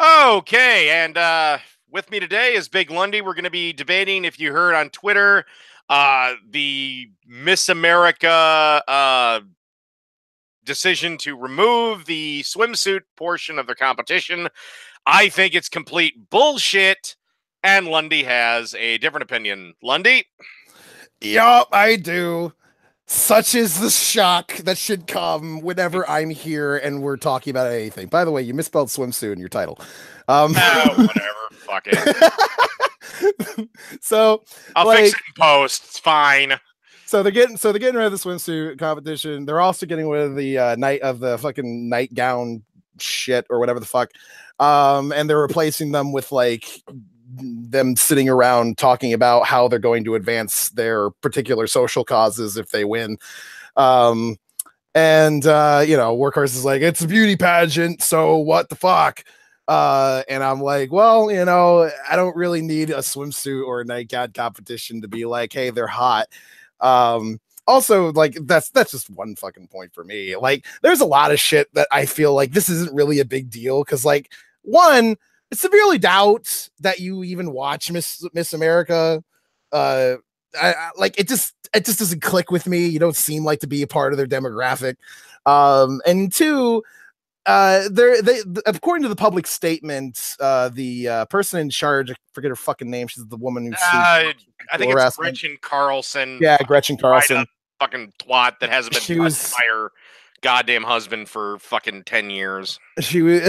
Okay, and with me today is Big Lundy. We're going to be debating, if you heard on Twitter, the Miss America decision to remove the swimsuit portion of the competition. I think it's complete bullshit, and Lundy has a different opinion. Lundy? Yup, I do. Such is the shock that should come whenever I'm here and we're talking about anything. By the way, you misspelled swimsuit in your title. Whatever. Fuck it. So, I'll fix it in post. It's fine. So they're getting rid of the swimsuit competition. They're also getting rid of the fucking nightgown shit or whatever the fuck. And they're replacing them with them sitting around talking about how they're going to advance their particular social causes if they win. Workhorse is like, it's a beauty pageant, so what the fuck? And I'm like, well, I don't really need a swimsuit or a nightgown competition to be like, hey, they're hot. Also, that's just one fucking point for me. Like, there's a lot of shit that I feel like this isn't really a big deal because, one, I severely doubt that you even watch Miss America. It just doesn't click with me. You don't seem like to be a part of their demographic. And two, they according to the public statement, the person in charge, I forget her fucking name. She's the woman who I think it's Gretchen Carlson. Yeah, Gretchen Carlson. Fucking twat that hasn't been touched by her goddamn husband for fucking 10 years. She was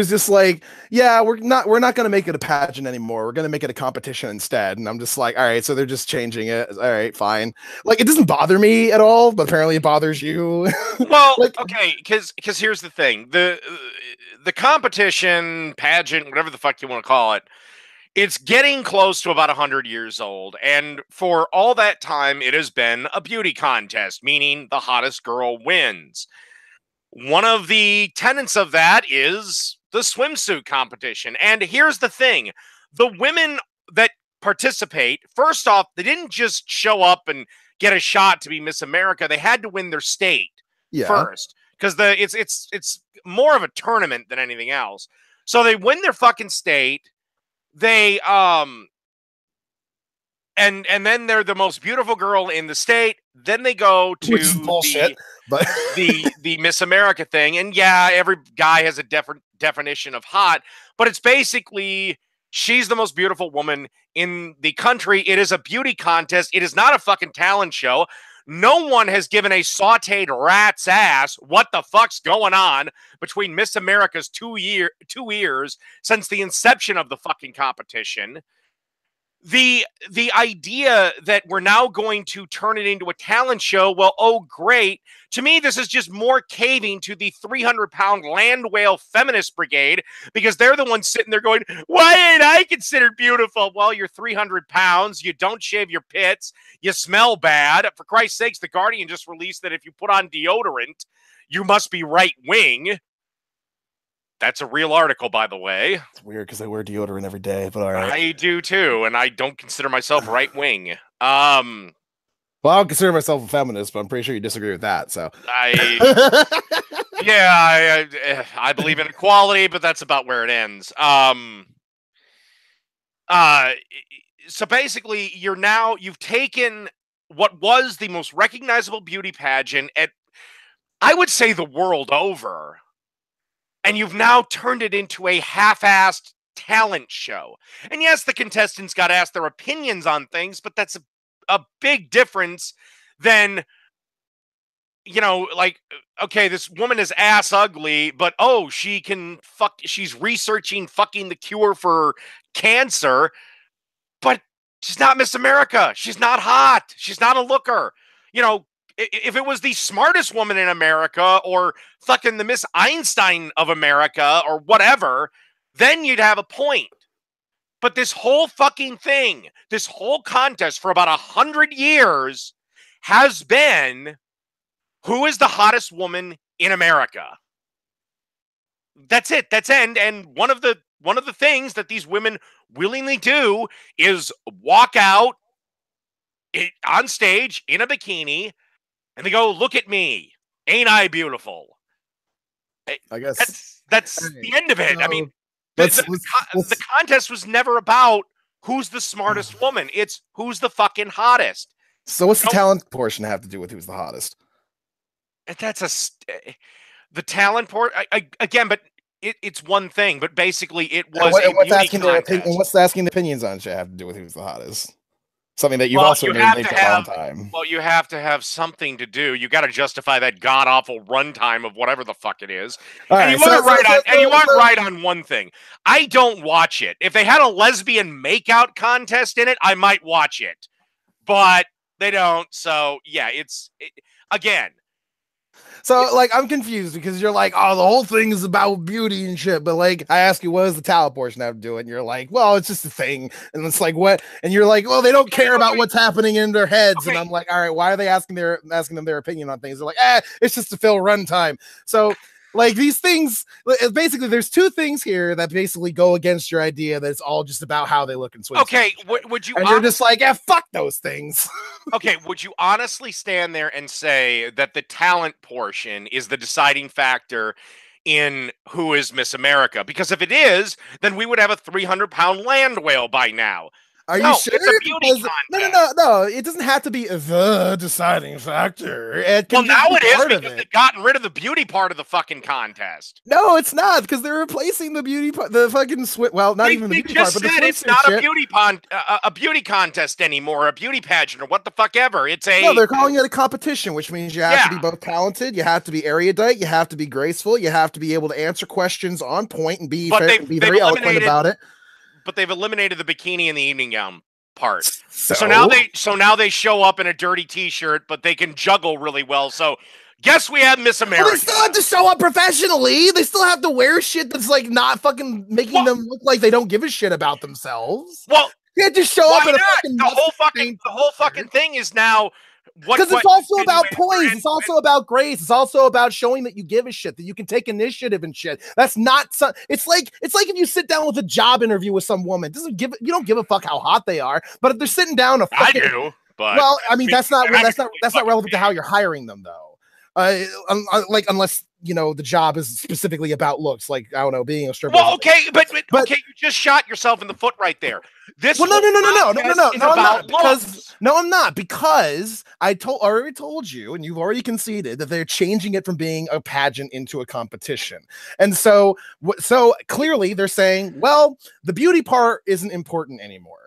just like, yeah, we're not gonna make it a pageant anymore. We're gonna make it a competition instead. And I'm just like, all right, so they're just changing it. All right, fine. Like, it doesn't bother me at all, but apparently it bothers you. Well, okay, because here's the thing: the competition, pageant, whatever the fuck you want to call it, it's getting close to about 100 years old, and for all that time, it has been a beauty contest, meaning the hottest girl wins. One of the tenets of that is the swimsuit competition. And here's the thing: the women that participate, first off, they didn't just show up and get a shot to be Miss America. They had to win their state first, because it's more of a tournament than anything else. So they win their fucking state. They and then they're the most beautiful girl in the state. Then they go to bullshit, but the Miss America thing. And yeah, every guy has a different definition of hot, but it's basically she's the most beautiful woman in the country. It is a beauty contest. It is not a fucking talent show. No one has given a sauteed rat's ass what the fuck's going on between Miss America's 2 years since the inception of the fucking competition. The idea that we're now going to turn it into a talent show, well, oh, great. To me, this is just more caving to the 300-pound land whale feminist brigade, because they're the ones sitting there going, why ain't I considered beautiful? Well, you're 300 pounds. You don't shave your pits. You smell bad. For Christ's sakes, The Guardian just released that if you put on deodorant, you must be right-wing. That's a real article, by the way. It's weird because I wear deodorant every day, but all right. I do too, and I don't consider myself right-wing. Well, I don't consider myself a feminist, but I'm pretty sure you disagree with that. So I believe in equality, but that's about where it ends. So basically, you've taken what was the most recognizable beauty pageant at, I would say, the world over, and you've now turned it into a half-assed talent show. And yes, the contestants got asked their opinions on things, but that's a big difference than, okay, this woman is ass ugly, but oh, she's researching fucking the cure for cancer, but she's not Miss America. She's not hot. She's not a looker. If it was the smartest woman in America or fucking the Miss Einstein of America or whatever, then you'd have a point. But this whole fucking thing, this whole contest for about 100 years has been, who is the hottest woman in America? That's it. That's end. And one of the things that these women willingly do is walk out on stage in a bikini, and they go, look at me. Ain't I beautiful? I guess That's Right. the end of it. So, I mean, let's the contest was never about who's the smartest woman. It's who's the fucking hottest. So what's the talent portion have to do with who's the hottest? That's the talent port again, but it's one thing. But basically, it was a What's beauty asking their opinion? contest. What's asking the opinions on should have to do with who's the hottest? Something that you've Well, also you made have for to a long have. time. Well, you have to have something to do. You got to justify that god awful runtime of whatever the fuck it is. All And right, you are right on. And you are right on one thing. I don't watch it. If they had a lesbian makeout contest in it, I might watch it. But they don't. So yeah, again. So, like, I'm confused because you're like, oh, the whole thing is about beauty and shit. But, like, I ask you, what does the talent portion have to do? And you're like, well, it's just a thing. And it's like, what? And you're like, well, they don't care about what's happening in their heads. Okay. And I'm like, all right, why are they asking them their opinion on things? They're like, it's just to fill runtime. So, like, these things, basically, there's two things here that basically go against your idea that it's all just about how they look in swimsuits. Okay, would you? And you're just like, fuck those things. Okay, would you honestly stand there and say that the talent portion is the deciding factor in who is Miss America? Because if it is, then we would have a 300-pound land whale by now. Are you sure? It's a beauty contest. No. It doesn't have to be the deciding factor. Well, now it is because they've gotten rid of the beauty part of the fucking contest. No, it's not because they're replacing the beauty part, the fucking well, not even the beauty part, but the swimsuit it's not shit. a beauty contest anymore, a beauty pageant or what the fuck ever. It's a no, they're calling it a competition, which means you have to be both talented, you have to be erudite, you have to be graceful, you have to be able to answer questions on point and be very eloquent about it. But they've eliminated the bikini and the evening gown part. So now they show up in a dirty t-shirt, but they can juggle really well. So guess we have Miss America. Well, they still have to show up professionally. They still have to wear shit that's like not fucking making them look like they don't give a shit about themselves. Well, they had to show up in a fucking the whole fucking thing is now. Because it's also about poise. It's also about grace. It's also about showing that you give a shit, that you can take initiative and shit. That's not it's like if you sit down with a job interview with some woman, you don't give a fuck how hot they are. But if they're sitting down, I do. But well, I mean that's not relevant to how you're hiring them though. Unless the job is specifically about looks, like I don't know, being a stripper. Well, okay, but okay, you just shot yourself in the foot right there. No, I'm not, because I already told you, and you've already conceded that they're changing it from being a pageant into a competition, and so clearly they're saying, well, the beauty part isn't important anymore.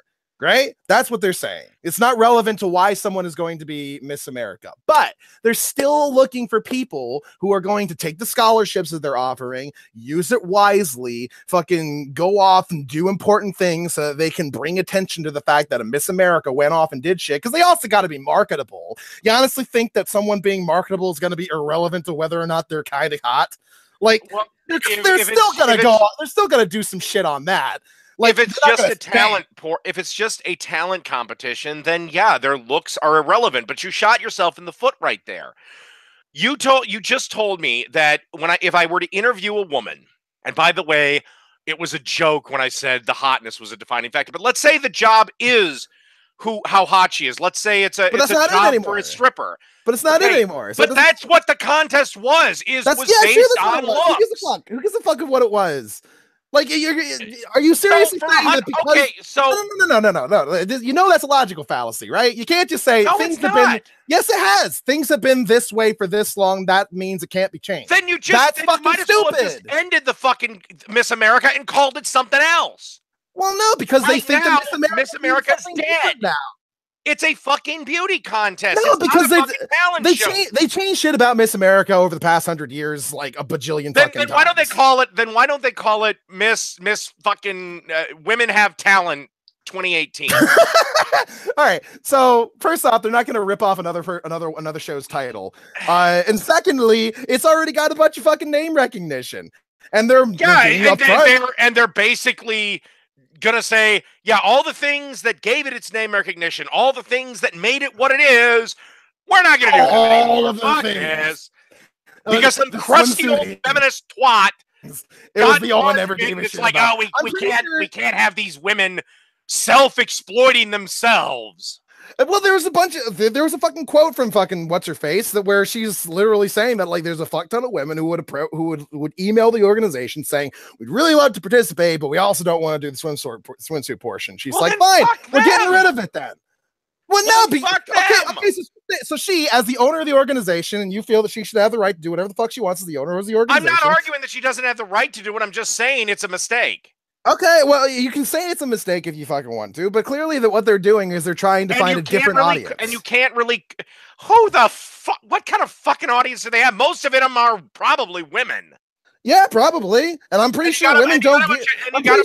Right? That's what they're saying. It's not relevant to why someone is going to be Miss America, but they're still looking for people who are going to take the scholarships that they're offering, use it wisely, fucking go off and do important things so that they can bring attention to the fact that a Miss America went off and did shit, because they also got to be marketable. You honestly think that someone being marketable is going to be irrelevant to whether or not they're kind of hot? Like, they're still going to do some shit on that. Like, if it's just a talent competition, then yeah, their looks are irrelevant. But you shot yourself in the foot right there. You just told me that if I were to interview a woman, and by the way, it was a joke when I said the hotness was a defining factor. But let's say the job is how hot she is. Let's say it's a job for a stripper. But it's not it anymore. So that's what the contest was based on looks. Who gives a fuck of what it was? Like, are you seriously saying that because... Okay, so... No. You know that's a logical fallacy, right? You can't just say things have been... Yes, it has. Things have been this way for this long. That means it can't be changed. Then you might as well have just ended the fucking Miss America and called it something else. Well, no, because they think that Miss America's dead now. It's a fucking beauty contest. No, because they changed shit about Miss America over the past 100 years like a bajillion fucking times. Why don't they call it Miss fucking Women Have Talent 2018? All right. So first off, they're not going to rip off another show's title, and secondly, it's already got a bunch of fucking name recognition, and they're basically gonna say, yeah, all the things that gave it its name recognition, all the things that made it what it is, we're not gonna do all of the things. Because some crusty old feminist twat. It was the one never gave a shit. It's like, we can't have these women self-exploiting themselves. Well, there was a fucking quote from fucking what's her face that where she's literally saying that like there's a fuck ton of women who would email the organization saying we'd really love to participate, but we also don't want to do the swimsuit portion. She's like, fine, we're getting rid of it then. Well, no, okay. So she, as the owner of the organization, and you feel that she should have the right to do whatever the fuck she wants as the owner of the organization. I'm not arguing that she doesn't have the right to do it. I'm just saying it's a mistake. Okay, well, you can say it's a mistake if you fucking want to, but clearly that what they're doing is they're trying to find a different audience. And you can't really, who the fuck, what kind of fucking audience do they have? Most of them are probably women. Yeah, probably. And I'm pretty sure women don't give, I'm pretty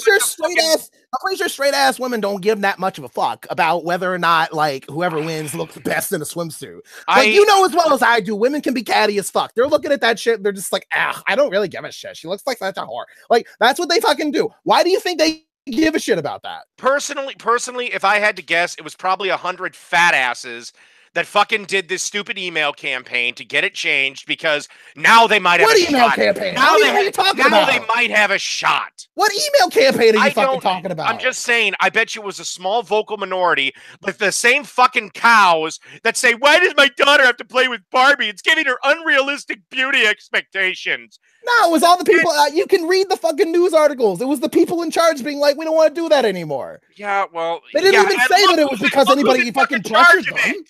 sure straight ass women don't give that much of a fuck about whether or not like whoever wins looks best in a swimsuit. Like you know as well as I do, women can be catty as fuck. They're looking at that shit, they're just like, I don't really give a shit. She looks like such a whore. Like that's what they fucking do. Why do you think they give a shit about that? Personally, if I had to guess, it was probably 100 fat asses that fucking did this stupid email campaign to get it changed because now they might have a email shot. Campaign? Now, what are you talking about? They might have a shot. What email campaign are you fucking talking about? I'm just saying, I bet you it was a small vocal minority with the same fucking cows that say, why does my daughter have to play with Barbie? It's giving her unrealistic beauty expectations. No, it was all the people. You can read the fucking news articles. It was the people in charge being like, we don't want to do that anymore. Yeah, well. They didn't even say that it was because anybody fucking pressured them.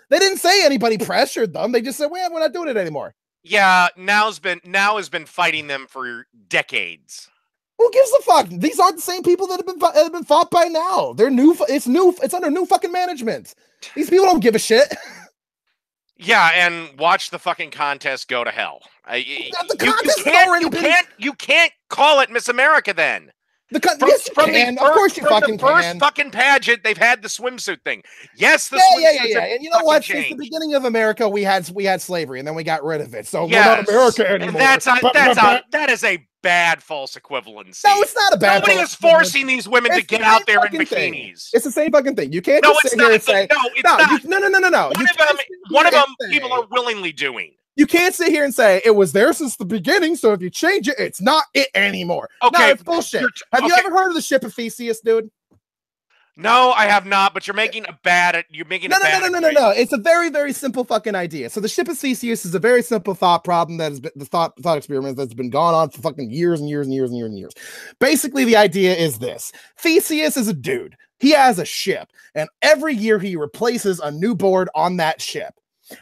They didn't say anybody pressured them. They just said, well, we're not doing it anymore. Yeah, Now has been fighting them for decades. Who gives a fuck? These aren't the same people that have been fought by now. They're new. It's new. It's under new fucking management. These people don't give a shit. Yeah, and watch the fucking contest go to hell. You can't call it Miss America then. Of course you fucking can. First fucking pageant, they've had the swimsuit thing. Yes, the yeah. And you know what? Since the beginning of America, we had slavery, and then we got rid of it. So we're not America anymore. And that is a bad false equivalency. No, it's not a bad. Nobody is forcing these women to get out there in bikinis. It's the same fucking thing. You can't just sit here and say no. One of them people are willingly doing. You can't sit here and say it was there since the beginning, so if you change it, it's not it anymore. Okay, no, it's bullshit. Have you ever heard of the ship of Theseus, dude? No, I have not, but you're making a bad. No. It's a very, very simple fucking idea. So the ship of Theseus is a very simple thought problem that has been the thought experiment that's been going on for fucking years and years and years and years and years. Basically, the idea is this: Theseus is a dude. He has a ship, and every year he replaces a new board on that ship.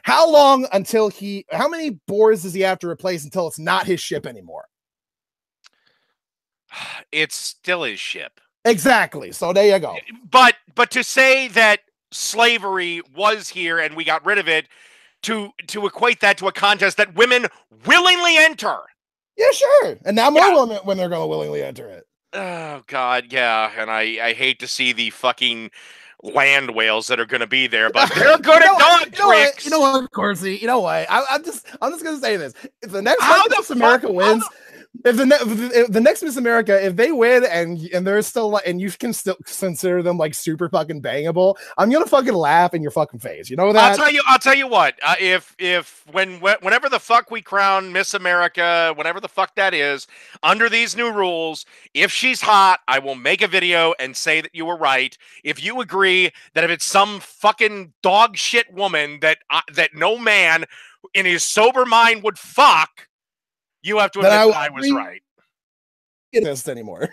How many boards does he have to replace until it's not his ship anymore? It's still his ship. Exactly. So there you go. But to say that slavery was here and we got rid of it, to equate that to a contest that women willingly enter. Yeah, sure. And now more women when they're going to willingly enter it. Oh, God, yeah. And I hate to see the fucking land whales that are going to be there, but they're good at dog tricks. You know what, Corsi? You know what? I'm just going to say this. If the next Miss America wins, if the next Miss America, if they win and they're still and you can still consider them like super fucking bangable, I'm gonna fucking laugh in your fucking face. You know that? I'll tell you what. Whenever the fuck we crown Miss America, whatever the fuck that is, under these new rules, if she's hot, I will make a video and say that you were right. If you agree that if it's some fucking dog shit woman that no man in his sober mind would fuck, you have to admit that I was right. It isn't anymore.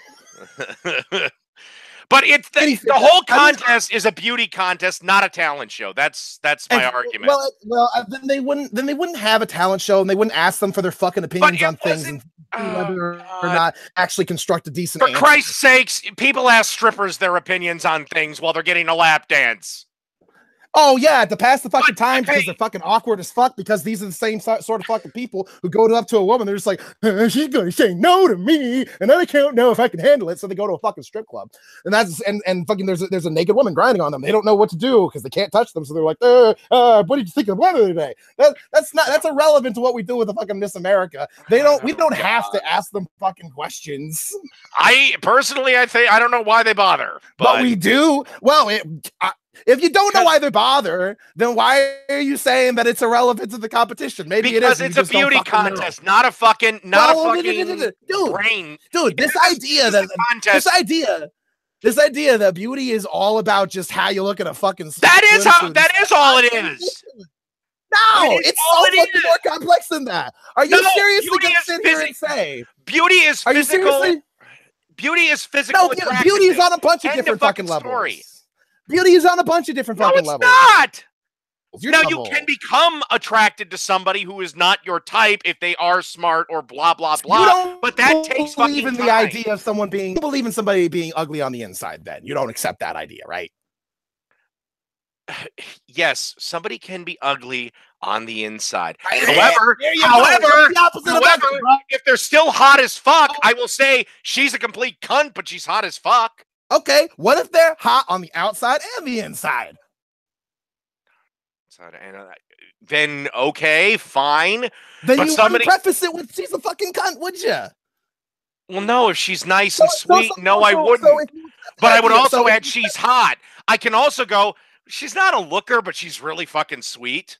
But it's the whole contest is a beauty contest, not a talent show. That's my argument. Well, then they wouldn't have a talent show, and they wouldn't ask them for their fucking opinions on things and whether or not actually construct a decent. For Christ's sakes, people ask strippers their opinions on things while they're getting a lap dance. Oh, yeah, to pass the fucking time because they're fucking awkward as fuck because these are the same sort of fucking people who go up to a woman. They're just like, she's going to say no to me, and I can't know if I can handle it. So they go to a fucking strip club. And fucking there's a naked woman grinding on them. They don't know what to do because they can't touch them. So they're like, what did you think of the weather today? That's irrelevant to what we do with the fucking Miss America. We don't have to ask them fucking questions. I don't know why they bother. But we do. Well, if you don't know why they bother, then why are you saying that it's irrelevant to the competition? Maybe because it is. It's a beauty contest, not a fucking brain. Dude, this idea This idea that beauty is all about just how you look at a fucking that is all it is. No, it's so fucking more complex than that. Are you seriously gonna sit here and say beauty is physical? Beauty is physical. No, beauty is on a bunch of different fucking levels. Beauty is on a bunch of different fucking levels. Not. Now you can become attracted to somebody who is not your type if they are smart or blah blah blah. You don't but that takes fucking believe in time. the idea of someone being. You believe in somebody being ugly on the inside. Then you don't accept that idea, right? Yes, somebody can be ugly on the inside. However, if they're still hot as fuck, I will say she's a complete cunt, but she's hot as fuck. Okay, what if they're hot on the outside and the inside? Then okay, fine. Then but you wouldn't preface it with she's a fucking cunt, would you? Well, no, if she's nice and sweet, I wouldn't. But I would also add she's hot. I can also go, she's not a looker, but she's really fucking sweet.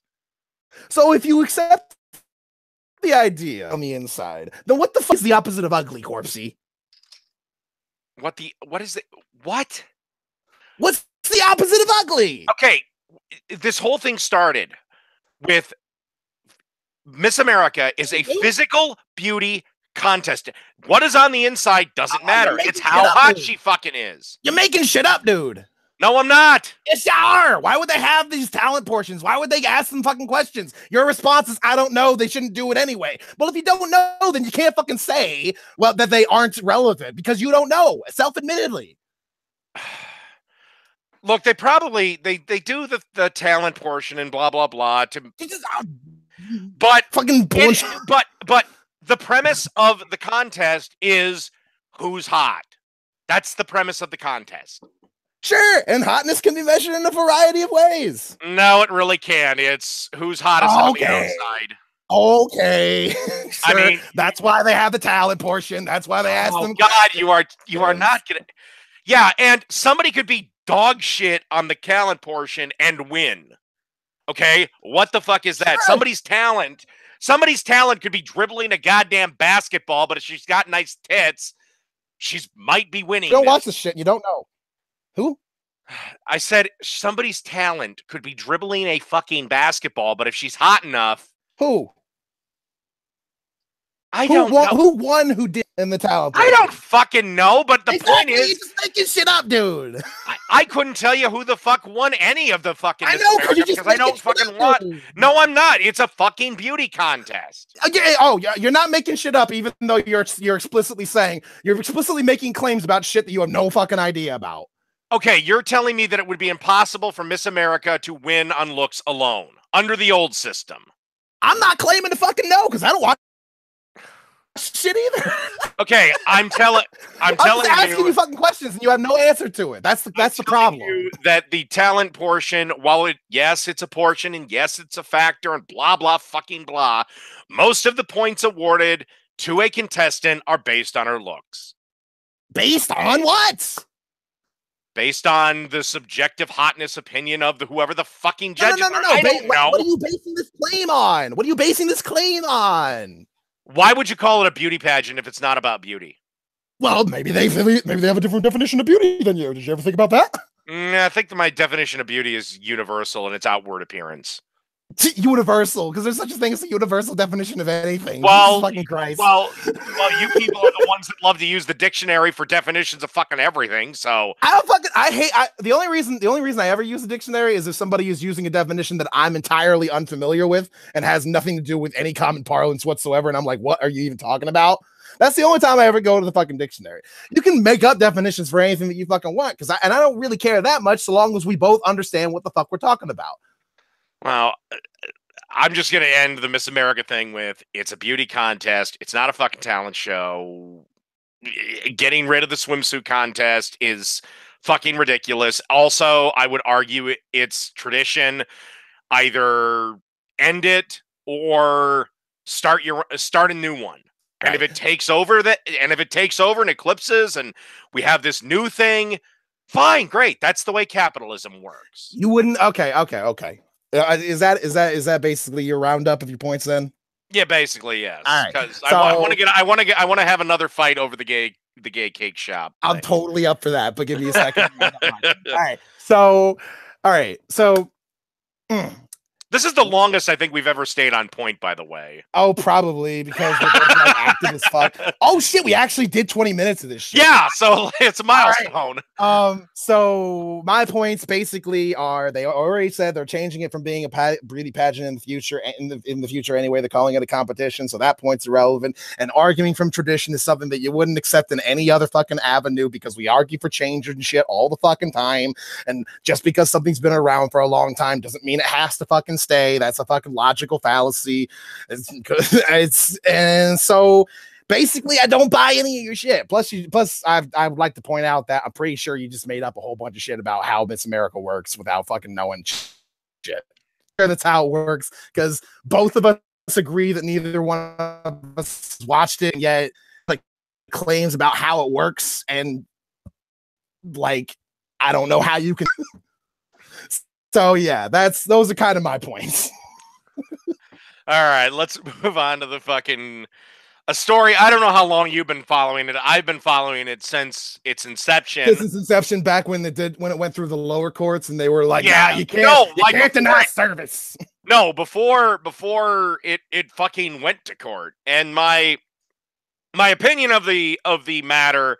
So if you accept the idea on the inside, then what the fuck is the opposite of ugly, Corpsey? What is it? What? What's the opposite of ugly? Okay, this whole thing started with Miss America is a physical beauty contest. What is on the inside doesn't matter. It's how hot she fucking is. You're making shit up, dude. No, I'm not. Yes, you are. Why would they have these talent portions? Why would they ask them fucking questions? Your response is, I don't know. They shouldn't do it anyway. Well, if you don't know, then you can't fucking say, well, that they aren't relevant because you don't know, self-admittedly. Look, they probably they do the talent portion and blah blah blah but fucking bullshit. But the premise of the contest is who's hot. That's the premise of the contest. Sure, and hotness can be measured in a variety of ways. No, it really can. It's who's hottest on the outside. Okay. Sure. I mean, that's why they have the talent portion. That's why they ask them. God, you are not gonna. Yeah, and somebody could be dog shit on the talent portion and win. Okay, what the fuck is that? Sure. Somebody's talent could be dribbling a goddamn basketball, but if she's got nice tits, she's might be winning. You don't watch the shit. You don't know. Who? I said somebody's talent could be dribbling a fucking basketball, but if she's hot enough. Who? I don't know. Who won who did in the talent? I don't fucking know, but the point is. You're just making shit up, dude. I couldn't tell you who the fuck won any of the fucking. I know, because I don't fucking want. No, I'm not. It's a fucking beauty contest. Oh, you're not making shit up, even though you're explicitly making claims about shit that you have no fucking idea about. Okay, you're telling me that it would be impossible for Miss America to win on looks alone under the old system. I'm not claiming to fucking know because I don't watch shit either. Okay, I'm telling just asking you fucking questions and you have no answer to it. That's the problem. That the talent portion, while it's a portion and yes, it's a factor and blah blah fucking blah, most of the points awarded to a contestant are based on her looks. Based on what? Based on the subjective hotness opinion of whoever the fucking judge. No. I don't know. What are you basing this claim on? Why would you call it a beauty pageant if it's not about beauty? Well, maybe they have a different definition of beauty than you. Did you ever think about that? I think that my definition of beauty is universal in its outward appearance. Universal, because there's such a thing as a universal definition of anything. Well, fucking Christ. Well, you people are the ones that love to use the dictionary for definitions of fucking everything. So the only reason I ever use the dictionary is if somebody is using a definition that I'm entirely unfamiliar with and has nothing to do with any common parlance whatsoever, and I'm like, what are you even talking about? That's the only time I ever go to the fucking dictionary. You can make up definitions for anything that you fucking want, and I don't really care that much so long as we both understand what the fuck we're talking about. Well, I'm just going to end the Miss America thing with it's a beauty contest. It's not a fucking talent show. Getting rid of the swimsuit contest is fucking ridiculous. Also, I would argue it's tradition. Either end it or start a new one. And if it takes over and eclipses and we have this new thing, fine, great. That's the way capitalism works. You wouldn't. Okay. Is that basically your roundup of your points then? Yeah, basically, yes. All right. Because I want to have another fight over the gay gay cake shop. I'm totally up for that, but give me a second. All right. So this is the longest I think we've ever stayed on point, by the way. Oh, probably because we're both like active as fuck. Oh shit, we actually did 20 minutes of this shit. Yeah, so it's a milestone. Right. So my points basically are they already said they're changing it from being a beauty pageant in the future. In the future, anyway, they're calling it a competition. So that point's irrelevant. And arguing from tradition is something that you wouldn't accept in any other fucking avenue because we argue for change and shit all the fucking time. And just because something's been around for a long time doesn't mean it has to fucking stay. That's a fucking logical fallacy. And so basically I don't buy any of your shit. Plus I would like to point out that I'm pretty sure you just made up a whole bunch of shit about how Miss America works without fucking knowing shit. That's how it works because both of us agree that neither one of us watched it yet. Like claims about how it works and like I don't know how you can. So yeah, those are kind of my points. All right, let's move on to a story. I don't know how long you've been following it. I've been following it since its inception. Since its inception, back when it went through the lower courts, and they were like, "Yeah, you can't deny service." No, before it fucking went to court, and my opinion of the matter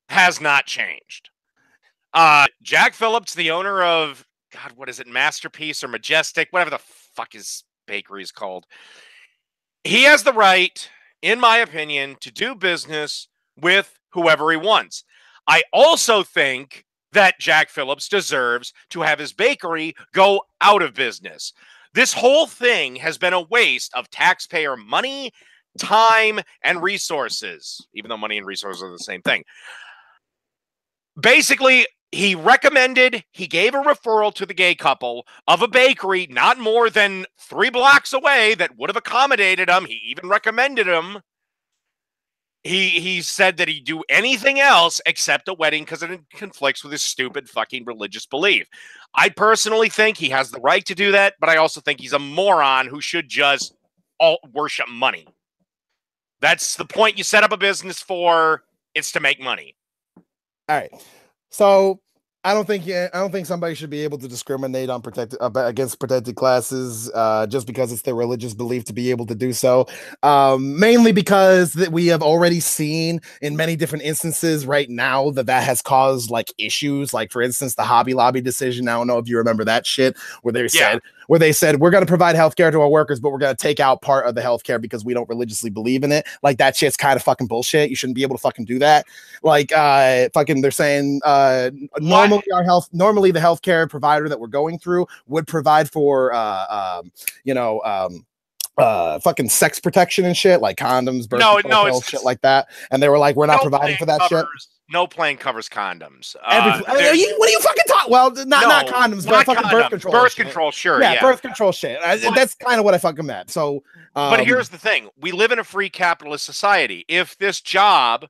has not changed. Jack Phillips, the owner of God, what is it, Masterpiece or Majestic, whatever the fuck his bakery is called, he has the right, in my opinion, to do business with whoever he wants. I also think that Jack Phillips deserves to have his bakery go out of business. This whole thing has been a waste of taxpayer money, time, and resources, even though money and resources are the same thing. Basically, he gave a referral to the gay couple of a bakery not more than 3 blocks away that would have accommodated him. He even recommended him. He said that he'd do anything else except a wedding because it conflicts with his stupid fucking religious belief. I personally think he has the right to do that, but I also think he's a moron who should just worship money. That's the point you set up a business for. It's to make money. All right. So I don't think somebody should be able to discriminate on against protected classes just because it's their religious belief to be able to do so. Mainly because that we have already seen in many different instances right now that has caused like issues. Like for instance, the Hobby Lobby decision. I don't know if you remember that shit where they said we're going to provide healthcare to our workers, but we're going to take out part of the healthcare because we don't religiously believe in it. Like that shit's kind of fucking bullshit. You shouldn't be able to fucking do that. Like they're saying normally the healthcare provider that we're going through would provide for fucking sex protection and shit like condoms, birth control pills, shit like that. And they were like, we're not providing for that shit. No plan covers condoms. What are you fucking talking? Well, not condoms, but fucking birth control. Birth control, sure. Yeah, birth control shit. That's kind of what I fucking meant. So, but here's the thing: we live in a free capitalist society. If this job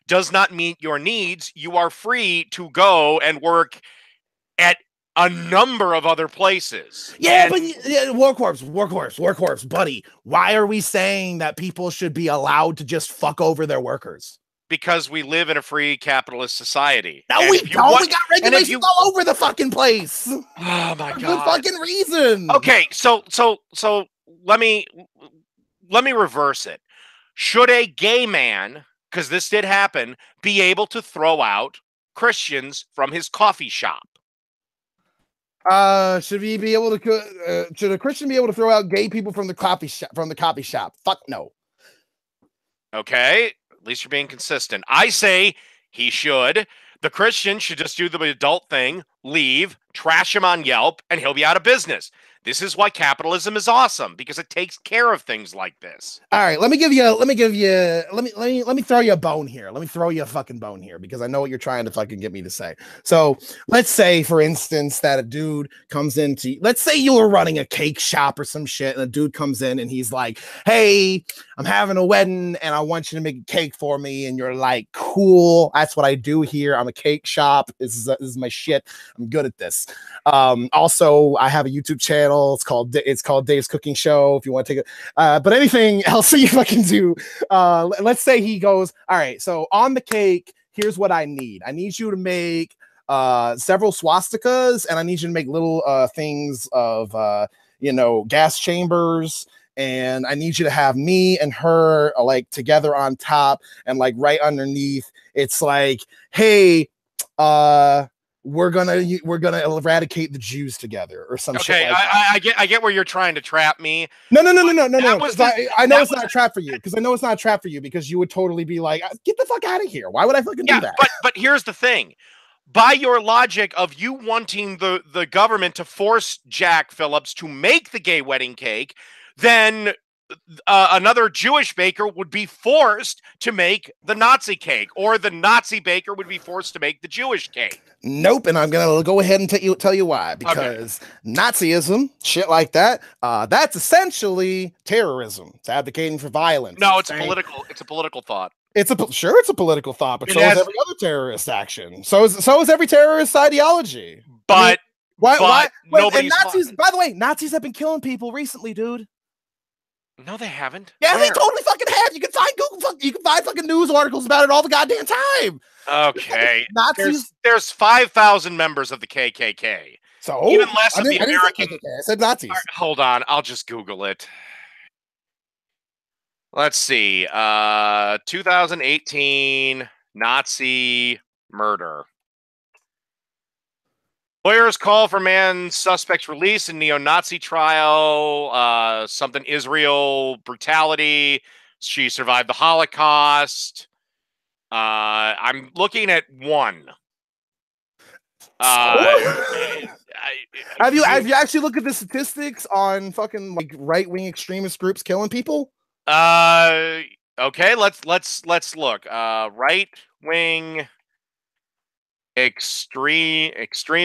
does not meet your needs, you are free to go and work at a number of other places. Yeah, but Warcorpse, buddy. Why are we saying that people should be allowed to just fuck over their workers? Because we live in a free capitalist society. No, we don't. We got regulations all over the fucking place. Oh my god! For good fucking reason. Okay, so let me reverse it. Should a gay man, because this did happen, be able to throw out Christians from his coffee shop? Should he be able to? Should a Christian be able to throw out gay people from the coffee shop? Fuck no. Okay. At least you're being consistent. I say he should. The Christian should just do the adult thing, leave, trash him on Yelp, and he'll be out of business. This is why capitalism is awesome, because it takes care of things like this. All right, let me throw you a bone here. Let me throw you a fucking bone here because I know what you're trying to fucking get me to say. So let's say, for instance, that a dude comes into, let's say you were running a cake shop or some shit, and a dude comes in and he's like, "Hey, I'm having a wedding and I want you to make a cake for me." And you're like, cool. That's what I do here. I'm a cake shop. This is my shit. I'm good at this. Also, I have a YouTube channel. It's called Dave's Cooking Show. If you want to take it, but anything else you fucking do. Let's say he goes, all right. So on the cake, here's what I need. I need you to make several swastikas, and I need you to make little things of gas chambers. And I need you to have me and her like together on top, and like right underneath, it's like, hey, we're gonna eradicate the Jews together or some shit like that. I get where you're trying to trap me. No. I know it's not a trap for you, because you would totally be like, get the fuck out of here. Why would I fucking do that? But here's the thing. By your logic of you wanting the government to force Jack Phillips to make the gay wedding cake, then another Jewish baker would be forced to make the Nazi cake, or the Nazi baker would be forced to make the Jewish cake. Nope, and I'm gonna go ahead and tell you why. Because Nazism, shit like that, that's essentially terrorism. It's advocating for violence. No, it's a political thought. It's a political thought, but so is every other terrorist action. So is every terrorist ideology. But why? And Nazis, by the way, Nazis have been killing people recently, dude. No, they haven't. Yeah, they totally fucking have. You can find fucking news articles about it all the goddamn time. Okay. Nazis. There's 5,000 members of the KKK. So even less of the American. I said Nazis. Right, hold on, I'll just Google it. Let's see. 2018 Nazi murder. Lawyers call for man suspect's release in neo-Nazi trial. Something Israel brutality. She survived the Holocaust. I'm looking at one. Have you actually looked at the statistics on fucking like right-wing extremist groups killing people? Okay, let's look. Right-wing extremist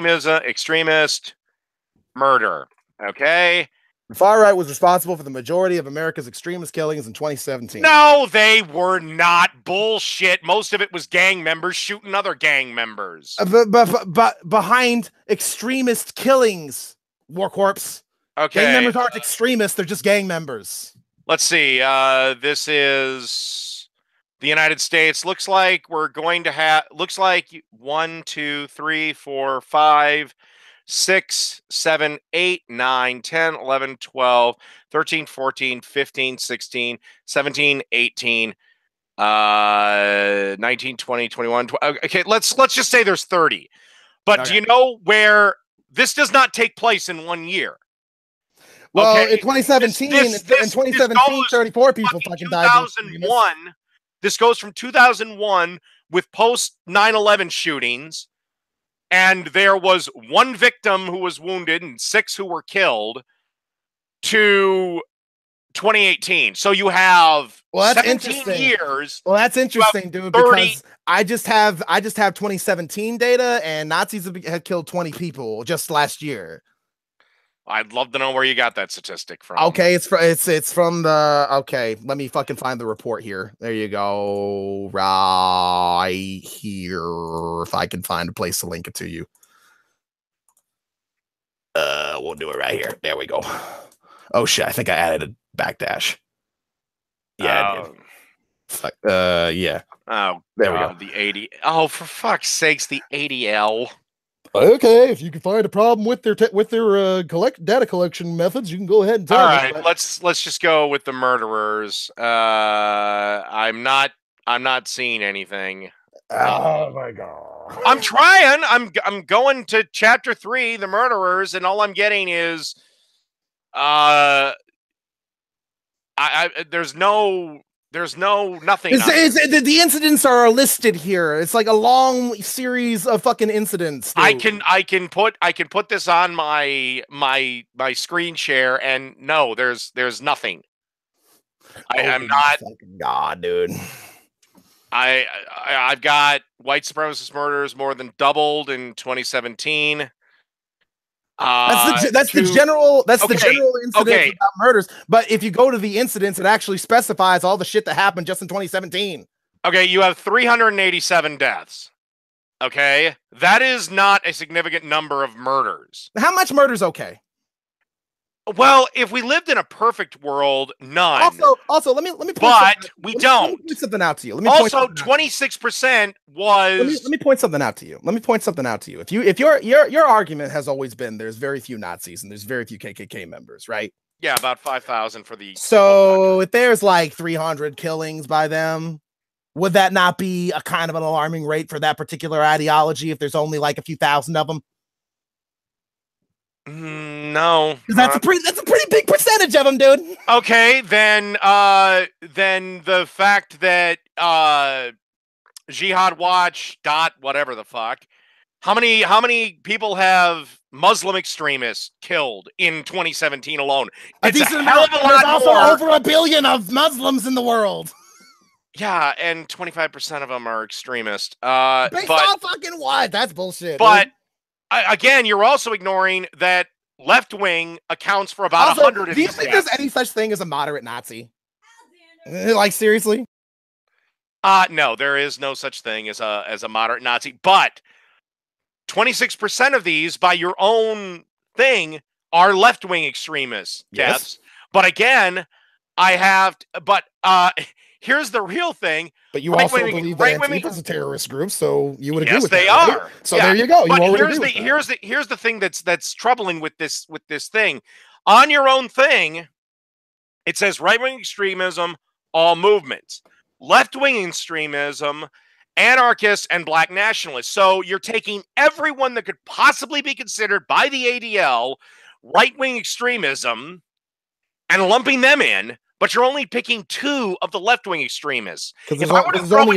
murder. Okay. The far right was responsible for the majority of America's extremist killings in 2017. No, they were not. Bullshit. Most of it was gang members shooting other gang members. But behind extremist killings, Warcorpse. Okay. Gang members aren't extremists, they're just gang members. Let's see. This is the United States. Looks like we're going to have, 1, 2, 3, 4, 5, 6, 7, 8, 9, 10, 11, 12, 13, 14, 15, 16, 17, 18, 19, 20, 21. Okay, let's just say there's 30. But okay. Do you know where this does not take place in 1 year? Well, okay. In 2017, 34 people fucking died. 2001. This goes from 2001 with post 9/11 shootings, and there was 1 victim who was wounded and 6 who were killed, to 2018. So you have 17 years. Well, that's interesting, dude, because I just have 2017 data, and Nazis had killed 20 people just last year. I'd love to know where you got that statistic from. Okay, it's from the. Okay, let me fucking find the report here. There you go, right here. If I can find a place to link it to you, we'll do it right here. There we go. Oh shit! I think I added a backdash. Yeah. Yeah. Oh, there we go. The 80. Oh, for fuck's sakes, the ADL. Okay, if you can find a problem with their data collection methods, you can go ahead and tell me. All right, let's just go with the murderers. I'm not seeing anything. Oh my god! I'm trying. I'm going to chapter 3, the murderers, and all I'm getting is, there's nothing. The incidents are listed here. It's like a long series of fucking incidents. Dude. I can put this on my screen share, and no, there's nothing. I'm not. Fucking god, dude. I've got white supremacist murders more than doubled in 2017. That's the general incident about murders. But if you go to the incidents, it actually specifies all the shit that happened just in 2017. Okay, you have 387 deaths. Okay, that is not a significant number of murders. How much murder's okay? Well, if we lived in a perfect world, none. Also, let me point but we don't. Let me point something out to you. Also, 26% was. Let me point something out to you. Let me point something out to you. If your argument has always been there's very few Nazis and there's very few KKK members, right? Yeah, about 5,000 for the. So if there's like 300 killings by them, would that not be a kind of an alarming rate for that particular ideology if there's only like a few thousand of them? No, that's a pretty big percentage of them, dude. Okay, then the fact that Jihad Watch whatever the fuck, how many people have Muslim extremists killed in 2017 alone? It's a hell of a lot also more. Over 1 billion of Muslims in the world. Yeah, and 25% of them are extremists. Based on fucking what? That's bullshit. But again, you're also ignoring that left wing accounts for about 100 of these. Do you think there's any such thing as a moderate Nazi? Like, seriously? No, there is no such thing as a moderate Nazi. But 26% of these, by your own thing, are left wing extremists. Yes. But again, here's the real thing. But you also believe that Antifa's a terrorist group, so you would agree with that. Yes, they are. Right? So there you go. Here's the thing that's troubling with this thing. On your own thing, it says right-wing extremism, all movements. Left-wing extremism, anarchists, and black nationalists. So you're taking everyone that could possibly be considered by the ADL right-wing extremism and lumping them in. But you're only picking 2 of the left-wing extremists. If I were to throw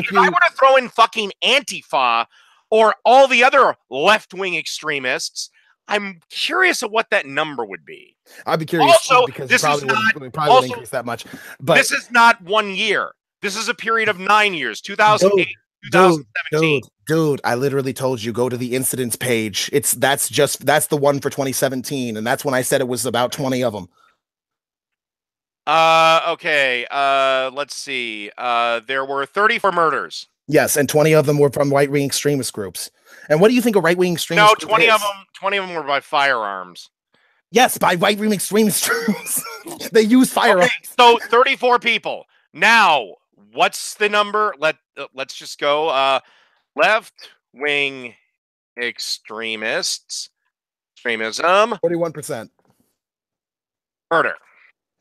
in fucking Antifa or all the other left-wing extremists, I'm curious of what that number would be. I'd be curious also, because this probably wouldn't increase that much. But this is not 1 year. This is a period of 9 years, 2008, 2017. Dude, I literally told you, go to the incidents page. That's the one for 2017, and that's when I said it was about 20 of them. Okay. Let's see. There were 34 murders. Yes, and 20 of them were from right-wing extremist groups. And what do you think a right-wing extremist group is? 20 of them were by firearms. Yes, by right-wing extremist groups. They use firearms. Okay, so 34 people. Now, what's the number? Let's just go. Left-wing extremism. 41%. Murder.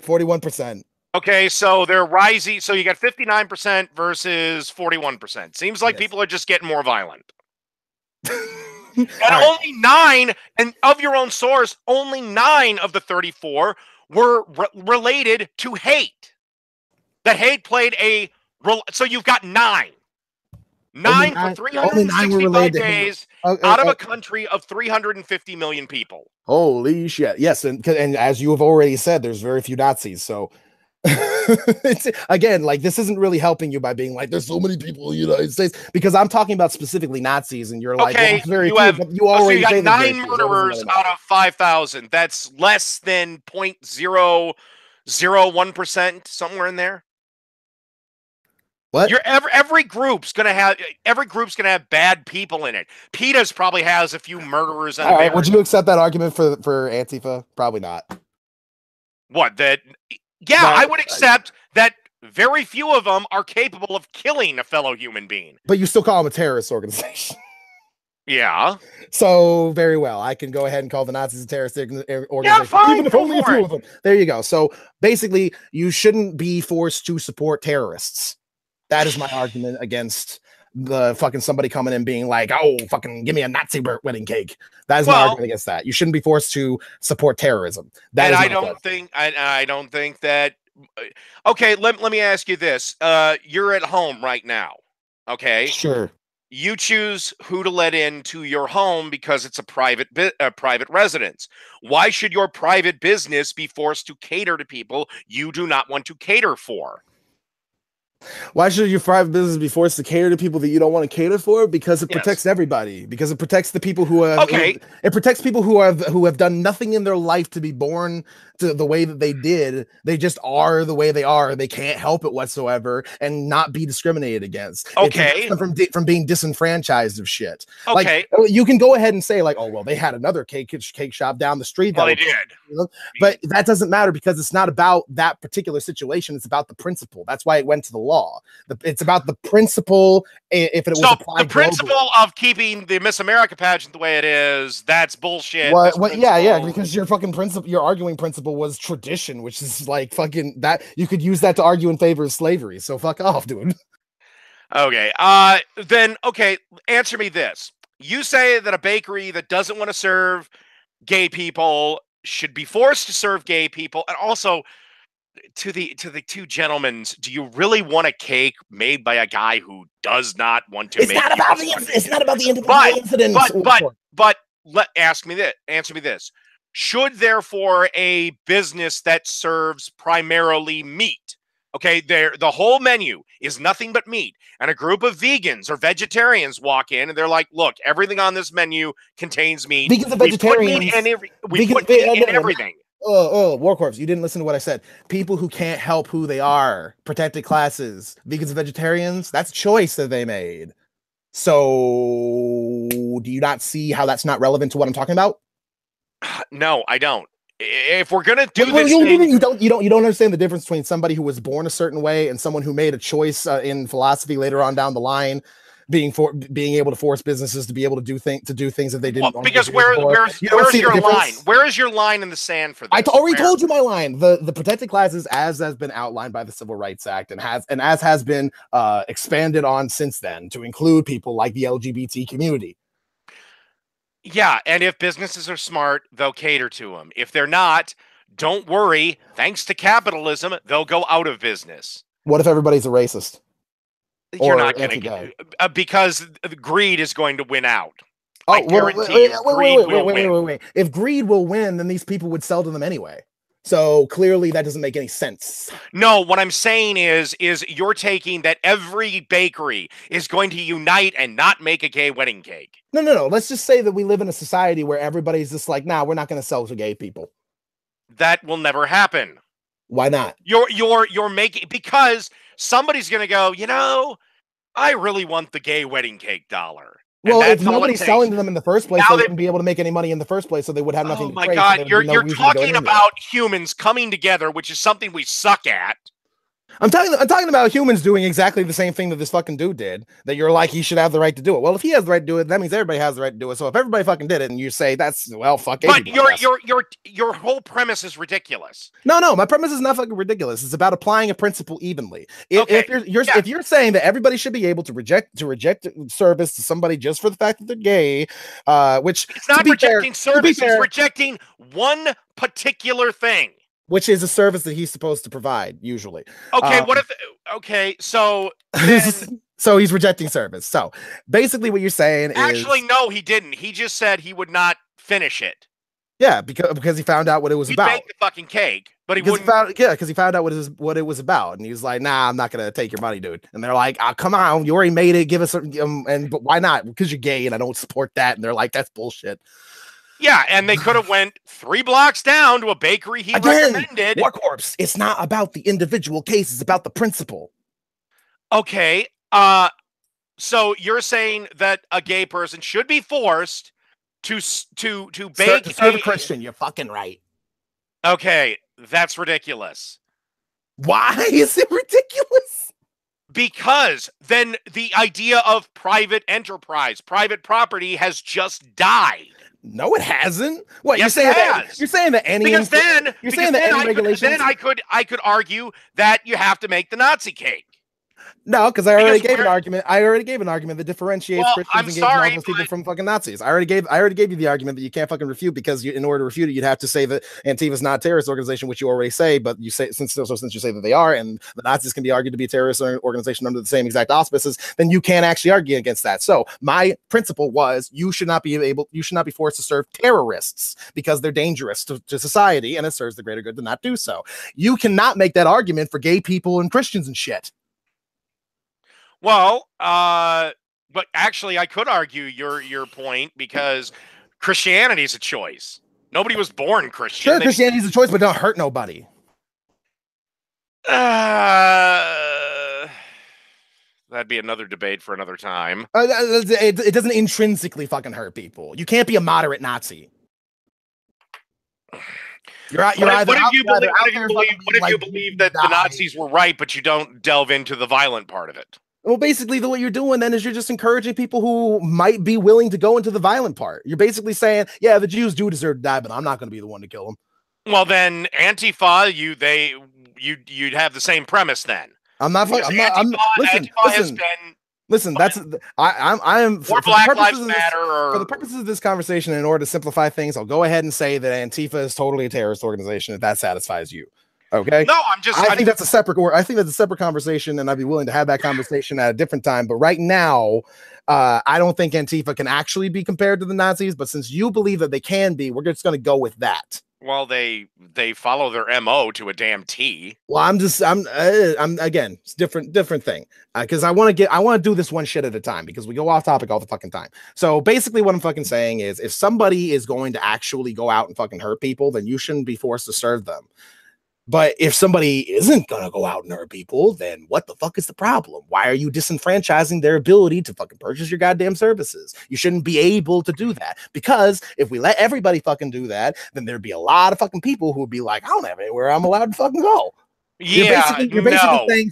41%. Okay, so they're rising. So you got 59% versus 41%. Seems like people are just getting more violent. And only 9, and of your own source, only 9 of the 34 were related to hate. That hate played a role. So you've got 9. 9 for 365 days out of a country of 350 million people. Holy shit. Yes, and as you have already said, there's very few Nazis. So it's, again, like, this isn't really helping you by being like, there's so many people in the United States, because I'm talking about specifically Nazis, and you're like, well, it's very few, but you already got 9 murderers out of 5,000. That's less than 0.001%, somewhere in there. What? Every group's gonna have bad people in it. PETA's probably has a few murderers. All right, would you accept that argument for Antifa? Probably not. What? That? Yeah, I would accept that. Very few of them are capable of killing a fellow human being. But you still call them a terrorist organization. Yeah. So very well, I can go ahead and call the Nazis a terrorist organization, yeah, fine, even if only a few of them. There you go. So basically, you shouldn't be forced to support terrorists. That is my argument against the fucking somebody coming in being like, oh, fucking give me a Nazi wedding cake. That is my argument against that. You shouldn't be forced to support terrorism. That is I don't think that. Okay, let me ask you this. You're at home right now. Okay. Sure. You choose who to let into your home because it's a private residence. Why should your private business be forced to cater to people you do not want to cater for? Why should your private business be forced to cater to people that you don't want to cater for? Because it Yes. protects everybody. Because it protects the people who have. Okay. It protects people who have done nothing in their life to be born to the way that they did. They just are the way they are. They can't help it whatsoever, and not be discriminated against. It protects Okay. them from being disenfranchised of shit. Okay. Like you can go ahead and say like, oh well, they had another cake shop down the street. Well, they that was, did. you know, but that doesn't matter because it's not about that particular situation. It's about the principle. That's why it went to the law. It's about the principle. If it was applied the principle globally. of keeping the Miss America pageant the way it is, that's bullshit. What? Yeah, because your fucking principle, your arguing principle was tradition, which is like fucking that you could use that to argue in favor of slavery. So fuck off, dude. Okay. Then okay, answer me this. You say that a bakery that doesn't want to serve gay people should be forced to serve gay people, and also to the two gentlemen, do you really want a cake made by a guy who does not want to It's make not about the it's not about the individual incidents. but answer me this. Should therefore a business that serves primarily meat, okay, the whole menu is nothing but meat, and a group of vegans or vegetarians walk in and they're like, look, everything on this menu contains meat. Vegans and vegetarians. We put meat in everything. Warcorpse, you didn't listen to what I said. People who can't help who they are, protected classes, vegans and vegetarians, that's a choice that they made. So do you not see how that's not relevant to what I'm talking about? No, I don't. If we're gonna do this, you don't understand the difference between somebody who was born a certain way and someone who made a choice in philosophy later on down the line, being able to force businesses to be able to do things that they didn't. Well, because where's your line? Where is your line in the sand for this? I already told you my line. The protected classes, as has been outlined by the Civil Rights Act, and as has been expanded on since then to include people like the LGBT community. Yeah, and if businesses are smart, they'll cater to them. If they're not, don't worry. Thanks to capitalism, they'll go out of business. What if everybody's a racist? You're not going to, because greed is going to win out. I guarantee wait. If greed will win, then these people would sell to them anyway. So clearly that doesn't make any sense. No, what I'm saying is you're taking that every bakery is going to unite and not make a gay wedding cake. No. Let's just say that we live in a society where everybody's just like, nah, we're not going to sell to gay people. That will never happen. Why not? You're making, because somebody's going to go, you know, I really want the gay wedding cake dollar. Well, if nobody's selling to them in the first place, they wouldn't be able to make any money in the first place, so they would have nothing to trade. Oh my God, you're talking about humans coming together, which is something we suck at. I'm talking about humans doing exactly the same thing that this fucking dude did, that you're like, he should have the right to do it. Well, if he has the right to do it, that means everybody has the right to do it. So if everybody fucking did it and you say that's, well, fuck it. But your whole premise is ridiculous. No, my premise is not fucking ridiculous. It's about applying a principle evenly. If you're saying that everybody should be able to reject service to somebody just for the fact that they're gay, which it's not rejecting service, it's rejecting one particular thing. Which is a service that he's supposed to provide, usually. Okay, so so he's rejecting service. So basically what you're saying actually, no, he didn't. He just said he would not finish it. Yeah, because he found out what it was about. He'd bake the fucking cake, but he wouldn't. Because he found out what it was about, and he was like, "Nah, I'm not gonna take your money, dude." And they're like, "Oh, come on, you already made it. Give us but why not? Because you're gay, and I don't support that." And they're like, "That's bullshit." Yeah, and they could have went 3 blocks down to a bakery he recommended. Warcorpse, it's not about the individual case, it's about the principle. Okay, so you're saying that a gay person should be forced to bake to serve a Christian. You're fucking right. Okay, that's ridiculous. Why is it ridiculous? Because then the idea of private enterprise, private property has just died. No, it hasn't. What yes, you're saying that any regulations? I could argue that you have to make the Nazi cake. No, because I already gave an argument. I already gave an argument that differentiates Christians and gays and people from fucking Nazis. I already gave you the argument that you can't fucking refute, because in order to refute it, you'd have to say that Antifa is not a terrorist organization, which you already say. But you say since you say that they are, and the Nazis can be argued to be a terrorist organization under the same exact auspices, then you can't actually argue against that. So my principle was you should not be forced to serve terrorists because they're dangerous to society, and it serves the greater good to not do so. You cannot make that argument for gay people and Christians and shit. Well, but actually, I could argue your point because Christianity is a choice. Nobody was born Christian. Sure, Christianity is a choice, but don't hurt nobody. That'd be another debate for another time. It doesn't intrinsically fucking hurt people. You can't be a moderate Nazi. What if you believe that the Nazis were right, but you don't delve into the violent part of it? Well, basically, what you're doing then is you're just encouraging people who might be willing to go into the violent part. You're basically saying, yeah, the Jews do deserve to die, but I'm not going to be the one to kill them. Well, then Antifa, you'd have the same premise then. Listen, that's I am for Black Lives Matter. For the purposes of this conversation, in order to simplify things, I'll go ahead and say that Antifa is totally a terrorist organization. If that satisfies you, okay? No, I think that's a separate conversation, and I'd be willing to have that conversation at a different time. But right now, I don't think Antifa can actually be compared to the Nazis. But since you believe that they can be, we're just going to go with that. Well, they follow their MO to a damn T. Well, I'm again, it's different thing. Because I want to do this one shit at a time because we go off topic all the fucking time. So basically what I'm fucking saying is if somebody is going to actually go out and fucking hurt people, then you shouldn't be forced to serve them. But if somebody isn't going to go out and hurt people, then what the fuck is the problem? Why are you disenfranchising their ability to fucking purchase your goddamn services? You shouldn't be able to do that, because if we let everybody fucking do that, then there'd be a lot of fucking people who would be like, I don't have anywhere I'm allowed to fucking go. Yeah, you're basically saying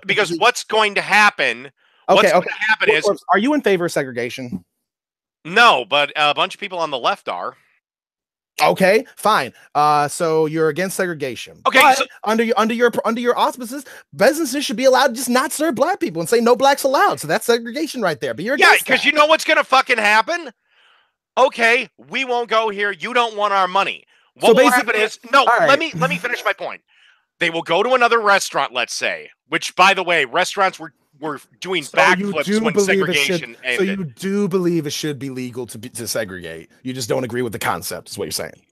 because what's going to happen? Is, are you in favor of segregation? No, but a bunch of people on the left are. Okay, fine. So you're against segregation. Okay, so under your auspices, businesses should be allowed to just not serve black people and say no blacks allowed. So that's segregation right there. But you're because you know what's gonna fucking happen. Okay, we won't go here. You don't want our money. What will happen is let me finish my point. They will go to another restaurant, let's say, which, by the way, restaurants were doing backflips when segregation ended. So you do believe it should be legal to segregate. You just don't agree with the concept, is what you're saying.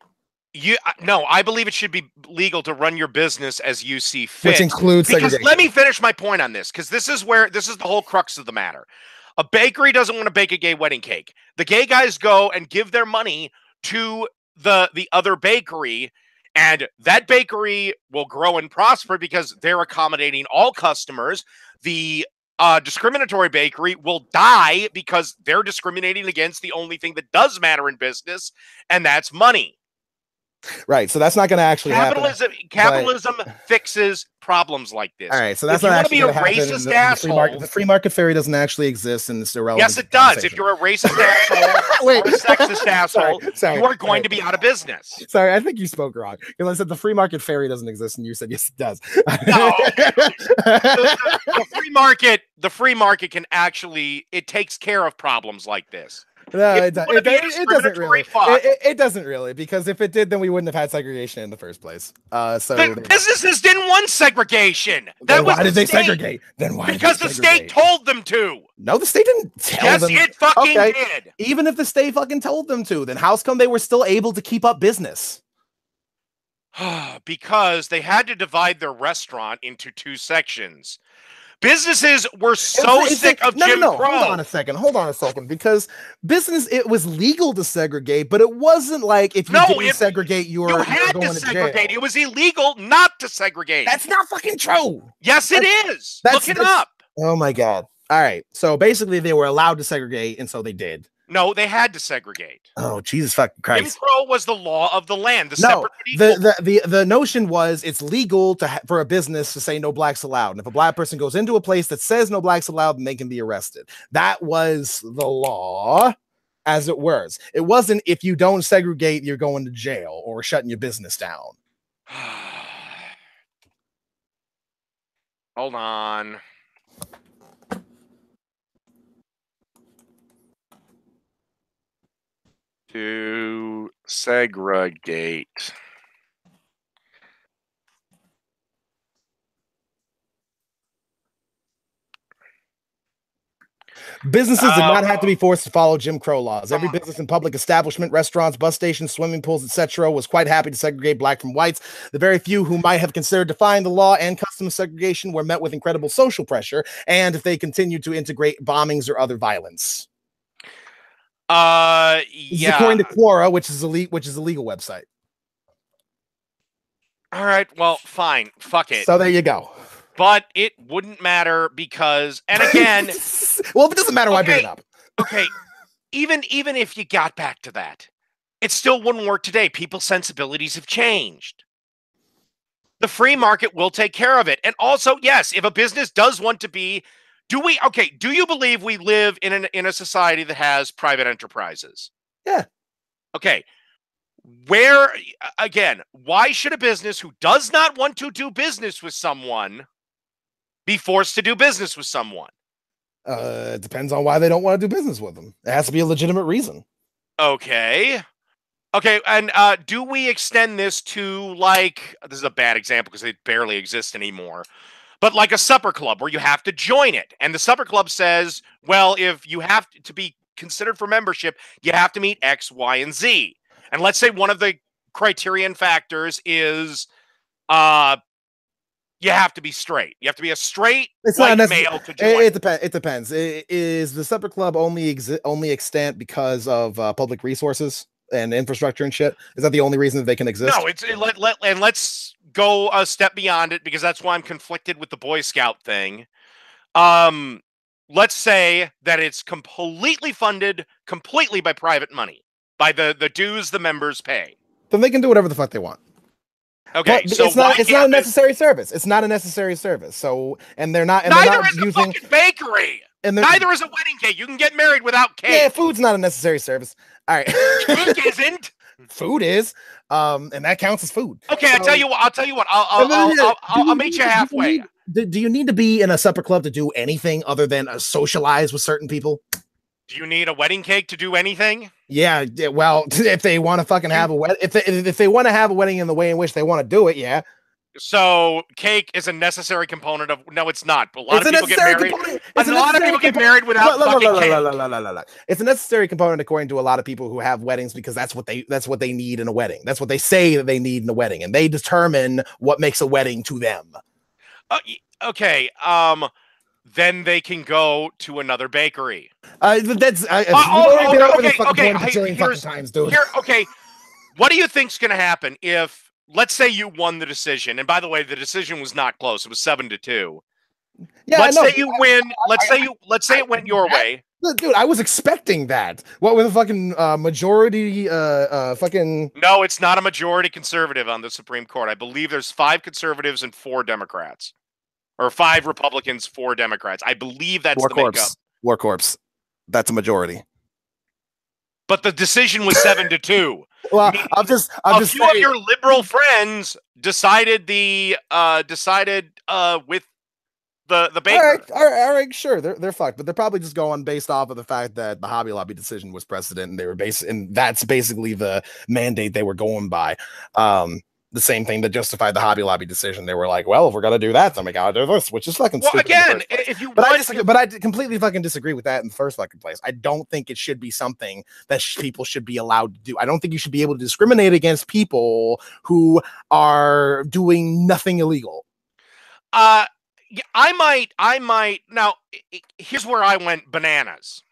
No, I believe it should be legal to run your business as you see fit. Which includes segregation. Let me finish my point on this, because this is the whole crux of the matter. A bakery doesn't want to bake a gay wedding cake. The gay guys go and give their money to the other bakery, and that bakery will grow and prosper because they're accommodating all customers. The discriminatory bakery will die because they're discriminating against the only thing that does matter in business, and that's money. Right, so that's not going to actually happen. Capitalism fixes problems like this. All right, so that's not actually going to happen. Racist asshole. The free market theory doesn't actually exist, and it's irrelevant. Yes, it does. If you're a racist asshole or a sexist asshole, you are going to be out of business. Sorry, I think you spoke wrong, because I said the free market fairy doesn't exist, and you said yes, it does. No, the free market can actually, it takes care of problems like this. No, it doesn't really. It doesn't really, because if it did, then we wouldn't have had segregation in the first place. So businesses didn't want segregation. Why did they segregate? Because the state told them to. No, the state didn't tell them. Yes, it fucking did. Even if the state fucking told them to, then how come they were still able to keep up business? Because they had to divide their restaurant into two sections. Businesses were so sick of Jim Crow. Hold on a second. Because it was legal to segregate, but it wasn't like if you didn't segregate, you had to segregate. It was illegal not to segregate. That's not fucking true. Yes, it is. Look it up. Oh my God. All right. So basically, they were allowed to segregate, and so they did. No, they had to segregate. Oh, Jesus fucking Christ. Jim Crow was the law of the land. The notion was it's legal for a business to say no blacks allowed. And if a black person goes into a place that says no blacks allowed, then they can be arrested. That was the law as it was. It wasn't if you don't segregate, you're going to jail or shutting your business down. Hold on. To segregate. Businesses did not have to be forced to follow Jim Crow laws. Every business and public establishment, restaurants, bus stations, swimming pools, etc., was quite happy to segregate black from whites. The very few who might have considered defying the law and custom segregation were met with incredible social pressure, and if they continued to integrate bombings or other violence. Yeah. This is according to Quora, which is a legal website. All right. Well, fine. Fuck it. So there you go. But it wouldn't matter because, and again, well, if it doesn't matter, why bring it up? Okay. Even if you got back to that, it still wouldn't work today. People's sensibilities have changed. The free market will take care of it. And also, yes, if a business does want to be, do you believe we live in a society that has private enterprises? Yeah. Okay. Where, again, why should a business who does not want to do business with someone be forced to do business with someone? It depends on why they don't want to do business with them. It has to be a legitimate reason. Okay. And do we extend this to, like, this is a bad example because they barely exist anymore, but like a supper club where you have to join it. And the supper club says, well, if you have to be considered for membership, you have to meet X, Y, and Z. And let's say one of the criterion factors is you have to be straight. You have to be a straight white male to join. It depends. Is the supper club only extant because of public resources and infrastructure and shit? Is that the only reason that they can exist? No, let's go a step beyond it, because that's why I'm conflicted with the Boy Scout thing. Let's say that it's completely funded by private money, by the dues the members pay. Then they can do whatever the fuck they want. Okay, but so it's not a necessary service. It's not a necessary service. So, and they're not. And neither they're not is a fucking bakery. And neither is a wedding cake. You can get married without cake. Yeah, food's not a necessary service. All right, cake isn't. Food is, and that counts as food. Okay, so, I'll tell you what. I'll meet you halfway. Do you need to be in a supper club to do anything other than socialize with certain people? Do you need a wedding cake to do anything? Yeah, well, if they want to fucking have a wedding, if they want to have a wedding in the way in which they want to do it, yeah. So cake is a necessary component of. No, it's not. But a lot of people get married. A lot of people get married without fucking cake. It's a necessary component according to a lot of people who have weddings, because that's what they need in a wedding. That's what they say that they need in a wedding, and they determine what makes a wedding to them. Okay. Then they can go to another bakery. Okay. Okay. What do you think's going to happen if, let's say, you won the decision? And by the way, the decision was not close; it was 7-2. Yeah. Let's say you win. Let's say it went your way. Dude, I was expecting that. What with a fucking majority? Fucking. No, it's not a majority conservative on the Supreme Court. I believe there's 5 conservatives and 4 Democrats. Or 5 Republicans, 4 Democrats. I believe that's the makeup. Warcorpse. That's a majority. But the decision was 7-2. Well, I'm just a few of your liberal friends decided with the baker. All right, sure. They're fucked, but they're probably just going based off of the fact that the Hobby Lobby decision was precedent, and they were and that's basically the mandate they were going by. The same thing that justified the Hobby Lobby decision. They were like, well, if we're gonna do that, then we gotta do this, which is fucking stupid. Again, if you but I completely fucking disagree with that in the first fucking place. I don't think it should be something that people should be allowed to do. I don't think you should be able to discriminate against people who are doing nothing illegal. I might. Now, here's where I went bananas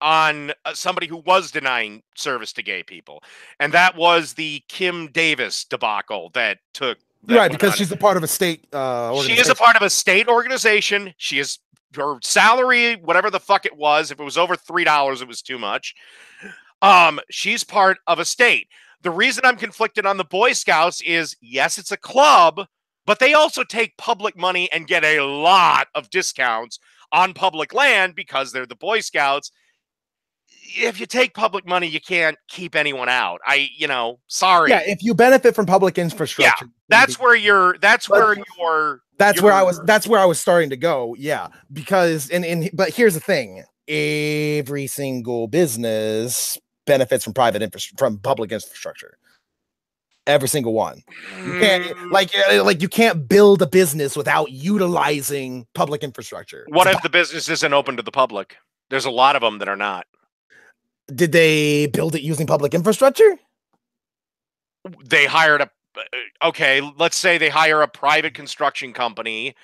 on somebody who was denying service to gay people, and that was the Kim Davis debacle that took. Right, because she's a part of a state organization. She is a part of a state organization. She is, her salary, whatever the fuck it was, if it was over $3, it was too much. She's part of a state. The reason I'm conflicted on the Boy Scouts is, yes, it's a club, but they also take public money and get a lot of discounts on public land because they're the Boy Scouts. If you take public money, you can't keep anyone out. Sorry. Yeah, if you benefit from public infrastructure, that's where I was starting to go. Yeah, because but here's the thing: every single business benefits from from public infrastructure. Every single one. You can't you can't build a business without utilizing public infrastructure. What if the business isn't open to the public? There's a lot of them that are not. Did they build it using public infrastructure? They hired a okay, let's say they hire a private construction company.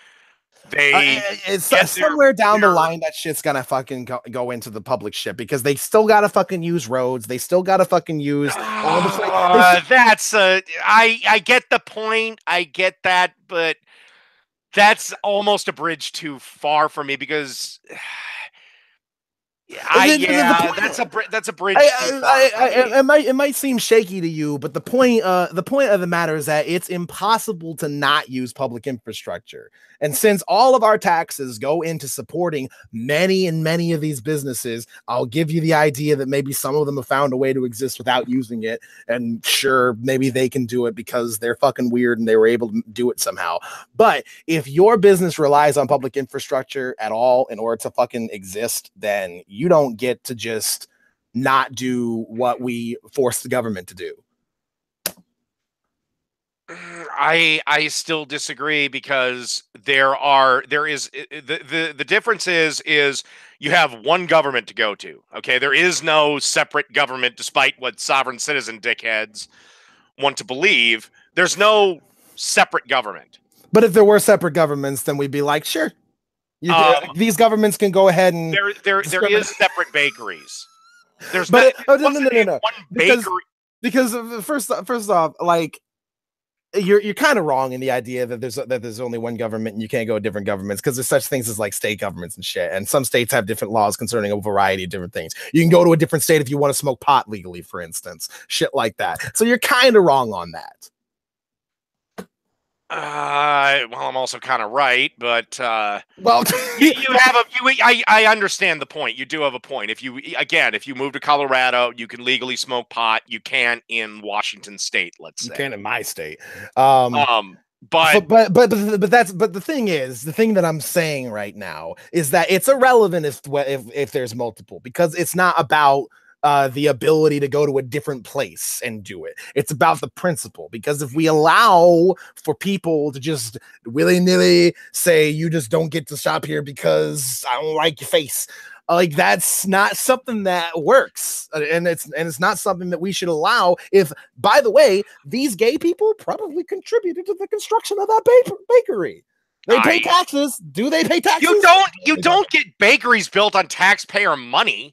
They It's get somewhere down the line that shit's gonna fucking go into the public shit because they still gotta fucking use roads. They still gotta fucking use all the. That's I get the point. I get that, but that's almost a bridge too far for me because that's a bridge. It might seem shaky to you, but the point of the matter is that it's impossible to not use public infrastructure. And since all of our taxes go into supporting many of these businesses, I'll give you the idea that maybe some of them have found a way to exist without using it. And sure, maybe they can do it because they're fucking weird and they were able to do it somehow. But if your business relies on public infrastructure at all in order to fucking exist, then you don't get to just not do what we force the government to do. I still disagree because there is the difference is you have one government to go to. Okay, there is no separate government, despite what sovereign citizen dickheads want to believe. There's no separate government. But if there were separate governments, then we'd be like, sure, these governments can go ahead and there is separate bakeries. There's no. One bakery because first off, like. You're kind of wrong in the idea that there's only one government and you can't go to different governments because there's such things as like state governments and shit. And some states have different laws concerning a variety of different things. You can go to a different state if you want to smoke pot legally, for instance, shit like that. So you're kind of wrong on that. Well, I'm also kind of right, but well, I understand the point. You do have a point. If you move to Colorado, you can legally smoke pot. You can't in Washington State, let's say. You can in my state. But the thing that I'm saying right now is that it's irrelevant if there's multiple, because it's not about the ability to go to a different place and do it. It's about the principle, because if we allow for people to just willy-nilly say you just don't get to shop here because I don't like your face, like that's not something that works, and it's not something that we should allow. If, by the way, these gay people probably contributed to the construction of that bakery. They pay taxes. Do they pay taxes? You don't get bakeries built on taxpayer money.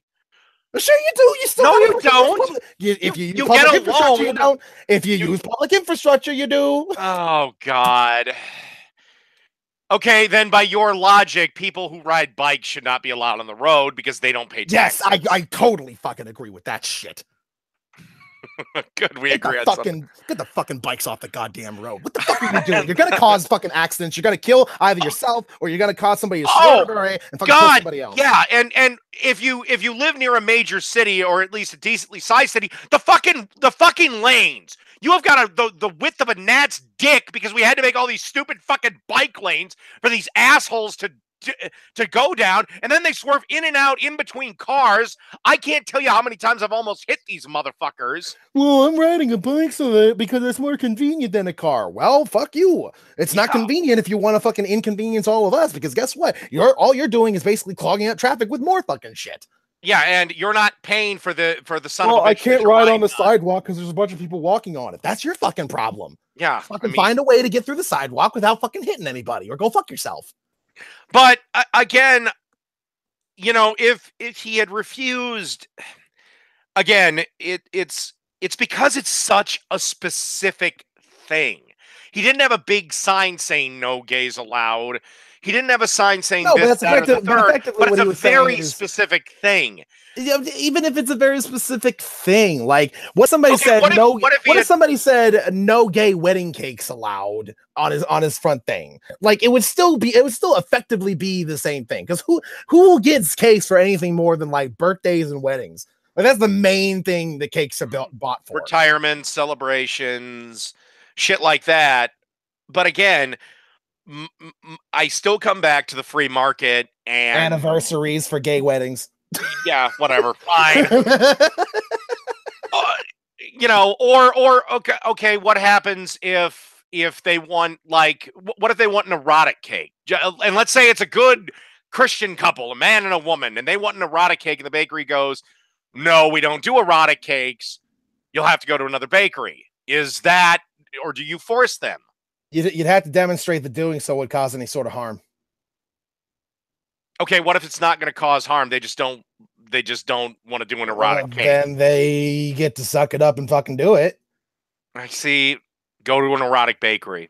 Sure you do. You still you don't. If you use public infrastructure, you don't. If you use public infrastructure, you do. Oh God. Okay, then by your logic, people who ride bikes should not be allowed on the road because they don't pay taxes. Yes, I totally fucking agree with that shit. Good, we agree on something. Get the fucking bikes off the goddamn road. What the fuck are you doing? You're gonna cause fucking accidents. You're gonna kill either yourself or you're gonna cause somebody to swerve and fucking kill somebody else. Yeah, and if you live near a major city or at least a decently sized city, the fucking lanes. You have got the width of a gnat's dick because we had to make all these stupid fucking bike lanes for these assholes to go down, and then they swerve in and out in between cars. I can't tell you how many times I've almost hit these motherfuckers. Well, I'm riding a bike because it's more convenient than a car. Well, fuck you. It's not convenient if you want to fucking inconvenience all of us, because guess what? All you're doing is basically clogging up traffic with more fucking shit. Yeah, and you're not paying for the son of a bitch. I can't ride on the sidewalk because there's a bunch of people walking on it. That's your fucking problem. Yeah. Find a way to get through the sidewalk without fucking hitting anybody, or go fuck yourself. But again, if he had refused, again, it's because it's such a specific thing. He didn't have a big sign saying no gays allowed. He didn't have a sign saying this, that, or the third, but it's a very specific thing. Even if it's a very specific thing, like what somebody said, what if somebody said no gay wedding cakes allowed on his front thing? Like it would still effectively be the same thing, because who gets cakes for anything more than like birthdays and weddings? Like that's the main thing the cakes are bought for. Retirement celebrations, shit like that. But again, I still come back to the free market and anniversaries for gay weddings. Yeah, whatever. Fine. Or okay. What happens if they want, like, what if they want an erotic cake? And let's say it's a good, Christian couple, a man and a woman, and they want an erotic cake, and the bakery goes, no, we don't do erotic cakes. You'll have to go to another bakery. Is that, or do you force them? You'd have to demonstrate that doing so would cause any sort of harm. Okay, what if it's not going to cause harm? They just don't want to do an erotic cake. Then they get to suck it up and fucking do it. I see. Go to an erotic bakery.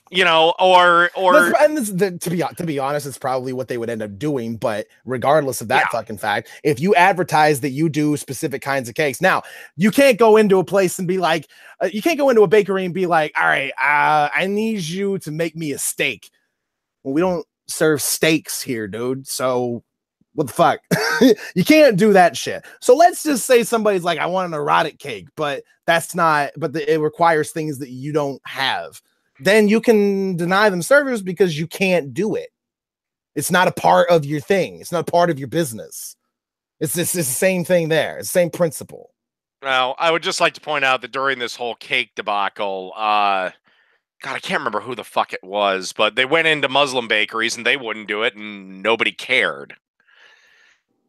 You know, or to be honest, it's probably what they would end up doing. But regardless of that fucking fact, if you advertise that you do specific kinds of cakes, now you can't go into a place and be like, you can't go into a bakery and be like, all right, I need you to make me a steak. Well, we don't serve steaks here, dude. So what the fuck? You can't do that shit. So let's just say somebody's like, I want an erotic cake, but that's not, but it requires things that you don't have. Then you can deny them service because you can't do it. It's not a part of your thing. It's not a part of your business. It's the same thing there. It's the same principle. Well, I would just like to point out that during this whole cake debacle, God, I can't remember who the fuck it was, but they went into Muslim bakeries and they wouldn't do it and nobody cared.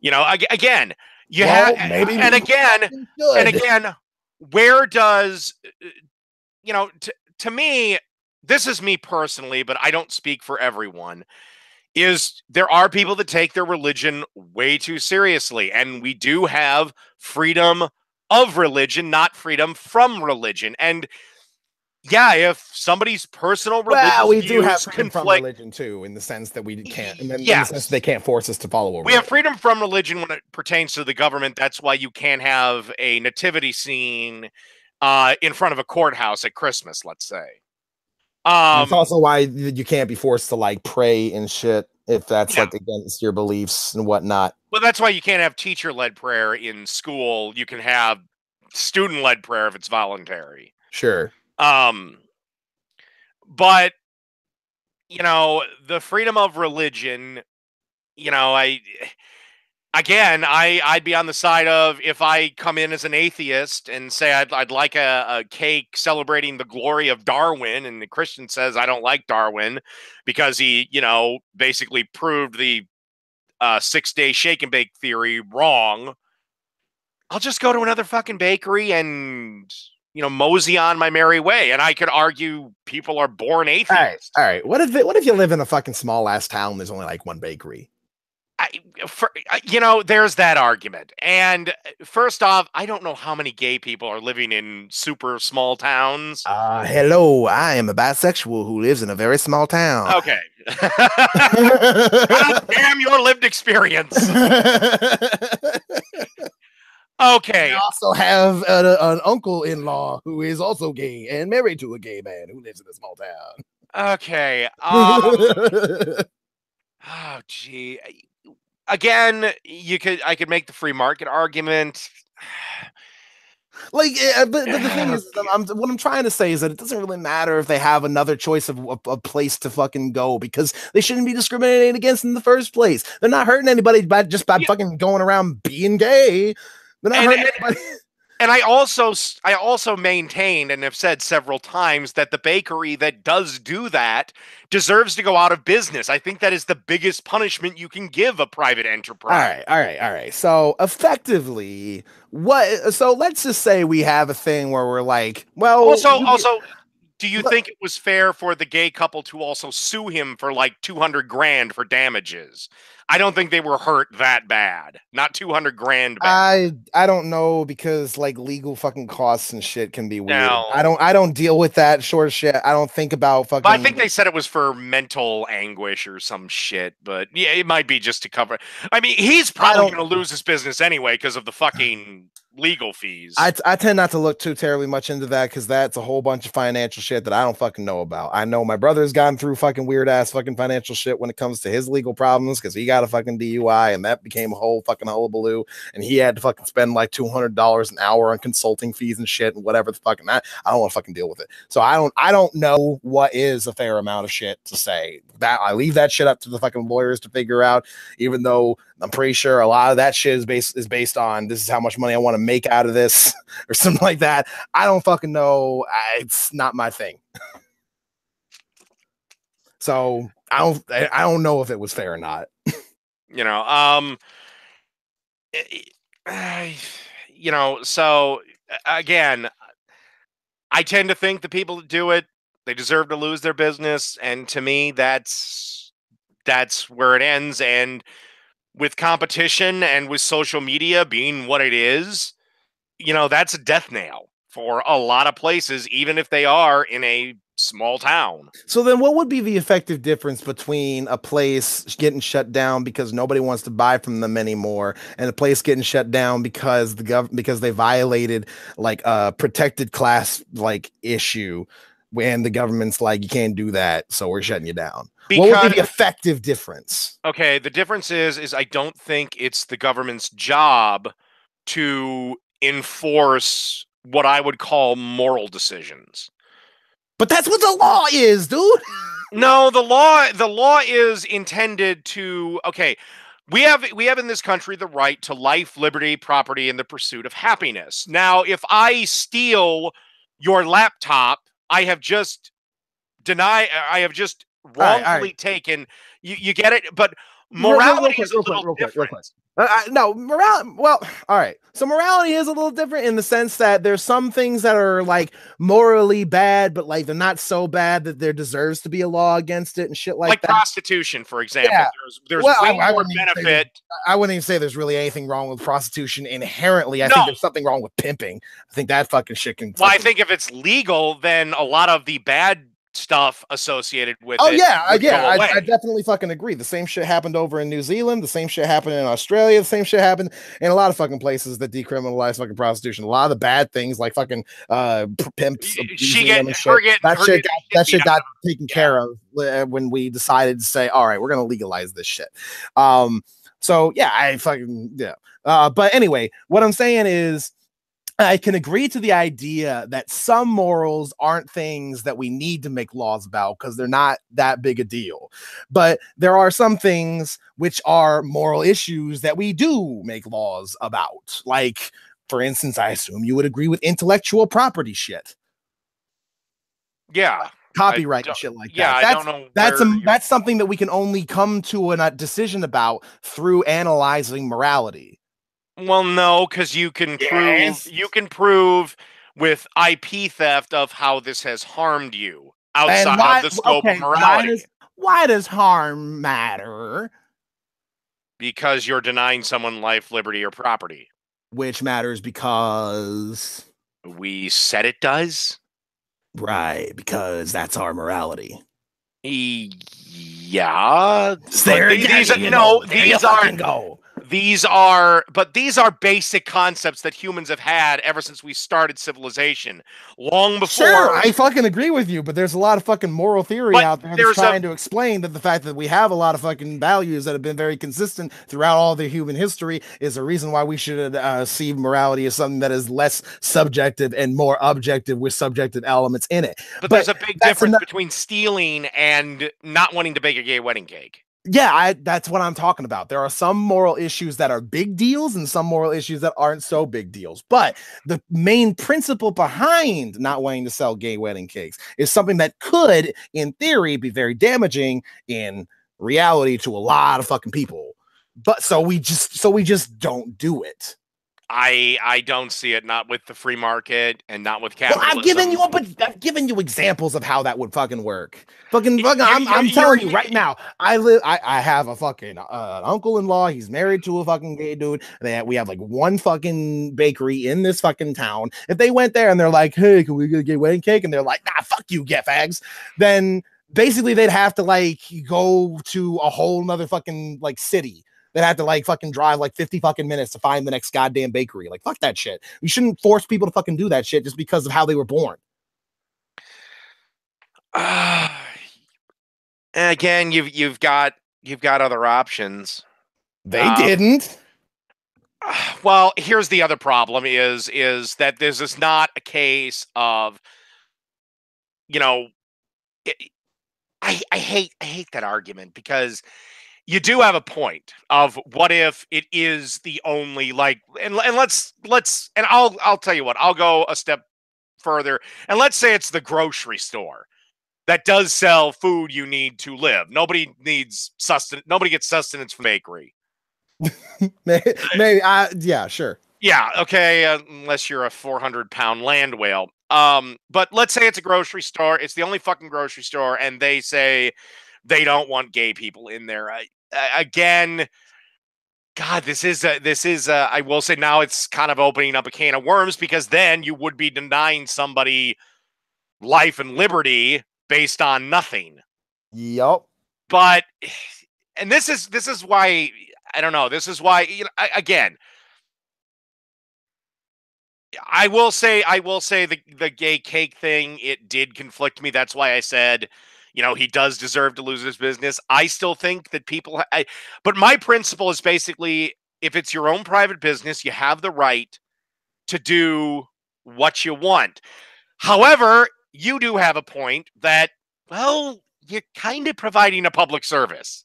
You know, again, and again, where does, you know, to me, this is me personally, but I don't speak for everyone, is there are people that take their religion way too seriously, and we do have freedom of religion, not freedom from religion. And yeah, if somebody's personal religious we do have freedom conflict, from religion too, in the sense that we can't, in the sense they can't force us to follow. We have freedom from religion when it pertains to the government. That's why you can't have a nativity scene in front of a courthouse at Christmas, let's say. It's also why you can't be forced to like pray and shit if that's like against your beliefs and whatnot. Well, that's why you can't have teacher-led prayer in school. You can have student-led prayer if it's voluntary. Sure. But you know, the freedom of religion, you know, I'd be on the side of, if I come in as an atheist and say I'd like a cake celebrating the glory of Darwin, and the Christian says I don't like Darwin because he, you know, basically proved the 6-day shake and bake theory wrong, I'll just go to another fucking bakery and, you know, mosey on my merry way. And I could argue people are born atheists. All right. What if you live in a fucking small ass town? There's only like one bakery. You know, there's that argument. And first off, I don't know how many gay people are living in super small towns. Hello, I am a bisexual who lives in a very small town. Okay. Damn your lived experience. Okay. I also have an uncle-in-law who is also gay and married to a gay man who lives in a small town. Okay. Oh, gee. Again, I could make the free market argument. Like, but the thing is, what I'm trying to say is that it doesn't really matter if they have another choice of a place to fucking go, because they shouldn't be discriminated against in the first place. They're not hurting anybody by fucking going around being gay. They're not hurting anybody. And I also maintained and have said several times that the bakery that does do that deserves to go out of business. I think that is the biggest punishment you can give a private enterprise. All right. So effectively, so let's just say we have a thing where we're like, well, also, do you think it was fair for the gay couple to also sue him for like $200,000 for damages? I don't think they were hurt that bad. Not $200,000 bad. I don't know, because like legal fucking costs and shit can be weird. No. I don't deal with that sort of shit. I don't think about fucking. But I think they said it was for mental anguish or some shit. But yeah, it might be just to cover. I mean, he's probably going to lose his business anyway because of the fucking legal fees. I tend not to look too terribly much into that, because that's a whole bunch of financial shit that I don't fucking know about. I know my brother's gone through fucking weird ass fucking financial shit when it comes to his legal problems, because he got a fucking DUI and that became a whole fucking hullabaloo, and he had to fucking spend like $200 an hour on consulting fees and shit and whatever the fucking that. I don't want to fucking deal with it. So I don't know what is a fair amount of shit to say. That I leave that shit up to the fucking lawyers to figure out, even though I'm pretty sure a lot of that shit is based on, this is how much money I want to make out of this or something like that. I don't fucking know. It's not my thing. So I don't know if it was fair or not. You know, you know, so again, I tend to think the people that do it, they deserve to lose their business, and to me, that's where it ends. And with competition and with social media being what it is, you know, that's a death nail for a lot of places, even if they are in a small town. So then what would be the effective difference between a place getting shut down because nobody wants to buy from them anymore and a place getting shut down because because they violated like a protected class like issue when the government's like you can't do that, so we're shutting you down? What would be the effective difference? Okay, the difference is I don't think it's the government's job to enforce what I would call moral decisions. But that's what the law is, dude. No, the law is intended to, okay, we have in this country the right to life, liberty, property, and the pursuit of happiness. Now, if I steal your laptop, I have just wrongfully taken, you get it? But morality is a little different. No, morality. Well, all right. So morality is a little different in the sense that there's some things that are like morally bad, but like they're not so bad that there deserves to be a law against it and shit like that. Prostitution, for example. Yeah. There's way more benefit. I wouldn't even say there's really anything wrong with prostitution inherently. I think there's something wrong with pimping. I think that fucking shit can. Well, I think if it's legal, then a lot of the bad stuff associated with I definitely fucking agree. The same shit happened over in New Zealand, the same shit happened in Australia, the same shit happened in a lot of fucking places that decriminalize fucking prostitution. A lot of the bad things like fucking pimps, that shit got taken care of when we decided to say, all right, we're gonna legalize this shit. So yeah, but anyway, what I'm saying is I can agree to the idea that some morals aren't things that we need to make laws about because they're not that big a deal. But there are some things which are moral issues that we do make laws about. Like, for instance, I assume you would agree with intellectual property shit. Yeah. Copyright and shit like that. Yeah, I don't know. That's something that we can only come to a decision about through analyzing morality. Well, no, because you can prove with IP theft of how this has harmed you outside of the scope of morality. Why does harm matter? Because you're denying someone life, liberty, or property. Which matters because we said it does. Right, because that's our morality. Yeah. These are basic concepts that humans have had ever since we started civilization. Long before. Sure, I fucking agree with you, but there's a lot of fucking moral theory out there that's trying to explain that the fact that we have a lot of fucking values that have been very consistent throughout all the human history is a reason why we should see morality as something that is less subjective and more objective with subjective elements in it. But there's a big difference between stealing and not wanting to bake a gay wedding cake. Yeah, that's what I'm talking about. There are some moral issues that are big deals and some moral issues that aren't so big deals. But the main principle behind not wanting to sell gay wedding cakes is something that could, in theory, be very damaging in reality to a lot of fucking people. But so we just don't do it. I don't see it, not with the free market and not with capitalism. Well, I've given you examples of how that would fucking work. I'm telling you right now. I have a fucking uncle-in-law. He's married to a fucking gay dude. We have like one fucking bakery in this fucking town. If they went there and they're like, "Hey, can we get a gay wedding cake?" and they're like, "Nah, fuck you, get fags," then basically they'd have to like go to a whole nother fucking like city. That had to like fucking drive like 50 fucking minutes to find the next goddamn bakery. Like, fuck that shit. We shouldn't force people to fucking do that shit just because of how they were born. Again, you've got other options. They didn't. Well, here's the other problem is that this is not a case of, you know, I hate that argument because you do have a point of what if it is the only and let's and I'll tell you what, I'll go a step further and let's say it's the grocery store. that does sell food you need to live. Nobody needs sustenance. Nobody gets sustenance from bakery. Maybe yeah, sure. Yeah, okay, unless you're a 400-pound land whale. But let's say it's a grocery store. It's the only fucking grocery store, and they say they don't want gay people in there. Again, God, this is I will say now it's kind of opening up a can of worms, because then you would be denying somebody life and liberty based on nothing. Yup. But and this is why I don't know. This is why, you know, again, I will say the gay cake thing, it did conflict me. That's why I said, you know, he does deserve to lose his business. I still think that but my principle is basically, if it's your own private business, you have the right to do what you want. However, you do have a point that, well, you're kind of providing a public service.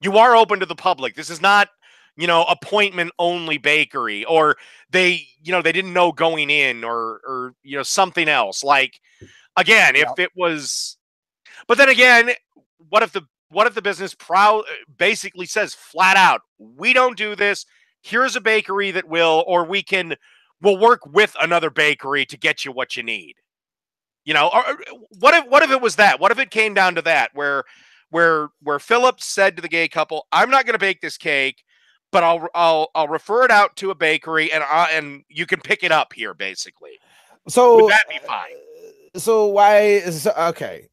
You are open to the public. This is not, you know, appointment only bakery, or they didn't know going in, or you know, something else. Like, again, if it was, but then again, what if the business basically says flat out, we don't do this. Here's a bakery that will, or we'll work with another bakery to get you what you need. You know, or what if it was that? What if it came down to that, where Philip said to the gay couple, "I'm not going to bake this cake, but I'll refer it out to a bakery, and you can pick it up here." Basically, so would that be fine? So why is okay?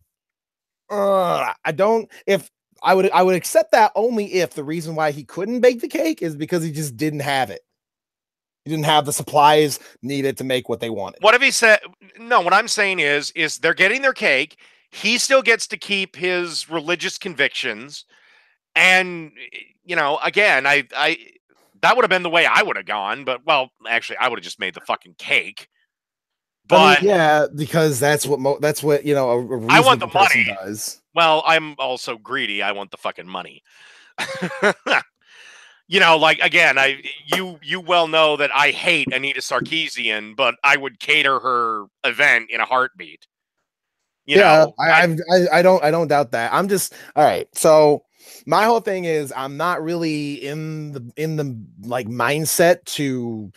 I don't. If I would accept that only if the reason why he couldn't bake the cake is because he just didn't have it. He didn't have the supplies needed to make what they wanted. What if he said no? What I'm saying is they're getting their cake. He still gets to keep his religious convictions, and you know, again, I that would have been the way I would have gone. But well, actually, I would have just made the fucking cake. But I mean, yeah, because that's what you know, a reasonable I want the person money. does. Well, I'm also greedy. I want the fucking money. You know, like, again, you well know that I hate Anita Sarkeesian, but I would cater her event in a heartbeat. You know, I don't doubt that. I'm just all right. So my whole thing is I'm not really in the like mindset to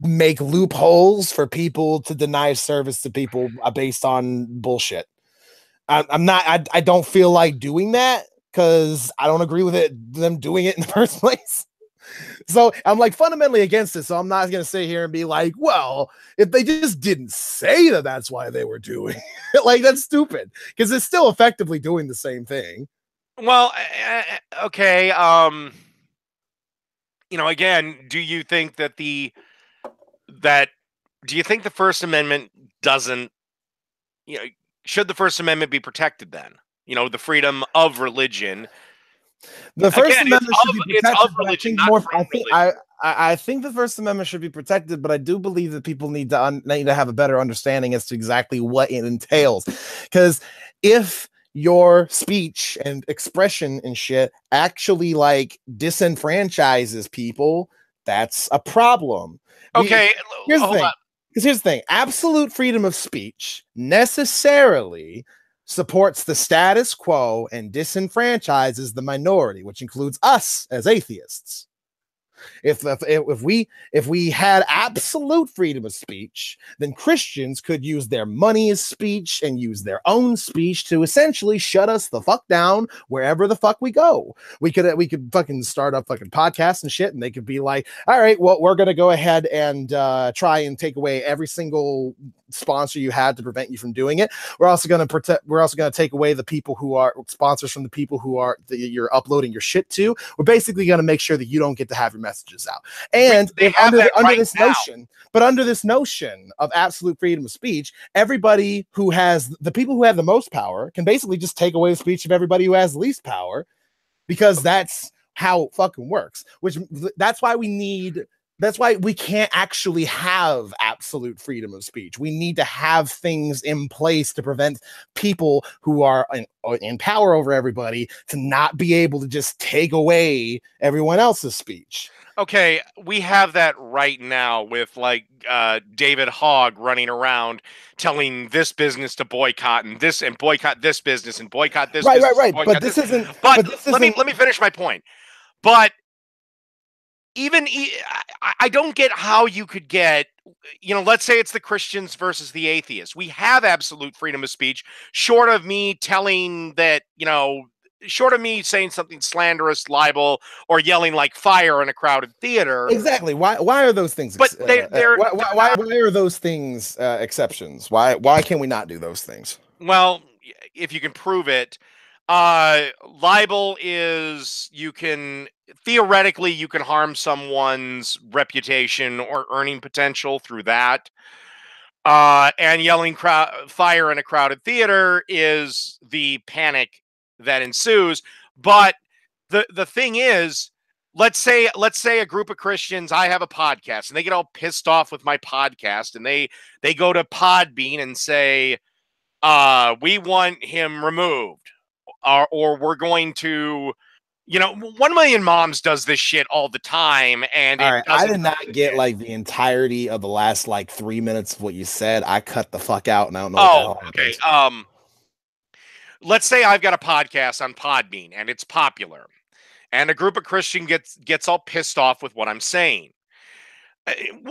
make loopholes for people to deny service to people based on bullshit. I'm not. I don't feel like doing that because I don't agree with them doing it in the first place. So I'm like fundamentally against it. So I'm not going to sit here and be like, well, if they just didn't say that that's why they were doing it, like, that's stupid, because it's still effectively doing the same thing. well, okay. You know, again, do you think that do you think the First Amendment doesn't, you know, should the First Amendment be protected then? You know, the freedom of religion. The First Again, Amendment should be protected, it's of religion, not from religion. I think the First Amendment should be protected, but I do believe that people need to have a better understanding as to exactly what it entails. Because if your speech and expression and shit actually like disenfranchises people, that's a problem. Okay, Here's the thing. Because here's the thing: absolute freedom of speech necessarily supports the status quo and disenfranchises the minority, which includes us as atheists. If we had absolute freedom of speech, then Christians could use their money as speech and use their own speech to essentially shut us the fuck down wherever the fuck we go. We could fucking start up fucking podcasts and shit, and they could be like, all right, well, we're gonna go ahead and try and take away every single sponsor you had to prevent you from doing it. We're also going to take away the people who are sponsors from the people who are that you're uploading your shit to. We're basically going to make sure that you don't get to have your messages out. And under this notion of absolute freedom of speech, everybody who has the people who have the most power can basically just take away the speech of everybody who has the least power, because that's how it fucking works. That's why we can't actually have absolute freedom of speech. We need to have things in place to prevent people who are in power over everybody to not be able to just take away everyone else's speech. Okay, we have that right now with like David Hogg running around telling this business to boycott and boycott this business and boycott this business. Right. But this isn't. But let me finish my point. But I don't get how you could get, let's say it's the Christians versus the atheists. We have absolute freedom of speech, short of me telling that, short of me saying something slanderous, libel, or yelling like fire in a crowded theater. Exactly. Why are those things? But why are those things exceptions? Why can we not do those things? Well, if you can prove it, libel is theoretically you can harm someone's reputation or earning potential through that. And yelling fire in a crowded theater is the panic that ensues. But the thing is, let's say a group of Christians, I have a podcast, and they get all pissed off with my podcast, and they go to Podbean and say, we want him removed, or we're going to, 1 Million Moms does this shit all the time. And I did not get like the entirety of the last like 3 minutes of what you said. I cut the fuck out, and I don't know. Oh, okay. Let's say I've got a podcast on Podbean and it's popular, and a group of Christian gets all pissed off with what I'm saying.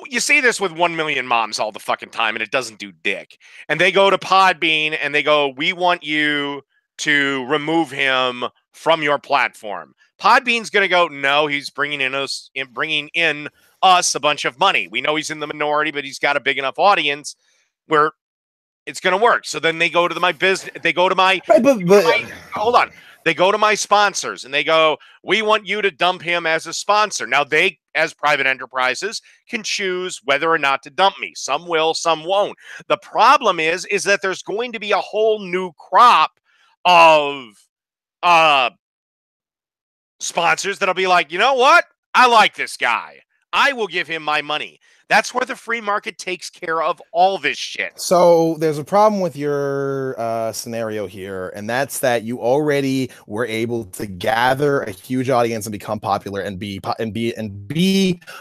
You see this with 1 Million Moms all the fucking time, and it doesn't do dick. And they go to Podbean and they go, we want you to remove him from your platform. Podbean's going to go, no, he's bringing in us a bunch of money. We know he's in the minority, but he's got a big enough audience where it's going to work. So then they go to my business. They go to my, hold on. They go to my sponsors and they go, we want you to dump him as a sponsor. Now they, as private enterprises, can choose whether or not to dump me. Some will, some won't. The problem is that there's going to be a whole new crop of sponsors that'll be like, you know what? I like this guy. I will give him my money. That's where the free market takes care of all this shit. So there's a problem with your scenario here, and that's that you already were able to gather a huge audience and become popular and be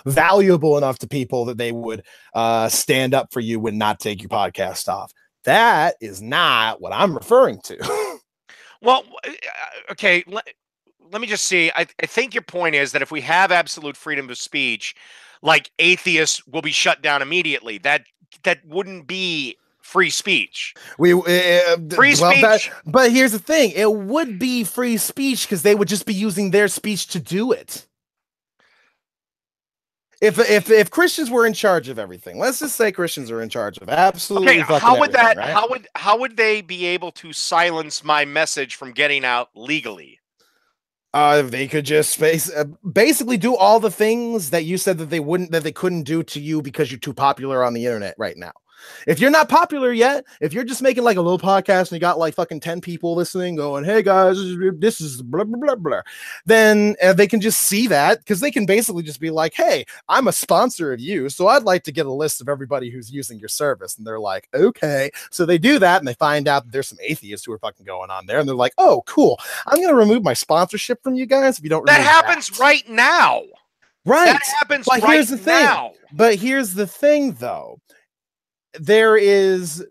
valuable enough to people that they would stand up for you and not take your podcast off. That is not what I'm referring to. Well, okay. Let me just see. I think your point is that if we have absolute freedom of speech, like atheists will be shut down immediately. That wouldn't be free speech. Free speech. But here's the thing: it would be free speech because they would just be using their speech to do it. If Christians were in charge of everything, let's just say Christians are in charge of absolutely. Okay, how would that? Right? How would they be able to silence my message from getting out legally? They could just basically do all the things that you said that they couldn't do to you because you're too popular on the internet right now. If you're not popular yet, if you're just making like a little podcast and you got like fucking 10 people listening going, hey guys, this is blah, blah, blah, blah, then they can just see that because they can basically just be like, hey, I'm a sponsor of you, so I'd like to get a list of everybody who's using your service. And they're like, okay. So they do that and they find out that there's some atheists who are fucking going on there. And they're like, oh, cool. I'm going to remove my sponsorship from you guys if you don't. That happens right now. Right. That happens right now. But here's the thing, though. There is,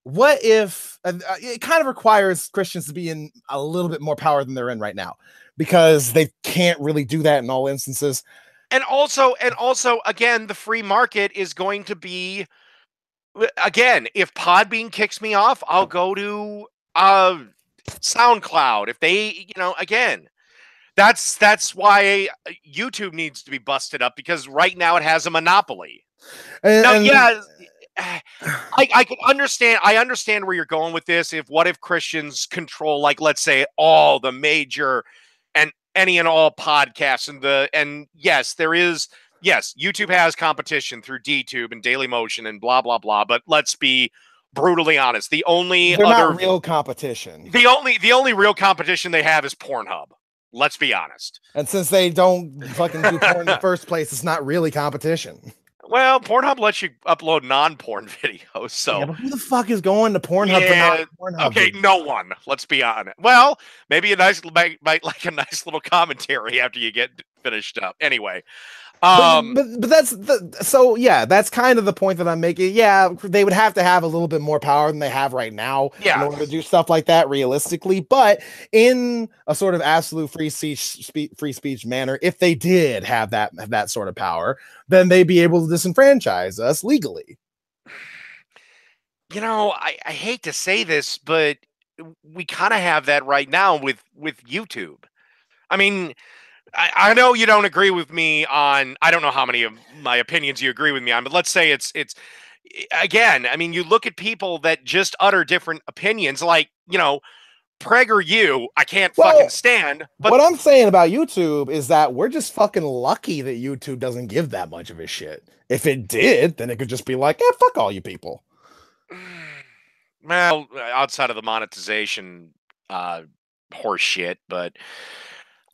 what if it kind of requires Christians to be in a little bit more power than they're in right now, because they can't really do that in all instances. And also, again, the free market is going to be, again, if Podbean kicks me off, I'll go to SoundCloud. If they, again, that's why YouTube needs to be busted up, because right now it has a monopoly. I can understand. I understand where you're going with this. What if Christians control, like, let's say, all the major and any and all podcasts, and yes, YouTube has competition through DTube and Dailymotion and blah blah blah. But let's be brutally honest. They're not real competition. The only real competition they have is Pornhub. Let's be honest. And since they don't fucking do porn in the first place, it's not really competition. Well, Pornhub lets you upload non-porn videos, Yeah, so but who the fuck is going to Pornhub for yeah. non-Pornhub Okay, videos? no one. Let's be honest. Well, maybe a nice might like a nice little commentary after you get finished up. Anyway, But um, that's so yeah, that's kind of the point that I'm making. Yeah, they would have to have a little bit more power than they have right now in yeah, order to do stuff like that realistically. But in a sort of absolute free speech manner, if they did have that sort of power, then they'd be able to disenfranchise us legally. I hate to say this, but we kind of have that right now with YouTube. I mean, I know you don't agree with me on. I don't know how many of my opinions you agree with me on, but let's say it's again. I mean, you look at people that just utter different opinions, like PragerU. I can't fucking Well, stand, but what I'm saying about YouTube is that we're just fucking lucky that YouTube doesn't give that much of a shit. If it did, then it could just be like, yeah, fuck all you people. well, outside of the monetization uh horse shit, but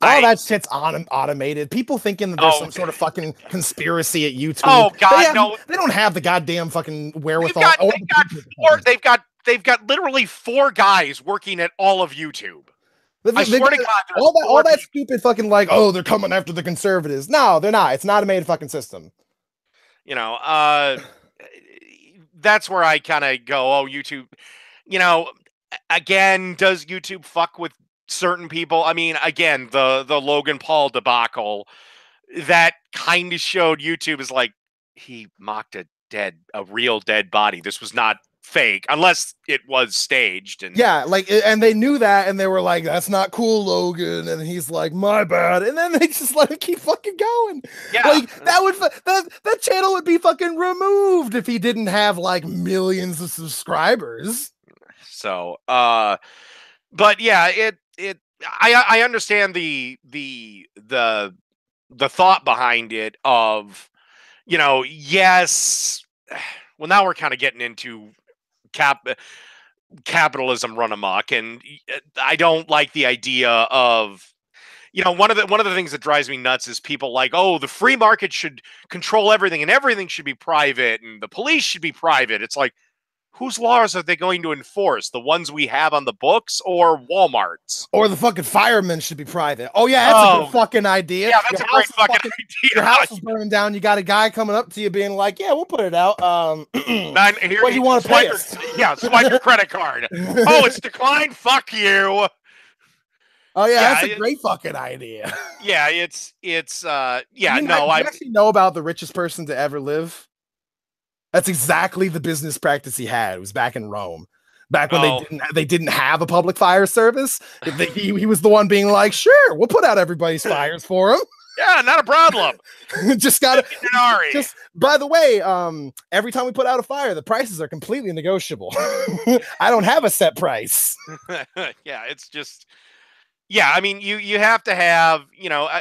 All I that shit's automated. People thinking that there's oh some sort of fucking conspiracy at YouTube. oh god, no. They don't have the goddamn fucking We've wherewithal got or they've the got people to four fucking they've got literally four guys working at all of YouTube. I they swear got to God, there's all four that people. stupid fucking like, oh, they're coming after the conservatives. No, they're not. It's not a made fucking system. You know, that's where I kind of go, oh, YouTube. You know, again, does YouTube fuck with certain people? I mean, again, the Logan Paul debacle that kind of showed YouTube is like he mocked a real dead body. This was not fake, unless it was staged. And Yeah, like, and they knew that, and they were like, "That's not cool, Logan." And he's like, "My bad." And then they just let him keep fucking going. yeah, Like that channel would be fucking removed if he didn't have like millions of subscribers. so but yeah, I understand the thought behind it of, yes, well, now we're kind of getting into cap capitalism run amok, and I don't like the idea of, one of the things that drives me nuts is people like, oh, the free market should control everything and everything should be private and the police should be private. It's like, whose laws are they going to enforce? The ones we have on the books or Walmart's? Or the fucking firemen should be private. Oh yeah, that's a good Oh, fucking idea. yeah, that's a great fucking Your idea. house is burning down. You got a guy coming up to you being like, "Yeah, we'll put it out. Here, What do you want to pay swipe us?" swipe your credit card. Oh, it's declined. Fuck you. Oh yeah, Yeah, that's a great fucking idea. yeah, yeah. You No, I actually know about the richest person to ever live? That's exactly the business practice he had. It was back in Rome. Back when oh they didn't have a public fire service. He was the one being like, "Sure, we'll put out everybody's fires for him." yeah, not a problem. Just gotta Denari. just by the way, every time we put out a fire, the prices are completely negotiable. I don't have a set price. Yeah, it's just yeah. I mean, you have to have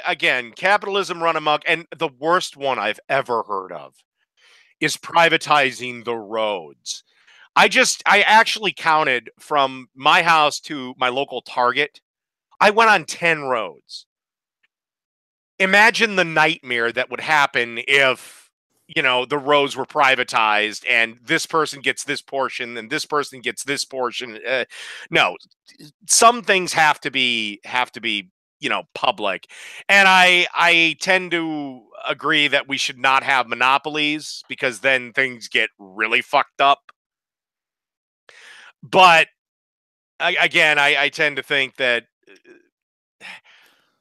again, capitalism run amok, and the worst one I've ever heard of is privatizing the roads. I actually counted from my house to my local Target. I went on 10 roads. Imagine the nightmare that would happen if, the roads were privatized and this person gets this portion and this person gets this portion. No, some things have to be, public. And I tend to agree that we should not have monopolies because then things get really fucked up. But again, I tend to think that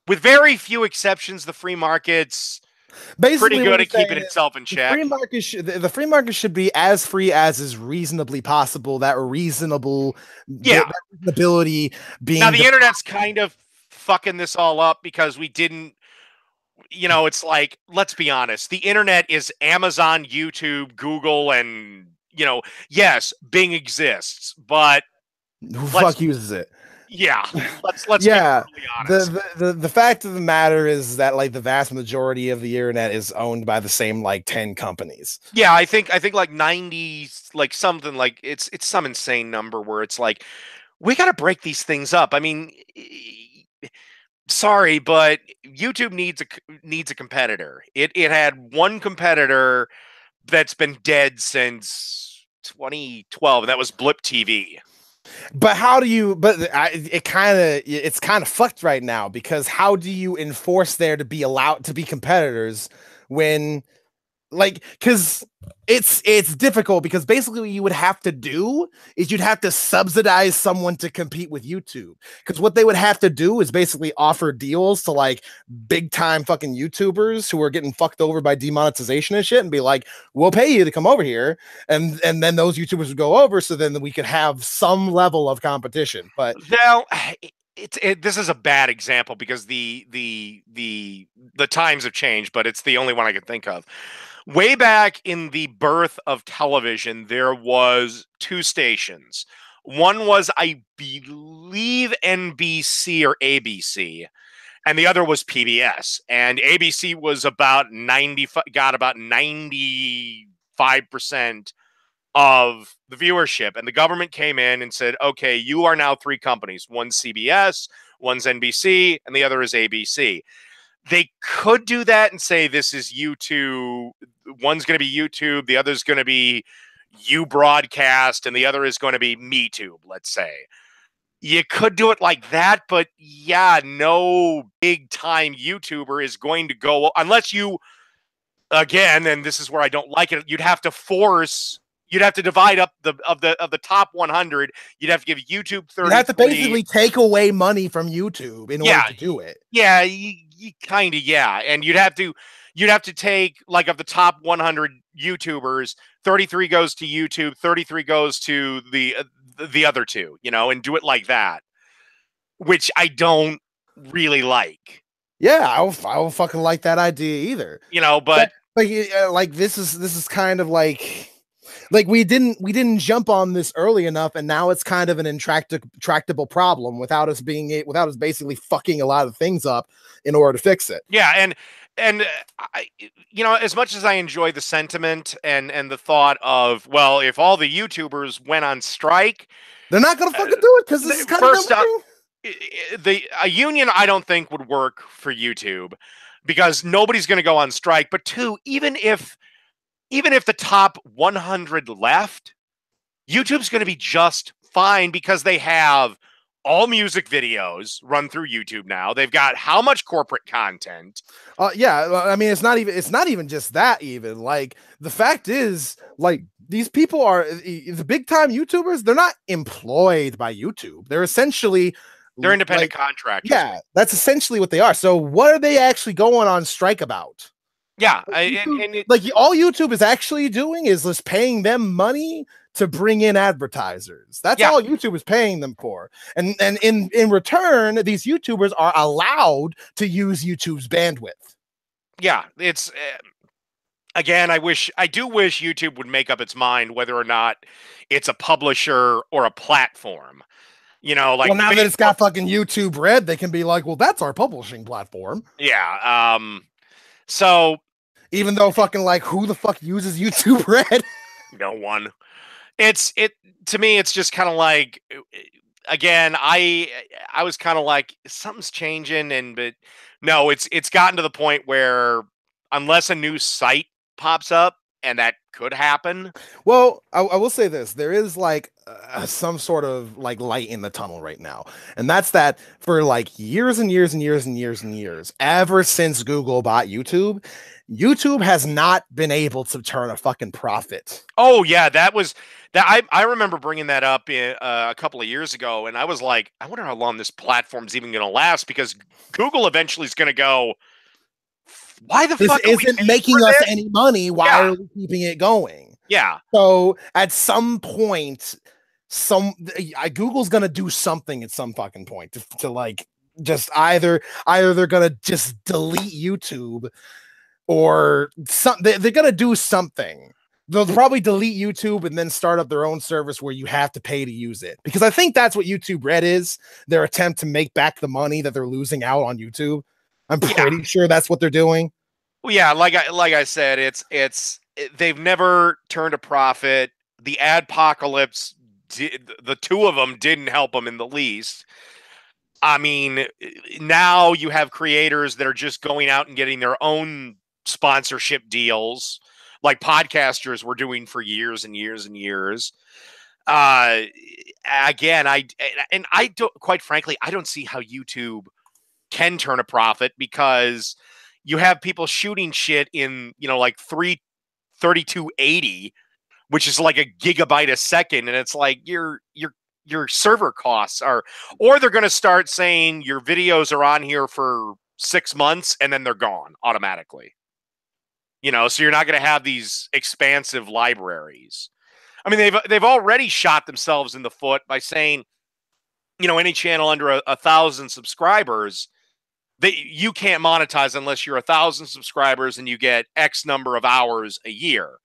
with very few exceptions, the free market's pretty Basically, what good you're at keeping saying is itself in check. the free market should be as free as is reasonably possible. That reasonable Yeah. that reasonability Now being the internet's kind of fucking this all up because we didn't. It's like, let's be honest. The internet is Amazon, YouTube, Google, and yes, Bing exists, but who let's fuck uses it. yeah, let's be Yeah, brutally honest. the fact of the matter is that like the vast majority of the internet is owned by the same like 10 companies. Yeah, I think like 90, like something like it's some insane number where it's like we got to break these things up. I mean, sorry, but YouTube needs a competitor. It had one competitor that's been dead since 2012, and that was Blip TV. But how do you? But it's kind of fucked right now, because how do you enforce there to be allowed to be competitors when, like, because it's difficult, because basically what you would have to do is you'd have to subsidize someone to compete with YouTube, because what they would have to do is basically offer deals to like big time fucking YouTubers who are getting fucked over by demonetization and shit, and be like, we'll pay you to come over here, and then those YouTubers would go over, so then we could have some level of competition. But Now, this is a bad example because the times have changed, but it's the only one I can think of. Way back in the birth of television, there was two stations. One was, I believe, NBC or ABC, and the other was PBS. And ABC was about 95% of the viewership. And the government came in and said, okay, you are now three companies. One's CBS, one's NBC, and the other is ABC. They could do that and say, this is YouTube. One's going to be YouTube, the other's going to be You Broadcast, and the other is going to be MeTube, let's say. You could do it like that, but yeah, no big time YouTuber is going to go, unless you, again, and this is where I don't like it, you'd have to divide up the top 100. You'd have to give YouTube 30. you have to basically take away money from YouTube in order to do it. Yeah, you kind of, yeah. And you'd have to take, like, of the top 100 YouTubers, 33 goes to YouTube, 33 goes to the other two, and do it like that, which I don't really like. Yeah, I don't fucking like that idea either. But like this is kind of like we didn't jump on this early enough, and now it's kind of an intractable problem without us basically fucking a lot of things up in order to fix it. Yeah, and I, as much as I enjoy the sentiment and the thought of, well, if all the YouTubers went on strike, they're not gonna fucking do it, because this is kind first of a union I don't think would work for YouTube, because nobody's going to go on strike. But two, even if the top 100 left, YouTube's going to be just fine, because they have all music videos run through YouTube now. They've got how much corporate content. Yeah, I mean, it's not even just that. Even, like, the fact is, like, these people are the big time YouTubers. They're not employed by YouTube. They're independent contractors. Yeah, that's essentially what they are. So what are they actually going on strike about? Yeah, all YouTube is actually doing is just paying them money to bring in advertisers. That's all YouTube is paying them for. And in return, these YouTubers are allowed to use YouTube's bandwidth. Yeah, it's again, I do wish YouTube would make up its mind whether or not it's a publisher or a platform. Like, well, now that it's got fucking YouTube Red, they can be like, well, that's our publishing platform. Yeah. So even though fucking, like, who the fuck uses YouTube Red? No one. To me, it's just kind of like, again, I was kind of like, something's changing, but no, it's gotten to the point where, unless a new site pops up, and that could happen. Well, I will say this: there is like some sort of like light in the tunnel right now, and that's that for like years and years and years and years and years, ever since Google bought YouTube, YouTube has not been able to turn a fucking profit. Oh yeah, that was that. I remember bringing that up a couple of years ago, and I was like, I wonder how long this platform's even going to last, because Google eventually is going to go, why the fuck isn't making us any money? Why are we keeping it going? Yeah. So at some point, Google's gonna do something at some fucking point to like just either they're gonna just delete YouTube, or they're gonna do something. They'll probably delete YouTube and then start up their own service where you have to pay to use it, because I think that's what YouTube Red is. Their attempt to make back the money that they're losing out on YouTube. I'm pretty sure that's what they're doing. Well, yeah, like I said, they've never turned a profit. The adpocalypse, the two of them didn't help them in the least. I mean, now you have creators that are just going out and getting their own sponsorship deals. like podcasters were doing for years and years and years. Again, I don't, quite frankly, I don't see how YouTube can turn a profit, because you have people shooting shit in, like 3280, which is like a gigabyte a second, and it's like your server costs are, or they're going to start saying your videos are on here for 6 months and then they're gone automatically. So you're not going to have these expansive libraries. I mean, they've already shot themselves in the foot by saying, any channel under 1,000 subscribers, you can't monetize unless you're 1,000 subscribers and you get X number of hours a year,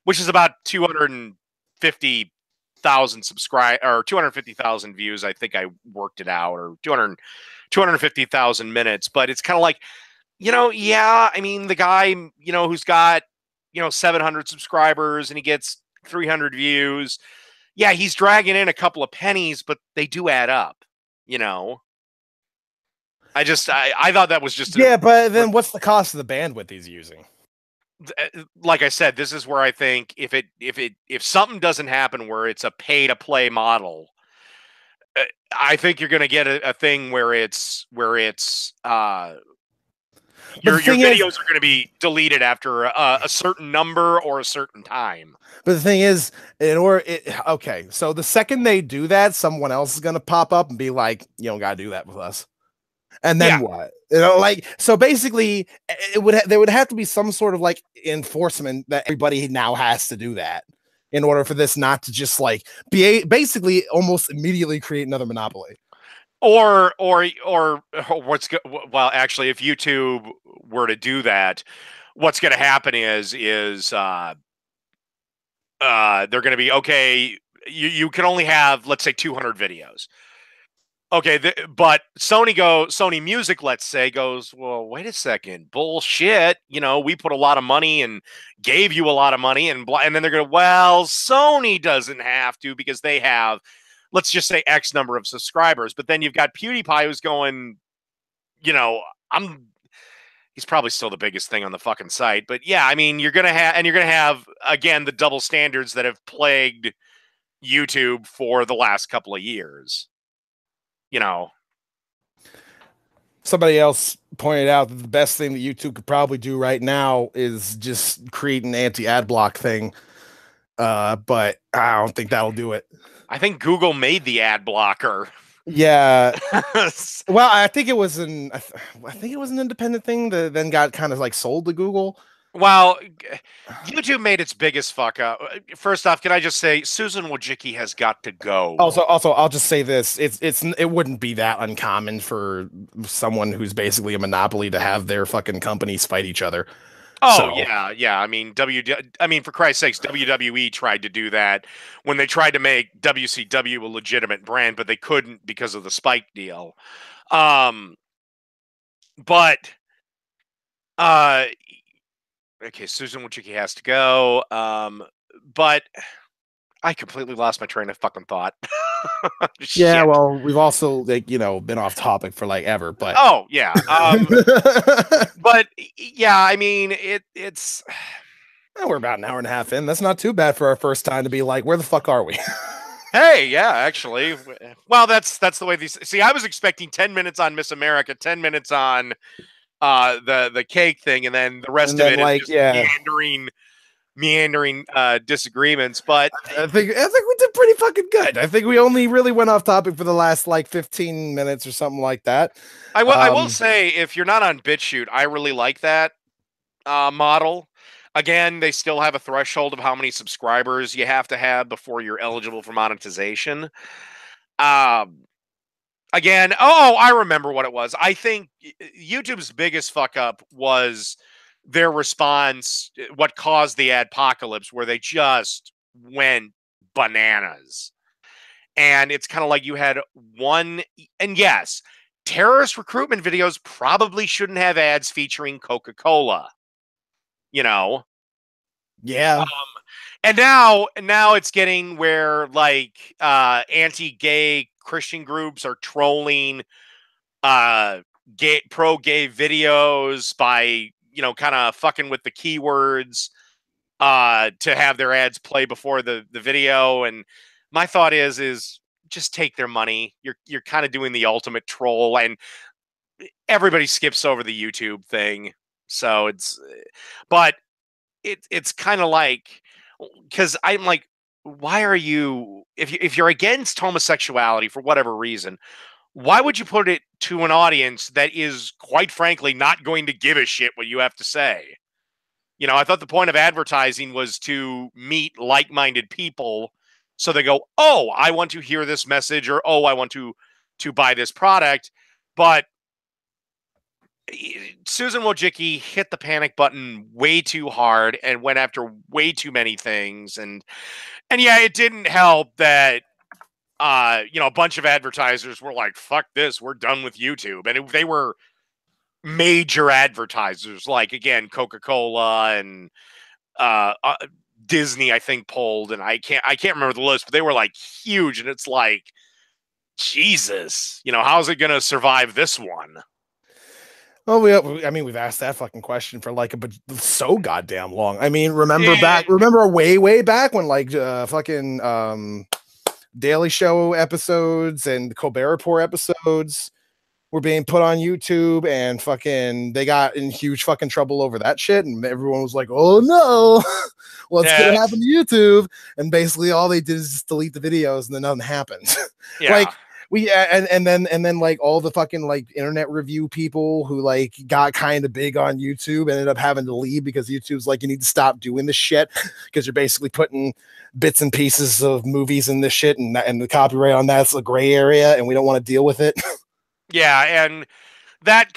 which is about 250,000 or 250,000 views. I think I worked it out, or 250,000 minutes. But it's kind of like, yeah, I mean, the guy, who's got, 700 subscribers and he gets 300 views. Yeah, he's dragging in a couple of pennies, but they do add up, I thought that was just but then what's the cost of the bandwidth he's using? Like I said, this is where I think if something doesn't happen where it's a pay to play model, I think you're going to get a thing where it's your videos are going to be deleted after a certain number or a certain time. But the thing is, okay, so the second they do that, someone else is going to pop up and be like, you don't got to do that with us. And then what? So basically, there would have to be some sort of like enforcement that everybody now has to do that in order for this not to just like be basically almost immediately create another monopoly. Or well, actually, if YouTube were to do that, what's going to happen is they're going to be, okay, you can only have, let's say, 200 videos. Okay, but Sony Music, let's say, goes, well, wait a second, bullshit. We put a lot of money and gave you a lot of money, and then they're going to, well, Sony doesn't have to because they have, let's just say, X number of subscribers. But then you've got PewDiePie who's going, he's probably still the biggest thing on the fucking site. But yeah, I mean, you're going to have, again, the double standards that have plagued YouTube for the last couple of years. Somebody else pointed out that the best thing that YouTube could probably do right now is just create an anti-ad block thing. But I don't think that'll do it. I think Google made the ad blocker. Yeah. Well, I think it was an independent thing that then got kind of like sold to Google. Well, YouTube made its biggest fuck up. First off, can I just say Susan Wojcicki has got to go. Also, I'll just say this: it wouldn't be that uncommon for someone who's basically a monopoly to have their fucking companies fight each other. Oh, so. Yeah. I mean, for Christ's sakes, WWE tried to do that when they tried to make WCW a legitimate brand, but they couldn't because of the Spike deal. Okay, Susan Wojcicki has to go. But I completely lost my train of fucking thought. Yeah, well, we've also been off topic for like ever, but oh yeah. But yeah, I mean it's we're about an hour and a half in. That's not too bad for our first time to be like, where the fuck are we? Hey, yeah, actually. Well, that's the way these see, I was expecting 10 minutes on Miss America, 10 minutes on the cake thing, and then the rest of it is just meandering disagreements. But I think we did pretty fucking good. I think we only really went off topic for the last like 15 minutes or something like that. I will say, if you're not on BitChute, I really like that model. Again, they still have a threshold of how many subscribers you have to have before you're eligible for monetization. Again, I remember what it was. I think YouTube's biggest fuck up was their response, what caused the adpocalypse, where they just went bananas. And it's kind of like you had one, and yes, terrorist recruitment videos probably shouldn't have ads featuring Coca-Cola. Yeah. And now it's getting where like anti-gay Christian groups are trolling pro-gay videos by kind of fucking with the keywords. to have their ads play before the video. And my thought is just take their money. You're kind of doing the ultimate troll, and everybody skips over the YouTube thing. So but it's kind of like, because I'm like, why are you, if you're against homosexuality for whatever reason, why would you put it to an audience that is, quite frankly, not going to give a shit what you have to say? You know, I thought the point of advertising was to meet like-minded people, so they go, "Oh, I want to hear this message," or "Oh, I want to buy this product." But Susan Wojcicki hit the panic button way too hard and went after way too many things, and yeah, it didn't help that a bunch of advertisers were like, "Fuck this, we're done with YouTube," and they were major advertisers, like, again, Coca-Cola and Disney, I think, pulled, and I can't remember the list, but they were like huge, and it's like, Jesus, how's it gonna survive this one? Well, I mean, we've asked that fucking question for like so goddamn long. I mean, remember way back when like fucking Daily Show episodes and Colbert Report episodes were being put on YouTube, and fucking they got in huge fucking trouble over that shit, and everyone was like, "Oh no, what's gonna happen to YouTube?" And basically, all they did is just delete the videos, and then nothing happened. Yeah. Like and then like all the fucking like internet review people who like got kind of big on YouTube ended up having to leave because YouTube's like, you need to stop doing this shit because you're basically putting bits and pieces of movies in this shit, and the copyright on that's a gray area, and we don't want to deal with it. Yeah, and that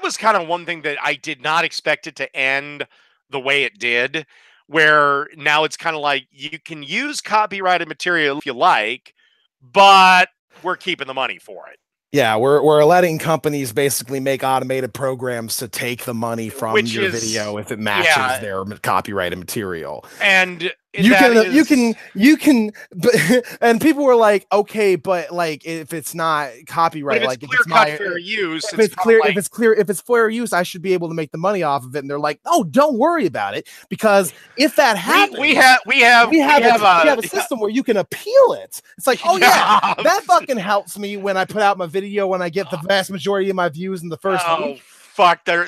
was kind of one thing that I did not expect it to end the way it did, where now it's kind of like, you can use copyrighted material if you like, but we're keeping the money for it. Yeah, we're letting companies basically make automated programs to take the money from your video if it matches their copyrighted material. And you can, but, and people were like, okay, but like if it's not copyright, like if it's fair use, if it's fair use, I should be able to make the money off of it. And they're like, oh, don't worry about it, because if that happens, we have a system where you can appeal it. It's like, oh yeah, that fucking helps me when I put out my video, when I get the vast majority of my views in the first week. Fuck, their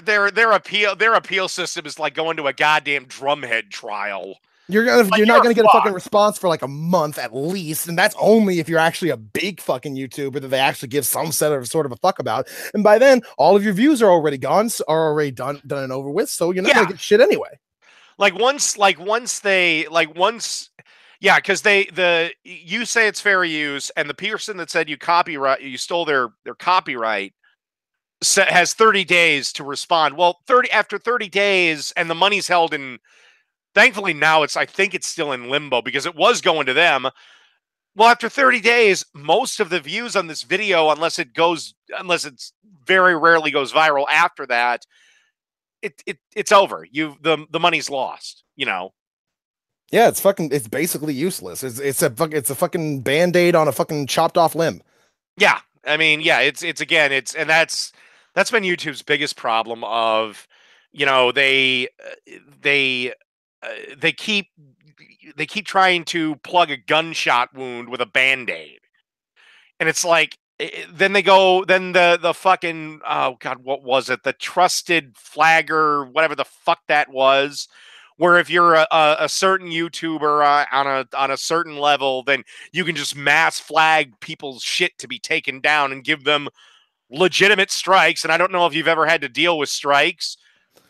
appeal system is like going to a goddamn drumhead trial. You're not gonna get a fucking response for like a month at least, and that's only if you're actually a big fucking YouTuber that they actually give some sort of a fuck about. And by then, all of your views are already gone, are already done and over with. So you're not gonna get shit anyway. Because you say it's fair use, and the person that said you stole their copyright has 30 days to respond. Well, after 30 days, and the money's held in. Thankfully, now I think it's still in limbo because it was going to them. Well, after 30 days, most of the views on this video, unless it's very rarely goes viral after that, it's over. The money's lost, Yeah, it's basically useless. It's a fucking Band-Aid on a fucking chopped off limb. Yeah. I mean, yeah, that's been YouTube's biggest problem of, they keep trying to plug a gunshot wound with a Band-Aid. And it's like, then the fucking, oh God, what was it? The trusted flagger, whatever the fuck that was, where if you're a certain YouTuber on a certain level, then you can just mass flag people's shit to be taken down and give them legitimate strikes. And I don't know if you've ever had to deal with strikes,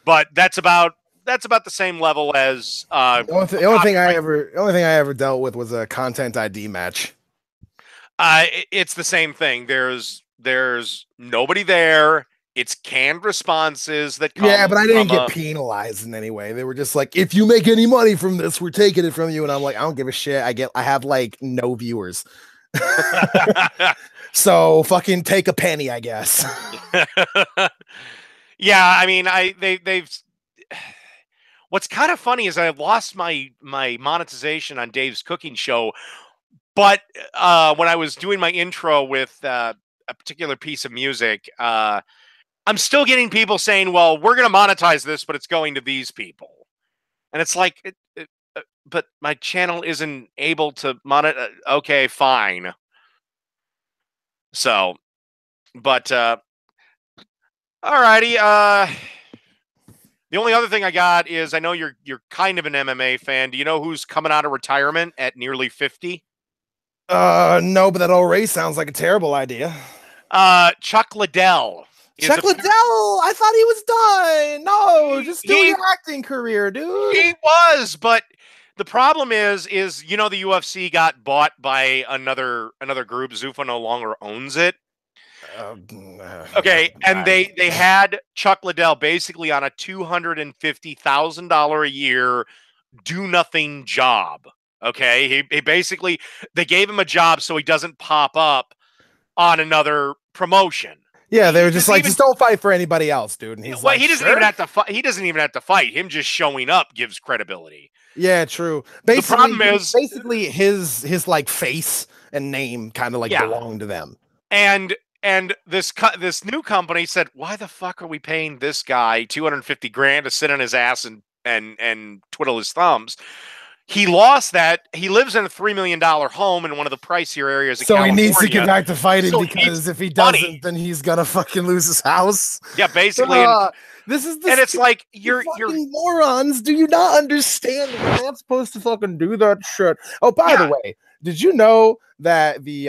but that's about the same level as the only thing I ever dealt with was a content ID match. It's the same thing. There's nobody there. It's canned responses that come. Yeah, but I didn't get penalized in any way. They were just like, if you make any money from this, we're taking it from you. And I'm like, I don't give a shit. I have like no viewers. So fucking take a penny, I guess. Yeah, I mean, they've. What's kind of funny is I've lost my monetization on Dave's cooking show, but when I was doing my intro with a particular piece of music, I'm still getting people saying, "Well, we're going to monetize this, but it's going to these people." And it's like, but my channel isn't able to monitor. Okay, fine. So, but alrighty. The only other thing I got is I know you're kind of an MMA fan. Do you know who's coming out of retirement at nearly 50? No, but that old race sounds like a terrible idea. Chuck Liddell. Chuck Liddell, I thought he was done. No, just do your acting career, dude. He was, but the problem is the UFC got bought by another group. Zuffa no longer owns it. Okay, and they had Chuck Liddell basically on a $250,000 a year do nothing job. Okay, he basically, they gave him a job so he doesn't pop up on another promotion. Yeah, they were just like, just don't fight for anybody else, dude. And he's like, he doesn't even have to fight. He doesn't even have to fight. Him just showing up gives credibility. Yeah, true. Basically, the problem is basically his like face and name kind of like belong to them. And this new company said, why the fuck are we paying this guy $250,000 to sit on his ass and twiddle his thumbs? He lost that. He lives in a $3 million home in one of the pricier areas of California. So he needs to get back to fighting, because if he doesn't, then he's gonna fucking lose his house. Yeah, basically. This is and it's like you're morons. Do you not understand? You're not supposed to fucking do that shit. Oh, by the way, did you know that the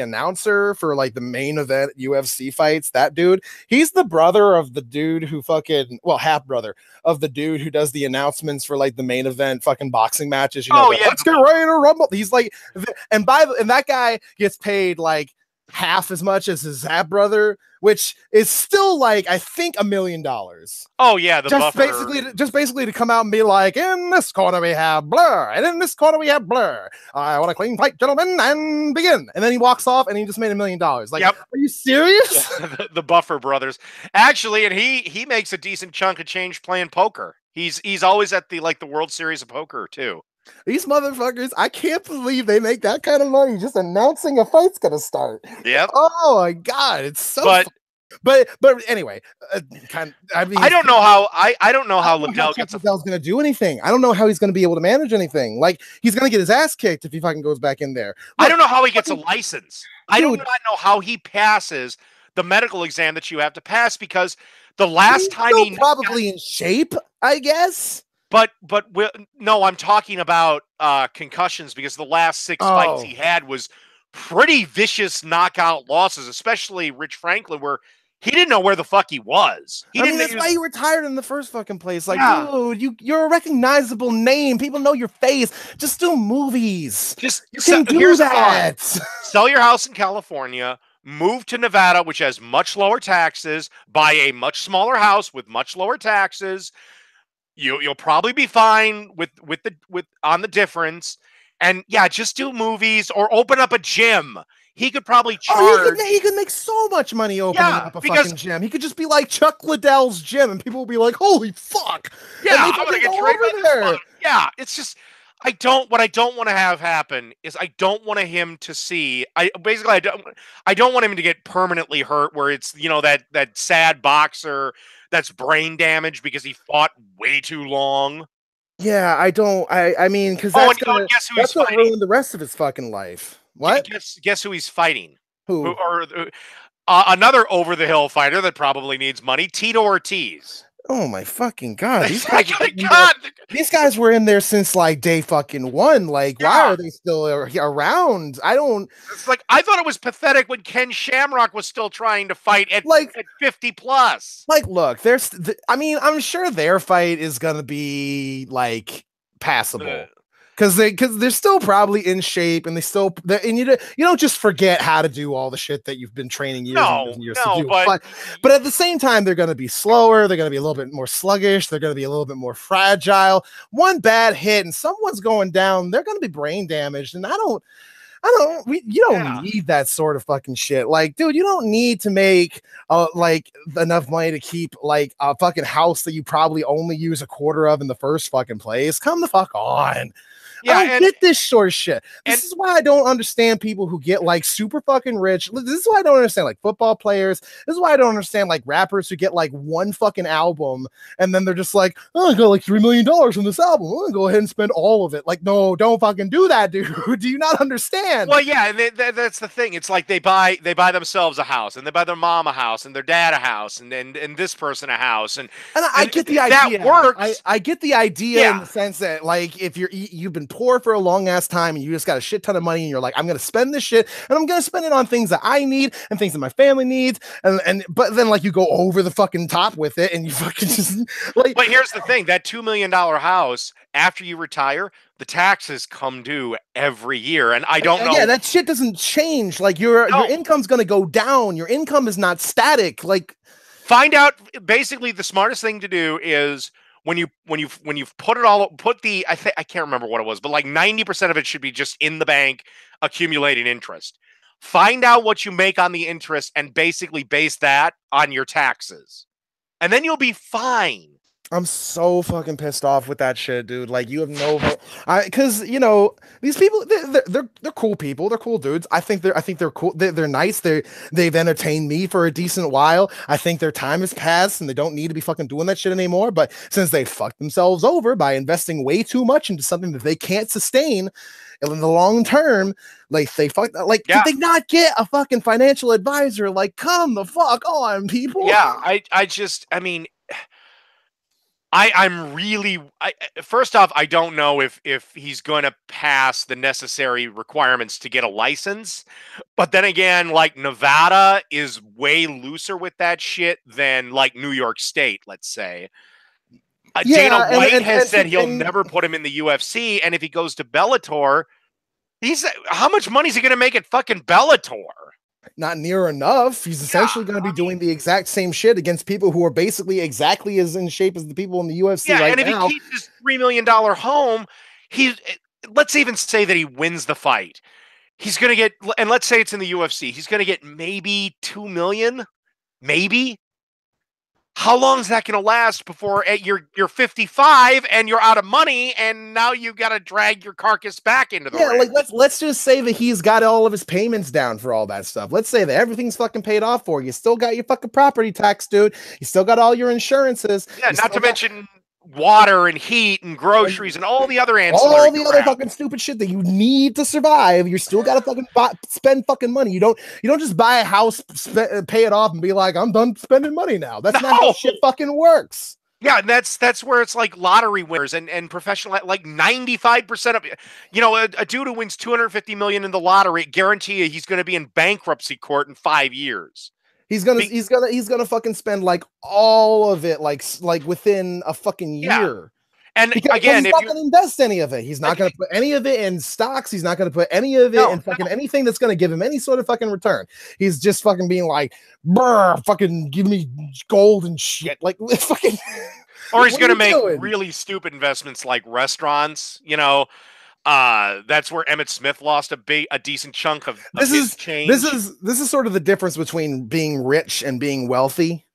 announcer for like the main event UFC fights, that dude, he's the brother of the dude who fucking, well, half brother of the dude who does the announcements for like the main event fucking boxing matches. You know, let's get ready to rumble. He's like, and that guy gets paid like half as much as his half brother, which is still like, I think, $1 million. Oh yeah, just basically to come out and be like, in this corner we have Blur, and in this corner we have Blur. I want a clean fight, gentlemen, and begin. And then he walks off, and he just made $1 million. Like, are you serious? Yeah, the Buffer brothers, actually, and he makes a decent chunk of change playing poker. He's always at the World Series of Poker too. These motherfuckers, I can't believe they make that kind of money just announcing a fight's gonna start. Yep. Oh my god, it's so. But anyway, I mean, I don't know how Liddell's gonna do anything. I don't know how he's gonna be able to manage anything. Like, he's gonna get his ass kicked if he fucking goes back in there. Look, I don't know how he gets a license. I do not know how he passes the medical exam that you have to pass, because the last time he probably in shape, I guess. But no, I'm talking about concussions, because the last 6 fights he had was pretty vicious knockout losses, especially Rich Franklin, where he didn't know where the fuck he was. That's why you retired in the first fucking place. Like, dude, you're a recognizable name. People know your face. Just do movies. You can do that. Sell your house in California. Move to Nevada, which has much lower taxes. Buy a much smaller house with much lower taxes. You'll probably be fine with on the difference. And yeah, just do movies or open up a gym. He could probably charge. He could make so much money opening up a fucking gym. He could just be like Chuck Liddell's gym, and people will be like, "Holy fuck!" Yeah, I'm gonna get traded there. Yeah, it's just what I don't want to have happen is I don't want him to see. I don't want him to get permanently hurt, where it's that sad boxer that's brain damaged because he fought way too long. Yeah, I mean, because that's gonna ruin the rest of his fucking life. What? Guess who he's fighting? Who? Another over-the-hill fighter that probably needs money, Tito Ortiz. Oh my fucking god! These guys were in there since like day fucking one. Like, why are they still around? It's like, I thought it was pathetic when Ken Shamrock was still trying to fight at 50 plus. Like, look, I mean, I'm sure their fight is gonna be like passable. Because they're still probably in shape, and you don't just forget how to do all the shit that you've been training years and years to do. But at the same time, they're going to be slower. They're going to be a little bit more sluggish. They're going to be a little bit more fragile. One bad hit and someone's going down. They're going to be brain damaged. And you don't need that sort of fucking shit. Like, dude, you don't need to make like enough money to keep like a fucking house that you probably only use a quarter of in the first fucking place. Come the fuck on. Yeah, I don't get this sort of shit. This is why I don't understand people who get like super fucking rich. This is why I don't understand like football players. This is why I don't understand like rappers who get like one fucking album and then they're just like, oh, I got like $3 million from this album. I'm gonna go ahead and spend all of it. Like, no, don't fucking do that, dude. Do you not understand? Well, yeah, that's the thing. It's like they buy themselves a house, and they buy their mom a house, and their dad a house, and this person a house, and I get the idea. That works. I get the idea in the sense that like if you've been poor for a long ass time and you just got a shit ton of money and you're like, I'm gonna spend this shit and I'm gonna spend it on things that I need and things that my family needs, and but then like you go over the fucking top with it and you fucking just like. But here's the thing: that $2 million house, after you retire, the taxes come due every year, and I don't know. Yeah, that shit doesn't change. Like your income's gonna go down. Your income is not static. Like, find out. Basically, the smartest thing to do is when you've put it all, I can't remember what it was, but like 90% of it should be just in the bank accumulating interest. Find out what you make on the interest and basically base that on your taxes, and then you'll be fine. I'm so fucking pissed off with that shit, dude. Like, you have no, because you know these people, they're cool people. They're cool dudes. I think they're cool. They're nice. They've entertained me for a decent while. I think their time has passed and they don't need to be fucking doing that shit anymore. But since they fucked themselves over by investing way too much into something that they can't sustain in the long term, like did they not get a fucking financial advisor? Like, come the fuck on, people. Yeah, I mean. First off, I don't know if he's going to pass the necessary requirements to get a license. But then again, like Nevada is way looser with that shit than like New York State, let's say. Dana White has said he'll never put him in the UFC. And if he goes to Bellator, how much money is he going to make at fucking Bellator? Not near enough. He's essentially going to be doing the exact same shit against people who are basically exactly as in shape as the people in the UFC right now. And if he keeps his $3 million home, let's even say that he wins the fight. He's going to get, and let's say it's in the UFC, he's going to get maybe $2 million, maybe. How long is that going to last before you're 55 and you're out of money and now you got to drag your carcass back into the ring? Like let's just say that he's got all of his payments down for all that stuff. Let's say that everything's fucking paid off for you. Still got your fucking property tax, dude. You still got all your insurances. Yeah, not to mention water and heat and groceries and all the other ancillary all the other fucking stupid shit that you need to survive. You're still got to fucking spend fucking money. You don't just buy a house, pay it off, and be like, I'm done spending money now. That's not how shit fucking works. Yeah, and that's where it's like lottery winners and professional, like 95% of, you know, a dude who wins $250 million in the lottery, guarantee you he's going to be in bankruptcy court in 5 years. He's gonna fucking spend like all of it, like within a fucking year. And again, he's not gonna invest any of it. He's not gonna put any of it in stocks. He's not gonna put any of it in fucking anything that's gonna give him any sort of fucking return. He's just fucking being like, brr, fucking give me gold and shit. Like fucking. Or he's gonna make really stupid investments like restaurants, you know. That's where Emmett Smith lost a decent chunk of his change. This is sort of the difference between being rich and being wealthy.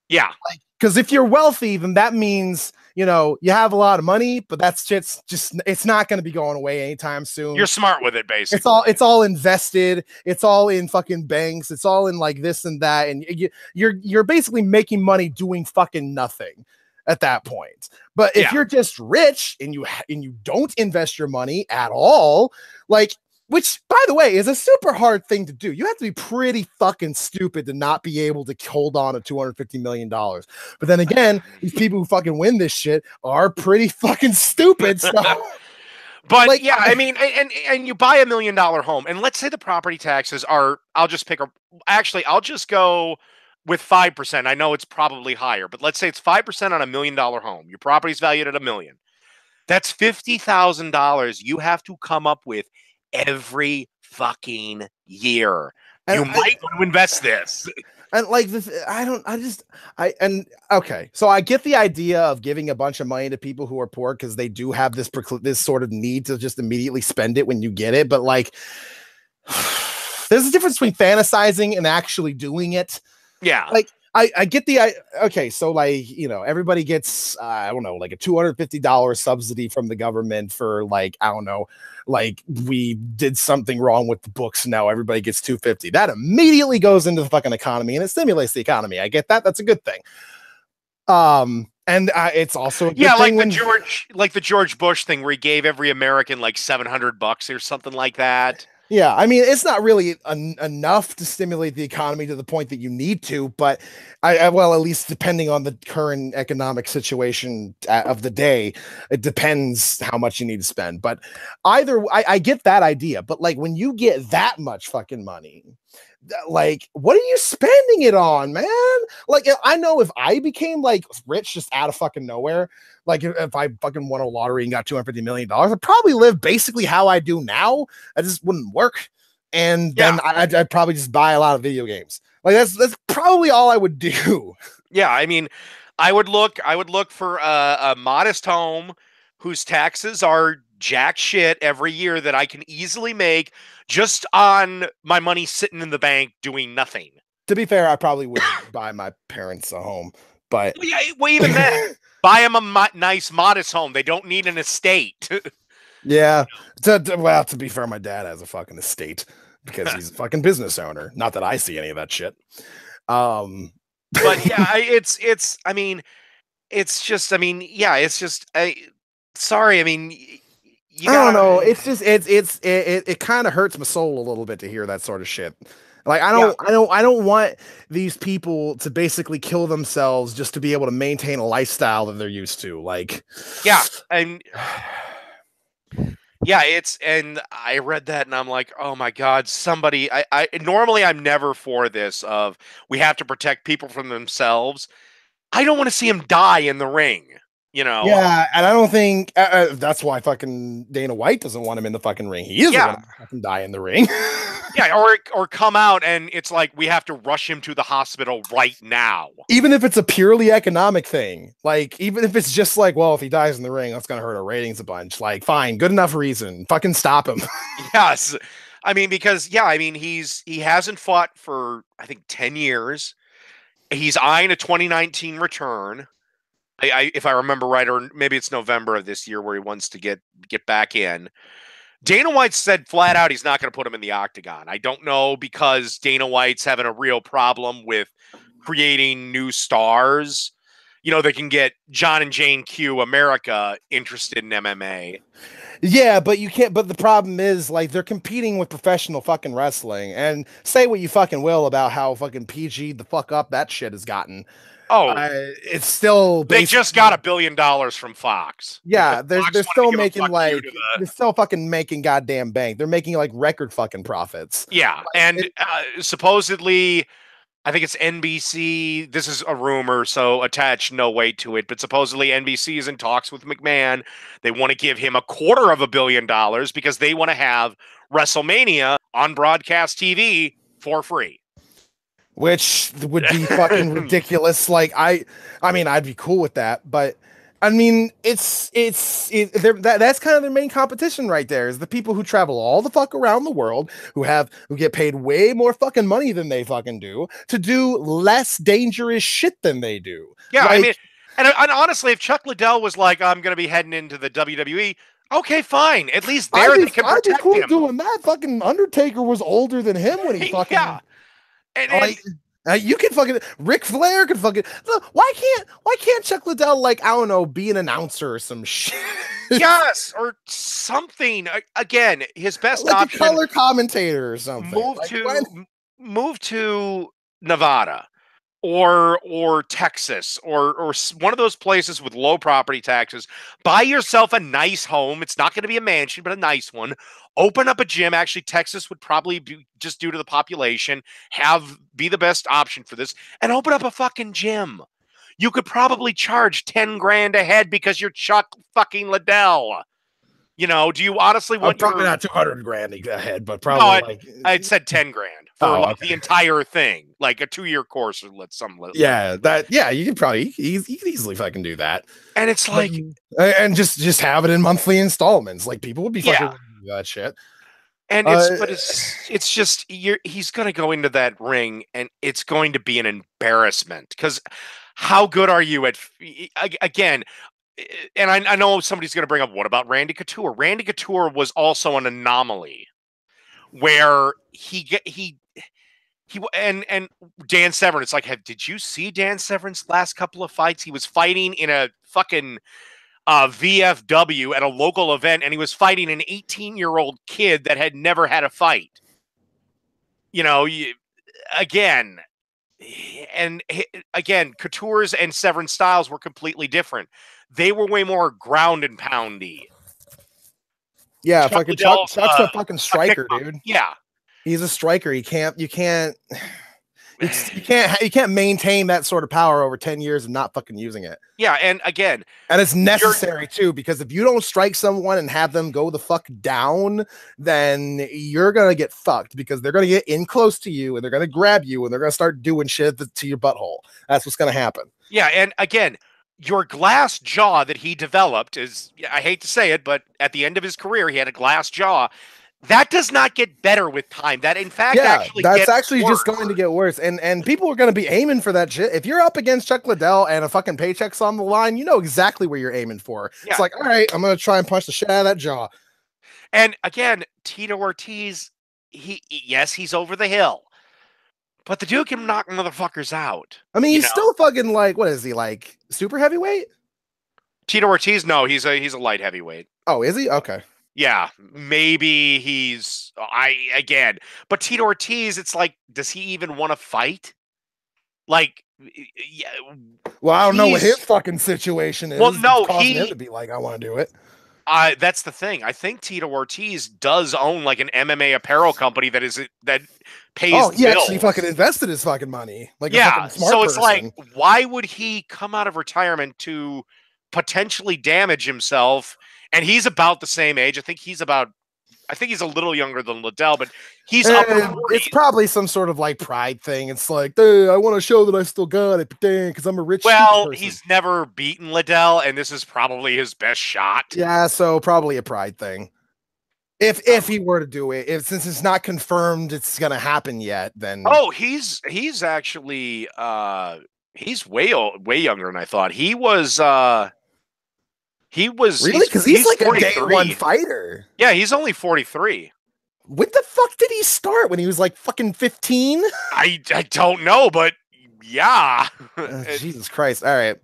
Yeah. Because if you're wealthy, then that means, you know, you have a lot of money, but that's just it's not going to be going away anytime soon. You're smart with it, basically. It's all invested. It's all in fucking banks. It's all in like this and that. And you're basically making money doing fucking nothing at that point. But if you're just rich and you don't invest your money at all, like, which by the way is a super hard thing to do. You have to be pretty fucking stupid to not be able to hold on to $250 million. But then again, these people who fucking win this shit are pretty fucking stupid. So but like, yeah, I mean, and you buy $1 million home, and let's say the property taxes are, I'll just go with 5%. I know it's probably higher, but let's say it's 5% on $1 million home. Your property's valued at $1 million. That's $50,000 you have to come up with every fucking year. You might want to invest this. And like this, okay. So I get the idea of giving a bunch of money to people who are poor because they do have this sort of need to just immediately spend it when you get it. But like, there's a difference between fantasizing and actually doing it. Yeah. Like I get okay, so like, you know, everybody gets I don't know, like a $250 subsidy from the government for like, I don't know, like we did something wrong with the books, now everybody gets 250. That immediately goes into the fucking economy and it stimulates the economy. I get that. That's a good thing. And it's also a good Yeah, thing like the George Bush thing where he gave every American like $700 or something like that. yeah, I mean, it's not really enough to stimulate the economy to the point that you need to, but well, at least depending on the current economic situation of the day, it depends how much you need to spend. But I get that idea, but like when you get that much fucking money, like what are you spending it on, man? Like I know if I became like rich just out of fucking nowhere, like if I fucking won a lottery and got $250 million, I'd probably live basically how I do now. I just wouldn't work, and then I'd probably just buy a lot of video games. Like that's probably all I would do. Yeah, I mean, I would look for a modest home whose taxes are jack shit every year that I can easily make just on my money sitting in the bank doing nothing. To be fair, I probably would buy my parents a home, but well, even then, buy them a nice, modest home. They don't need an estate. yeah. Well, to be fair, my dad has a fucking estate because he's a fucking business owner. Not that I see any of that shit. But yeah, I mean, it's just, I mean, yeah, it's just, sorry, I mean, I don't know. It's just, it kind of hurts my soul a little bit to hear that sort of shit. Like I don't want these people to basically kill themselves just to be able to maintain a lifestyle that they're used to. Like, yeah, and yeah, and I read that and I'm like, oh my God, somebody, I normally I'm never for this of we have to protect people from themselves. I don't want to see him die in the ring, you know? Yeah, and I don't think that's why fucking Dana White doesn't want him in the fucking ring. He doesn't want him to fucking die in the ring. Yeah, or come out and it's like we have to rush him to the hospital right now. Even if it's a purely economic thing, like even if it's just like, well, if he dies in the ring, that's gonna hurt our ratings a bunch. Like, fine, good enough reason. Fucking stop him. Yes, I mean because I mean he hasn't fought for I think 10 years. He's eyeing a 2019 return. If I remember right, or maybe it's November of this year where he wants to get back in. Dana White said flat out he's not going to put him in the octagon. I don't know because Dana White's having a real problem with creating new stars. You know, they can get John and Jane Q America interested in MMA. Yeah, but you can't. But the problem is, like, they're competing with professional fucking wrestling. And say what you fucking will about how fucking PG the fuck up that shit has gotten. Oh, it's still they just got $1 billion from Fox. Yeah, they're still making like they're still fucking making goddamn bank. They're making like record fucking profits. Yeah, and supposedly, I think it's NBC. This is a rumor, so attach no weight to it. But supposedly NBC is in talks with McMahon. They want to give him $250 million because they want to have WrestleMania on broadcast TV for free. Which would be fucking ridiculous. Like I mean, I'd be cool with that, but I mean, that's kind of their main competition right there is the people who travel all the fuck around the world who get paid way more fucking money than they fucking do to do less dangerous shit than they do. Yeah, like, I mean, and honestly, if Chuck Liddell was like, I'm going to be heading into the WWE, okay, fine. At least they can protect I'd be cool him. Doing that. Fucking Undertaker was older than him when he fucking. Yeah. You can fucking Ric Flair could fucking look, why can't Chuck Liddell, like, I don't know, be an announcer or some shit? Yes, or something. Again, his best like option, a color commentator or something. Move to Nevada or Texas or one of those places with low property taxes. Buy yourself a nice home. It's not going to be a mansion, but a nice one. Open up a gym. Actually, Texas would probably be, just due to the population, be the best option for this. And open up a fucking gym. You could probably charge 10 grand a head because you're Chuck fucking Liddell. You know, do you honestly want probably not 200 grand a head, but probably I'd said 10 grand for the entire thing, like a 2-year course or you could probably you could easily fucking do that. And it's like, and just have it in monthly installments. Like people would be fucking do that shit. And Uh, it's just he's going to go into that ring and it's going to be an embarrassment because how good are you at again? And I know somebody's going to bring up what about Randy Couture? Randy Couture was also an anomaly where and Dan Severn. It's like, did you see Dan Severn's last couple of fights? He was fighting in a fucking VFW at a local event, and he was fighting an 18-year-old kid that had never had a fight. You know, again, and again, Couture's and Severn's styles were completely different. They were way more ground and poundy. yeah, fucking Chuck's a fucking striker, dude. Yeah, he's a striker. You can't maintain that sort of power over 10 years and not fucking using it. Yeah, and again, and it's necessary too, because if you don't strike someone and have them go the fuck down, then you're gonna get fucked, because they're gonna get in close to you and they're gonna grab you and they're gonna start doing shit to your butthole. That's what's gonna happen. Yeah, and again, your glass jaw that he developed is, I hate to say it, but at the end of his career, he had a glass jaw. That does not get better with time. That, in fact, that's actually just going to get worse. And people are going to be aiming for that shit. If you're up against Chuck Liddell and a fucking paycheck's on the line, you know exactly where you're aiming for. Yeah. It's like, all right, I'm going to try and punch the shit out of that jaw. And again, Tito Ortiz, he's over the hill, but the dude can knock motherfuckers out. I mean, he's still fucking like, what is he, like super heavyweight? Tito Ortiz, no, he's a light heavyweight. Oh, is he? Okay. Yeah, maybe he's but Tito Ortiz, it's like, does he even want to fight? Like, yeah. Well, I don't know what his fugging situation is. Well, no, him to be like, I want to do it. That's the thing. I think Tito Ortiz does own like an MMA apparel company that pays. Oh, he actually fucking invested his fucking money. Like, yeah. So it's person. like, why would he come out of retirement to potentially damage himself? And he's about the same age. I think he's a little younger than Liddell, but he's up. It's probably some sort of like pride thing. It's like, I want to show that I still got it, because I'm a rich. Well, he's never beaten Liddell, and this is probably his best shot. Yeah, so probably a pride thing. If he were to do it, since it's not confirmed it's gonna happen yet, then he's actually he's way younger than I thought. He was really, because he's like 43. A day one fighter. Yeah, he's only 43. When the fuck did he start? When he was like fucking 15? I don't know, but yeah. Jesus Christ. All right.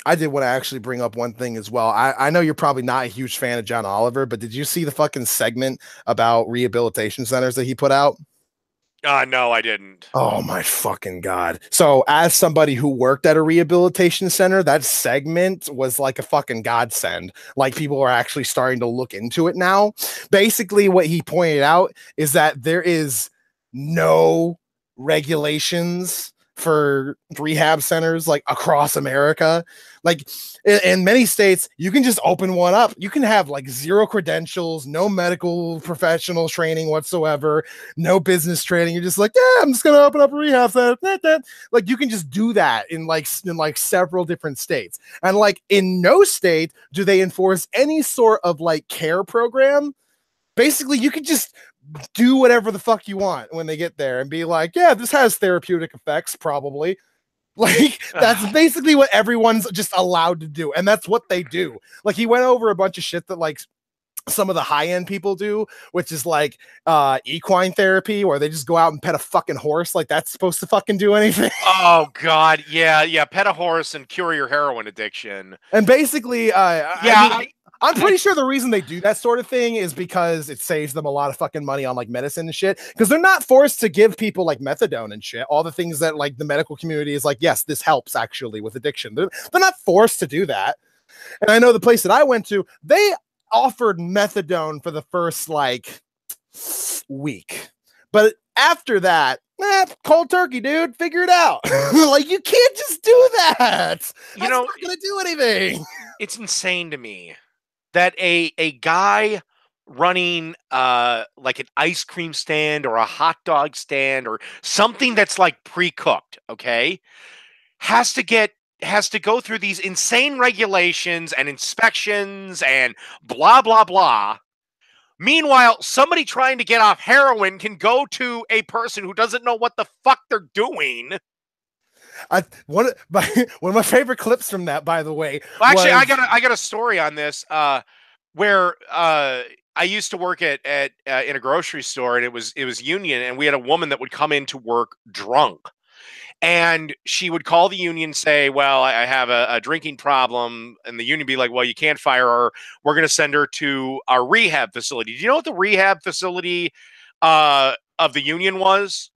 I did want to actually bring up one thing as well. I know you're probably not a huge fan of John Oliver, but did you see the fucking segment about rehabilitation centers that he put out? No, I didn't. Oh my fucking God. So as somebody who worked at a rehabilitation center, that segment was like a fucking godsend. Like, people are actually starting to look into it now. Basically, what he pointed out is that there is no regulations for rehab centers like across America. Like, in many states, you can just open one up. You can have like zero credentials, no medical professional training whatsoever, no business training. You're just like, yeah, I'm just gonna open up a rehab center. Like, you can just do that in several different states. And like, in no state do they enforce any sort of like care program. Basically, you could just do whatever the fuck you want when they get there and be like, yeah, this has therapeutic effects, probably. Like, that's basically what everyone's just allowed to do. And that's what they do. Like, he went over a bunch of shit that like some of the high-end people do, which is like equine therapy, where they just go out and pet a fucking horse. Like, that's supposed to fucking do anything. Oh God. Yeah. Pet a horse and cure your heroin addiction. And basically, I'm pretty sure the reason they do that sort of thing is because it saves them a lot of fucking money on like medicine and shit. Because they're not forced to give people like methadone and shit. All the things that like the medical community is like, yes, this helps actually with addiction. They're not forced to do that. And I know the place that I went to, they offered methadone for the first like week. But after that, cold turkey, dude. Figure it out. Like, you can't just do that. That's not gonna do anything. It's insane to me that a guy running like an ice cream stand or a hot dog stand or something that's like pre-cooked, okay, has to go through these insane regulations and inspections and blah blah blah, Meanwhile, somebody trying to get off heroin can go to a person who doesn't know what the fuck they're doing. One of my favorite clips from that, by the way. Well, actually, I got a story on this where I used to work at in a grocery store, and it was union, and we had a woman that would come into work drunk. And she would call the union, say, well, I have a drinking problem. And the union be like, well, you can't fire her. We're going to send her to our rehab facility. Do you know what the rehab facility of the union was?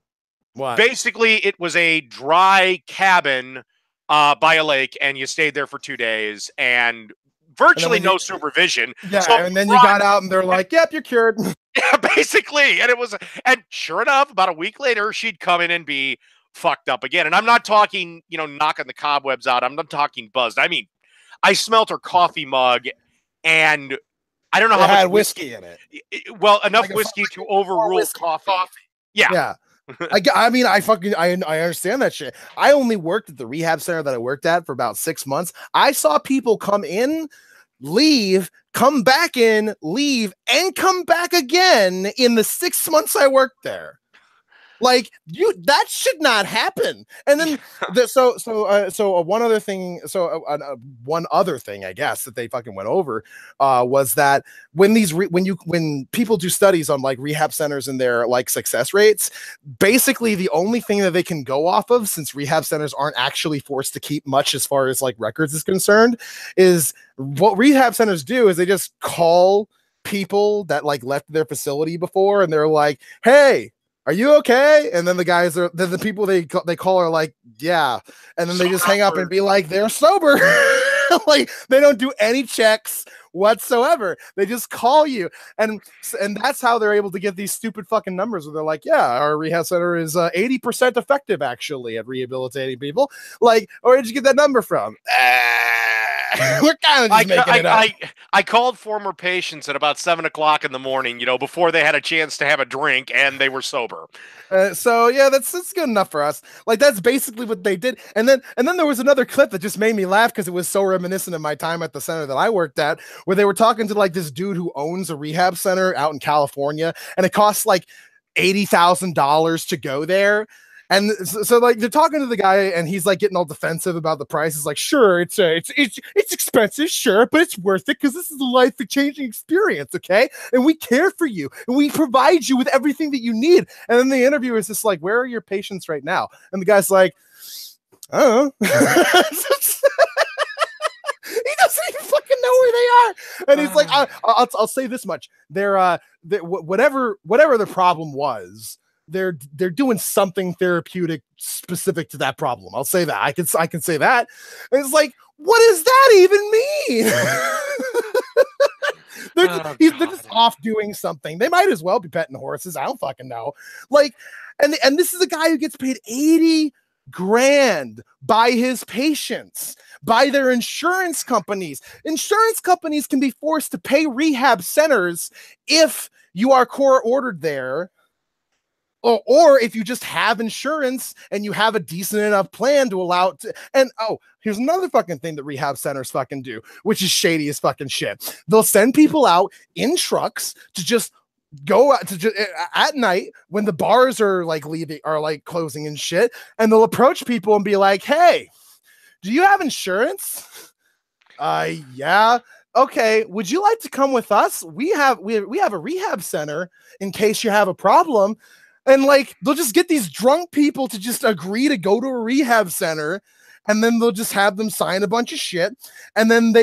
What? Basically, it was a dry cabin by a lake, and you stayed there for 2 days and virtually no supervision. Yeah, so and then you got out and they're like, yep, you're cured. Yeah, basically. And sure enough, about a week later, she'd come in and be fucked up again. And I'm not talking, knocking the cobwebs out. I'm not talking buzzed. I mean, I smelt her coffee mug, and I don't know how much had whiskey in it. Well, enough whiskey to overrule coffee. Yeah. I mean, I understand that shit. I only worked at the rehab center that I worked at for about 6 months. I saw people come in, leave, come back in, leave, and come back again in the 6 months I worked there. Like, that should not happen. And then one other thing, I guess, that they fucking went over was that when people do studies on like rehab centers and their like success rates, basically the only thing that they can go off of, since rehab centers aren't actually forced to keep much as far as like records is concerned, is what rehab centers do is they just call people that like left their facility before, and they're like, hey, are you okay? And then the people they call are like, yeah. And then they just hang up and be like, they're sober. Like, they don't do any checks whatsoever. They just call you. And that's how they're able to get these stupid fucking numbers where they're like, yeah, our rehab center is 80% effective actually at rehabilitating people. Like, where did you get that number from? We're kind of just making it up. I called former patients at about 7 o'clock in the morning, before they had a chance to have a drink, and they were sober. So yeah, that's good enough for us. Like, that's basically what they did. And then there was another clip that just made me laugh because it was so reminiscent of my time at the center that I worked at, where they were talking to like this dude who owns a rehab center out in California, and it costs like $80,000 to go there. And so like they're talking to the guy, and he's like getting all defensive about the price. It's like, sure, it's expensive, sure, but it's worth it because this is a life-changing experience, okay? And we care for you, and we provide you with everything that you need. And then the interviewer is just like, where are your patients right now? And the guy's like, I don't know. He doesn't even fucking know where they are. And he's like, I'll say this much: they're whatever the problem was, they're doing something therapeutic specific to that problem. I'll say that. I can say that. And it's like, what does that even mean? They're just off doing something. They might as well be petting horses. I don't fucking know. Like, and this is a guy who gets paid $80,000 by his patients, by their insurance companies. Insurance companies can be forced to pay rehab centers if you are court ordered there. Or if you just have insurance and you have a decent enough plan to allow it to, and here's another fucking thing that rehab centers fucking do, which is shady as fucking shit. They'll send people out in trucks to just go out at night when the bars are like closing and shit, and they'll approach people and be like, hey, do you have insurance? Yeah. Okay, would you like to come with us? We have a rehab center in case you have a problem. And like, they'll just get these drunk people to just agree to go to a rehab center, and then they'll just have them sign a bunch of shit, and then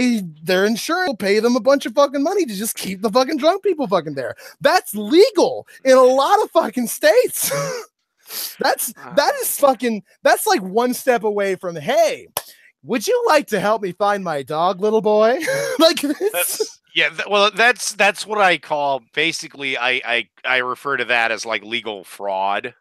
their insurance will pay them a bunch of fucking money to just keep the fucking drunk people fucking there. That's legal in a lot of fucking states. That's like one step away from, hey, would you like to help me find my dog, little boy? Like this. That's what I call, basically, I refer to that as like legal fraud.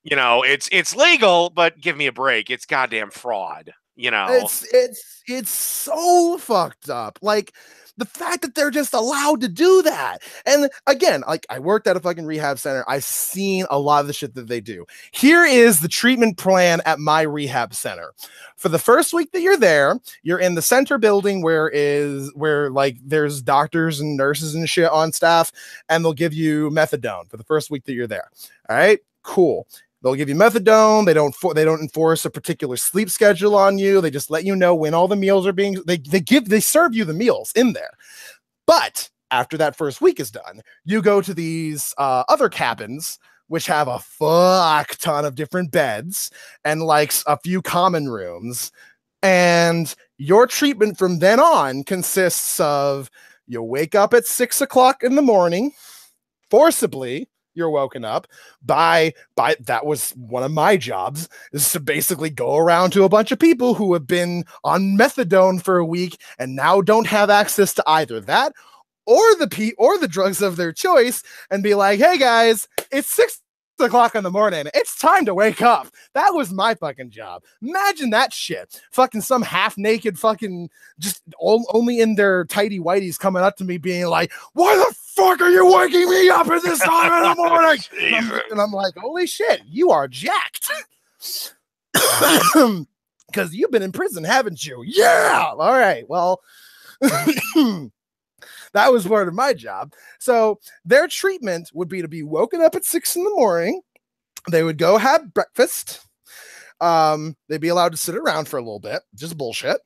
It's legal, but give me a break. It's goddamn fraud. you know. It's so fucked up. Like the fact that they're just allowed to do that. And again, like I worked at a fucking rehab center. I've seen a lot of the shit that they do. Here is the treatment plan at my rehab center. For the first week that you're there, you're in the center building where like there's doctors and nurses and shit on staff, and they'll give you methadone for the first week that you're there. All right, cool. They'll give you methadone. They don't enforce a particular sleep schedule on you. They just let you know when all the meals are being, they serve you the meals in there. But after that first week is done, you go to these other cabins, which have a fuck ton of different beds and like a few common rooms. And your treatment from then on consists of you wake up at 6 o'clock in the morning, forcibly. You're woken up by that was one of my jobs, is to basically go around to a bunch of people who have been on methadone for a week and now don't have access to either that or the drugs of their choice, and be like, hey guys, it's 6 o'clock in the morning. It's time to wake up. That was my fucking job. Imagine that shit. Fucking some half-naked fucking just only in their tighty whities coming up to me being like, why the fuck are you waking me up at this time in the morning? And I'm like, holy shit, you are jacked. Because you've been in prison, haven't you? Yeah. All right. Well, that was part of my job. So their treatment would be to be woken up at 6 in the morning. They would go have breakfast. They'd be allowed to sit around for a little bit. Just bullshit.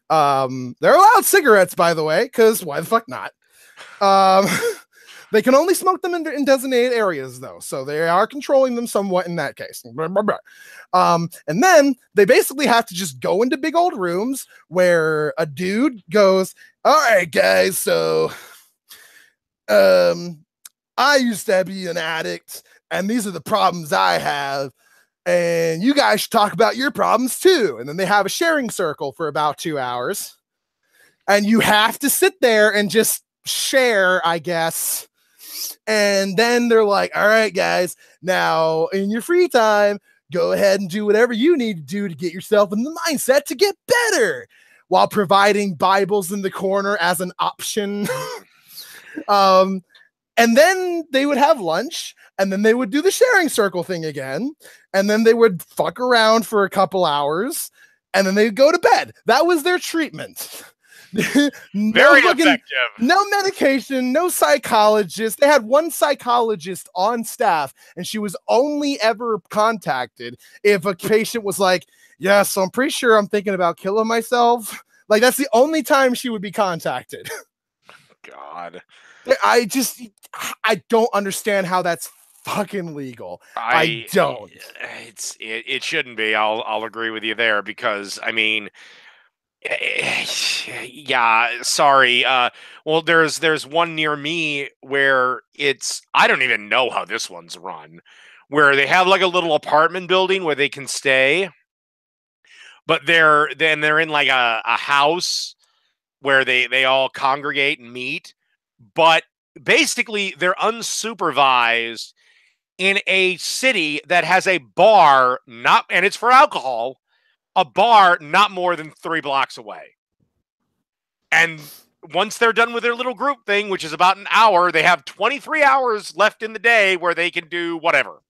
They're allowed cigarettes, by the way, because why the fuck not? They can only smoke them in designated areas, though, so they are controlling them somewhat in that case. And then they basically have to just go into big old rooms where a dude goes, all right, guys, so I used to be an addict, and these are the problems I have, and you guys should talk about your problems, too. And then they have a sharing circle for about 2 hours, and you have to sit there and just share, I guess. And then they're like, all right, guys, now in your free time, go ahead and do whatever you need to do to get yourself in the mindset to get better, while providing Bibles in the corner as an option. And then they would have lunch, and then they would do the sharing circle thing again, and then they would fuck around for a couple hours, and then they'd go to bed. That was their treatment. Very effective. No medication, no psychologist. They had one psychologist on staff, and she was only ever contacted if a patient was like, yeah, so I'm pretty sure I'm thinking about killing myself. Like, that's the only time she would be contacted. God. I don't understand how that's fucking legal. I don't. It shouldn't be. I'll agree with you there, because I mean, yeah, sorry. Well, there's one near me where I don't even know how this one's run, where they have like a little apartment building where they can stay, but they're in like a house where they all congregate and meet, but basically they're unsupervised in a city that has a bar, and it's for alcohol, a bar not more than 3 blocks away. And once they're done with their little group thing, which is about an hour, they have 23 hours left in the day where they can do whatever.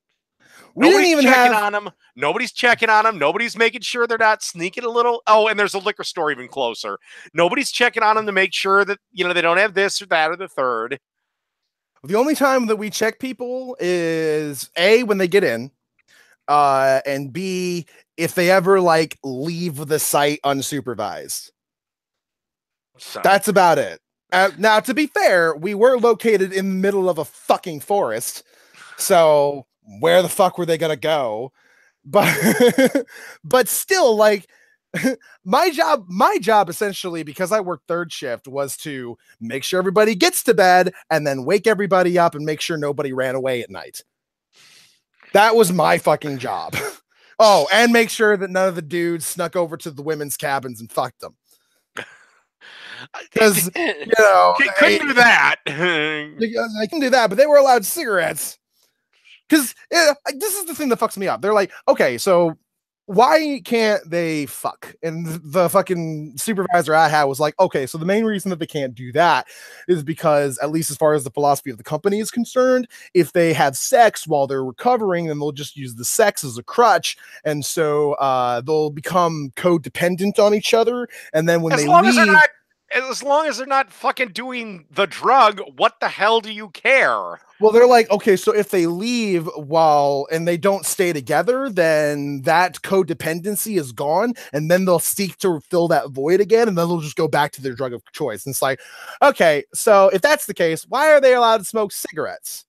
Nobody's checking on them. Nobody's checking on them. Nobody's making sure they're not sneaking a little. Oh, and there's a liquor store even closer. Nobody's checking on them to make sure that, they don't have this or that or the third. The only time that we check people is A, when they get in, and B, if they ever like leave the site unsupervised. So. That's about it. Now, to be fair, we were located in the middle of a fucking forest, so where the fuck were they gonna go? But still, like, my job essentially, because I worked third shift, was to make sure everybody gets to bed and then wake everybody up and make sure nobody ran away at night. That was my fucking job. Oh, and make sure that none of the dudes snuck over to the women's cabins and fucked them. Because, couldn't do that. I can do that, but they were allowed cigarettes. Because this is the thing that fucks me up. They're like, okay, so why can't they fuck? And the fucking supervisor I had was like, okay, so the main reason that they can't do that is because, at least as far as the philosophy of the company is concerned, if they have sex while they're recovering, then they'll just use the sex as a crutch. And so they'll become codependent on each other. And then when As they long as they're leave, not, as long as they're not fucking doing the drug, what the hell do you care? well, they're like, okay, so if they leave while and they don't stay together, then that codependency is gone, and then they'll seek to fill that void again, and then they'll just go back to their drug of choice. And it's like, okay, so if that's the case, why are they allowed to smoke cigarettes?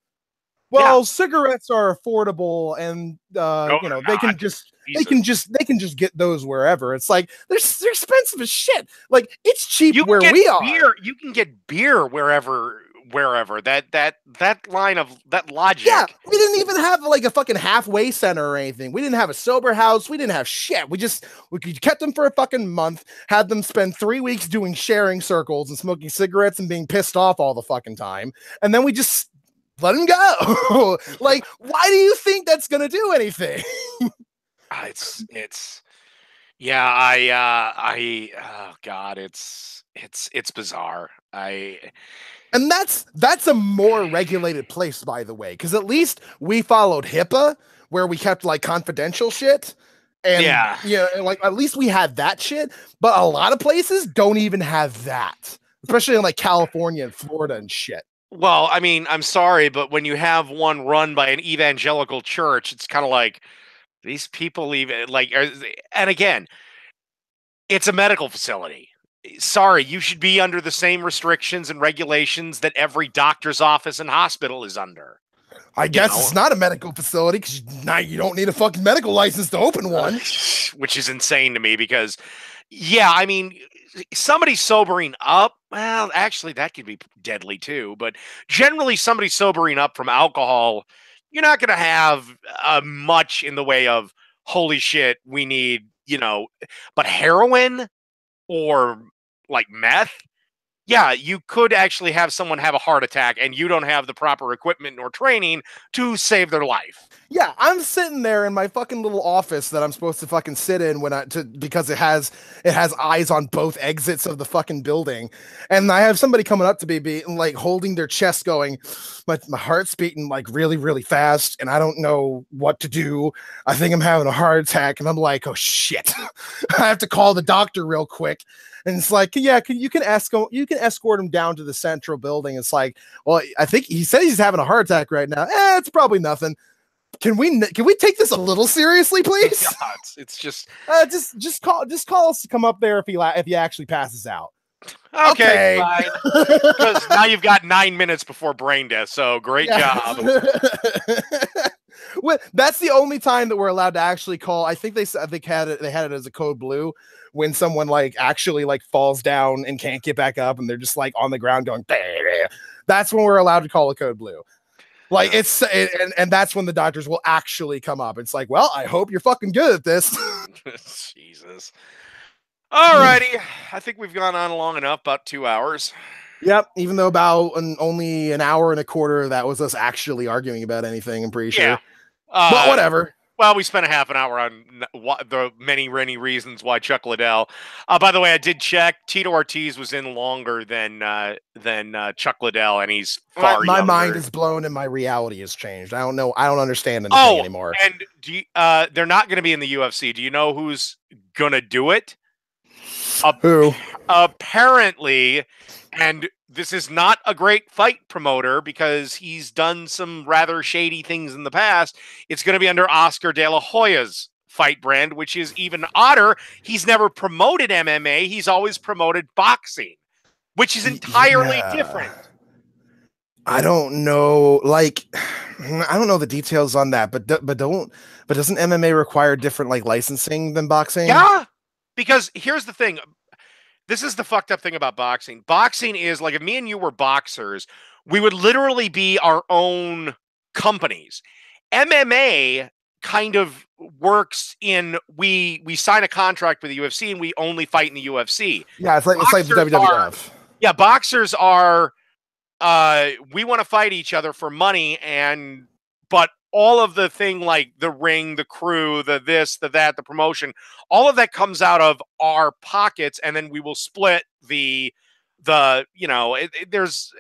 Yeah. Well, cigarettes are affordable, and No, you know, they're not. they can just get those wherever. It's like they're expensive as shit. Like, it's cheap You can where get we are. beer. You can get beer wherever. That line of that logic. Yeah, we didn't even have like a fucking halfway center or anything. We didn't have a sober house. We didn't have shit. We kept them for a fucking month, had them spend 3 weeks doing sharing circles and smoking cigarettes and being pissed off all the fucking time, and then we just let them go. Like, why do you think that's gonna do anything? It's yeah. I oh god, it's bizarre. And that's a more regulated place, by the way, because at least we followed HIPAA, where we kept like confidential shit. And yeah, like at least we had that shit. But a lot of places don't even have that, especially in like California and Florida and shit. Well, I mean, I'm sorry, but when you have one run by an evangelical church, it's kind of like these people even like. And again, it's a medical facility. Sorry, you should be under the same restrictions and regulations that every doctor's office and hospital is under. I guess it's not a medical facility because now you don't need a fucking medical license to open one. Which is insane to me because, yeah, I mean, somebody sobering up, well, actually, that could be deadly too. But generally, somebody sobering up from alcohol, you're not going to have much in the way of, holy shit, we need, but heroin or like meth, yeah, you could actually have someone have a heart attack and you don't have the proper equipment or training to save their life. Yeah, I'm sitting there in my fucking little office that I'm supposed to fucking sit in because it has eyes on both exits of the fucking building, and I have somebody coming up to me, like holding their chest, going, my heart's beating like really really fast, and I don't know what to do. I think I'm having a heart attack, and I'm like, oh shit, I have to call the doctor real quick. And it's like, yeah, you can escort him down to the central building. It's like, well, I think he says he's having a heart attack right now. It's probably nothing. Can we take this a little seriously, please? Yeah, it's just just call us to come up there if he actually passes out. Okay. Fine. Because now you've got 9 minutes before brain death. So great job. Well, that's the only time that we're allowed to actually call. I think they had it as a code blue when someone like actually like falls down and can't get back up and they're just like on the ground going. That's when we're allowed to call a code blue. Like and that's when the doctors will actually come up. It's like, well, I hope you're fucking good at this. Jesus. Alrighty. I think we've gone on long enough, about 2 hours. Yep. Even though about only an hour and a quarter, that was us actually arguing about anything, I'm pretty sure. But whatever. Well, we spent a half an hour on the many reasons why Chuck Liddell. By the way, I did check. Tito Ortiz was in longer than Chuck Liddell, and he's far my younger. mind is blown and my reality has changed. I don't know. I don't understand anything anymore. And they're not going to be in the UFC. Do you know who's going to do it? Who? Apparently, and this is not a great fight promoter because he's done some rather shady things in the past. It's going to be under Oscar De La Hoya's fight brand, which is even odder. He's never promoted MMA. He's always promoted boxing, which is entirely different. I don't know. Like, I don't know the details on that, but doesn't MMA require different like licensing than boxing? Yeah, because here's the thing. This is the fucked up thing about boxing. Boxing is like, if me and you were boxers, we would literally be our own companies. MMA kind of works in we sign a contract with the UFC and we only fight in the UFC. Yeah, it's like the WWF. Boxers are we want to fight each other for money, but all of the thing, like the ring, the crew, the this, the that, the promotion, all of that comes out of our pockets, and then we will split there's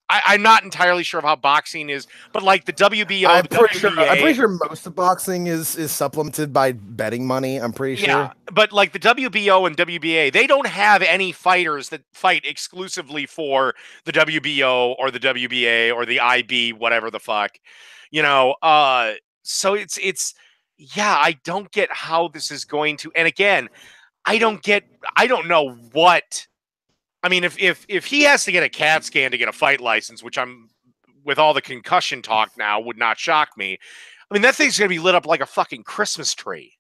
I'm not entirely sure of how boxing is, but like the WBO, I'm the pretty sure. I'm pretty WBA. sure most of boxing is supplemented by betting money. I'm pretty Yeah, sure. but like the WBO and WBA, they don't have any fighters that fight exclusively for the WBO or the WBA or the IB, whatever the fuck. You know, so it's yeah, I don't get how this is going to. And again, I don't know what. I mean, if he has to get a CAT scan to get a fight license, which I'm with all the concussion talk now would not shock me. I mean, that thing's going to be lit up like a fucking Christmas tree.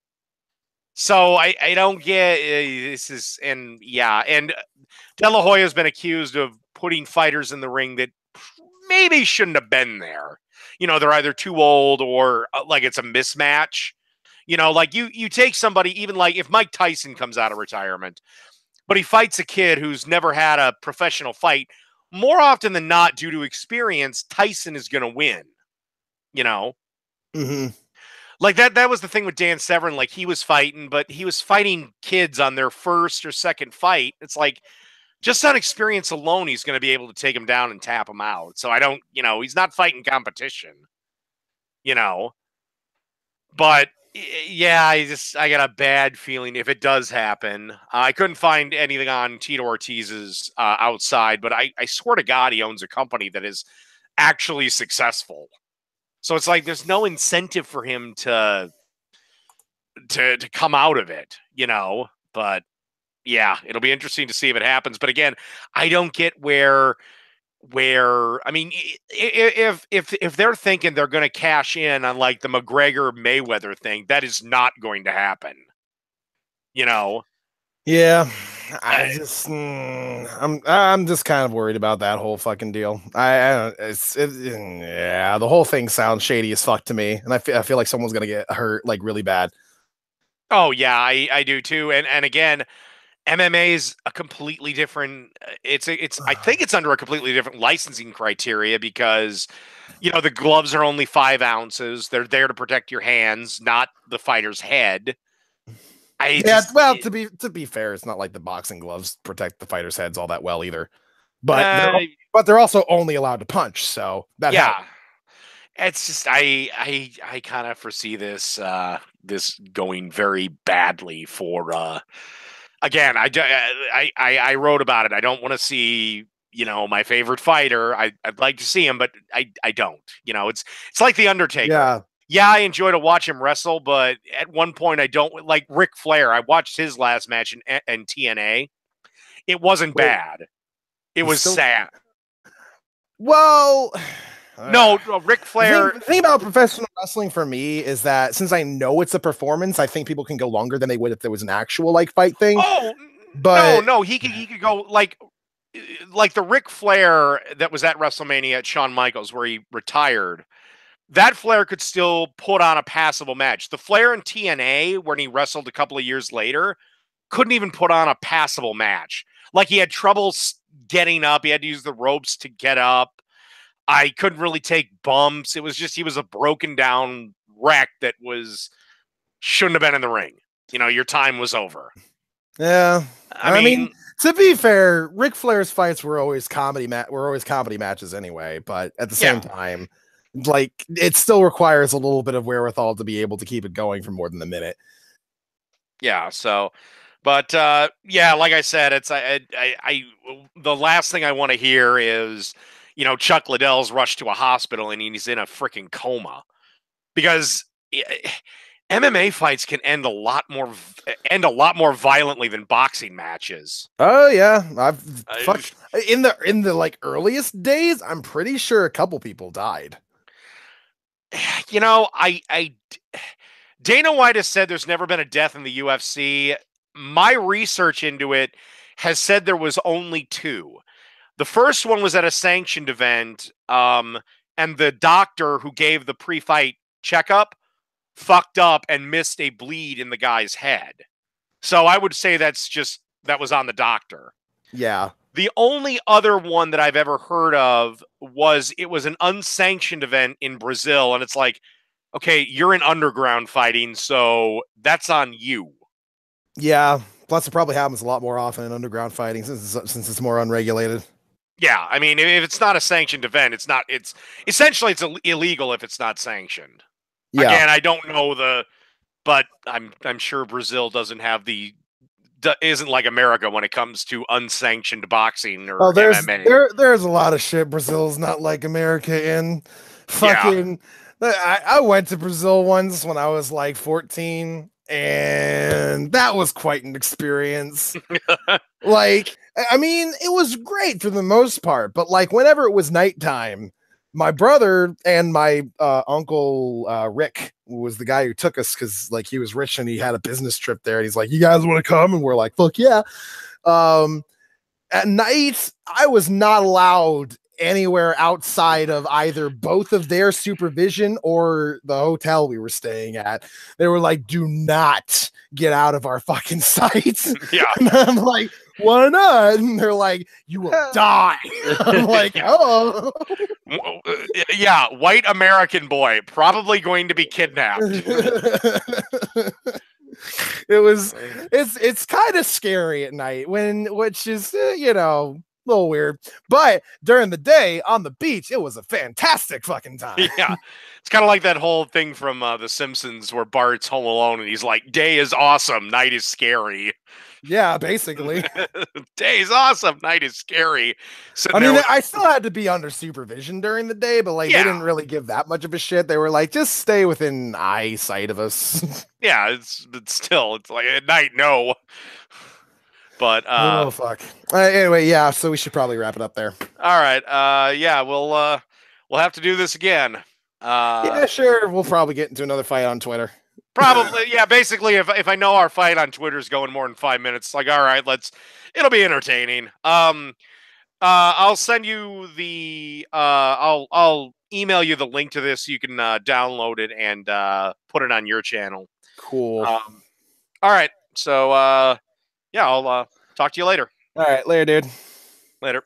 So I don't get this is and yeah, and De La Hoya has been accused of putting fighters in the ring that maybe shouldn't have been there. You know, they're either too old or like it's a mismatch. You know, like you take somebody, even like if Mike Tyson comes out of retirement, but he fights a kid who's never had a professional fight, more often than not, due to experience, Tyson is going to win. You know, Mm-hmm. like that was the thing with Dan Severn. Like he was fighting, but he was fighting kids on their first or second fight. It's like just on experience alone, he's going to be able to take him down and tap him out. So I don't, he's not fighting competition, you know. But yeah, I got a bad feeling if it does happen. I couldn't find anything on Tito Ortiz's outside, but I swear to God, he owns a company that is actually successful. So it's like there's no incentive for him to come out of it, you know. But yeah, it'll be interesting to see if it happens. But again, I don't get where I mean, if they're thinking they're going to cash in on like the McGregor Mayweather thing, that is not going to happen. You know, Yeah, I'm just kind of worried about that whole fucking deal. I don't, yeah, the whole thing sounds shady as fuck to me, and I feel like someone's gonna get hurt like really bad. oh yeah, I do too. And again, MMA is a completely different. It's I think it's under a completely different licensing criteria because the gloves are only 5 ounces. They're there to protect your hands, not the fighter's head. I Yeah, just well, to be fair, it's not like the boxing gloves protect the fighters' heads all that well either. uh, But they're also only allowed to punch, so that helps. yeah. It's just I kind of foresee this going very badly for again I wrote about it. I don't want to see my favorite fighter. I'd like to see him, but I don't. It's like the Undertaker. Yeah. Yeah, I enjoy to watch him wrestle, but at one point I don't like Ric Flair. I watched his last match in TNA. It wasn't Wait, bad. It he's was still sad. well. No, Ric Flair. The thing about professional wrestling for me is that since I know it's a performance, I think people can go longer than they would if there was an actual like fight thing. Oh But no, he could go like the Ric Flair that was at WrestleMania at Shawn Michaels where he retired. That Flair could still put on a passable match. The Flair in TNA when he wrestled a couple of years later couldn't even put on a passable match. Like he had trouble getting up. He had to use the ropes to get up. I couldn't really take bumps. It was just he was a broken down wreck that shouldn't have been in the ring. Your time was over. yeah, I mean, to be fair, Ric Flair's fights were always comedy matches anyway. But at the same time, like it still requires a little bit of wherewithal to be able to keep it going for more than a minute. Yeah. So, but yeah, like I said, it's the last thing I want to hear is Chuck Liddell's rushed to a hospital and he's in a freaking coma because MMA fights can end a lot more violently than boxing matches. Oh yeah, in the like earliest days, I'm pretty sure a couple people died. I Dana White has said there's never been a death in the UFC. My research into it has said there was only 2. The first one was at a sanctioned event, and the doctor who gave the pre-fight checkup fucked up and missed a bleed in the guy's head. So I would say that was on the doctor. Yeah. The only other one that I've ever heard of was an unsanctioned event in Brazil, and it's like, Okay, you're in underground fighting, so that's on you. Yeah. Plus, it probably happens a lot more often in underground fighting since it's more unregulated. Yeah, I mean, if it's not a sanctioned event, it's not. It's essentially it's illegal if it's not sanctioned. Yeah. Again, I don't know but I'm sure Brazil doesn't have isn't like America when it comes to unsanctioned boxing Oh, or MMA. there's a lot of shit Brazil's not like America in. Yeah. Fucking, I went to Brazil once when I was like 14, and that was quite an experience. Like, I mean, it was great for the most part, but like whenever it was nighttime, my brother and my uncle Rick was the guy who took us because like he was rich and he had a business trip there, and he's like, "You guys want to come?" And we're like, "Fuck yeah!" Um, at night, I was not allowed anywhere outside of either both of their supervision or the hotel we were staying at. They were like, "Do not get out of our fucking sight." Yeah. And I'm like, "Why not?" And they're like, "You will die." I'm like, "Oh." Yeah, white American boy probably going to be kidnapped. It's kind of scary at night which is a little weird, but during the day on the beach it was a fantastic fucking time. Yeah, it's kind of like that whole thing from The Simpsons where Bart's home alone and he's like, "Day is awesome, night is scary." Yeah, basically. Day is awesome, night is scary. Sitting I there mean, with I still had to be under supervision during the day, but like they yeah, didn't really give that much of a shit. They were like, just stay within eyesight of us. yeah, it's still it's like at night, no. But Oh fuck. Anyway, yeah, so we should probably wrap it up there. all right, yeah, we'll have to do this again. Yeah, sure. We'll probably get into another fight on Twitter. Probably, yeah. Basically, if I know our fight on Twitter is going more than 5 minutes, like, all right, it'll be entertaining. I'll send you I'll email you the link to this so you can download it and put it on your channel. Cool. All right, so yeah, I'll talk to you later. All right, later, dude. Later.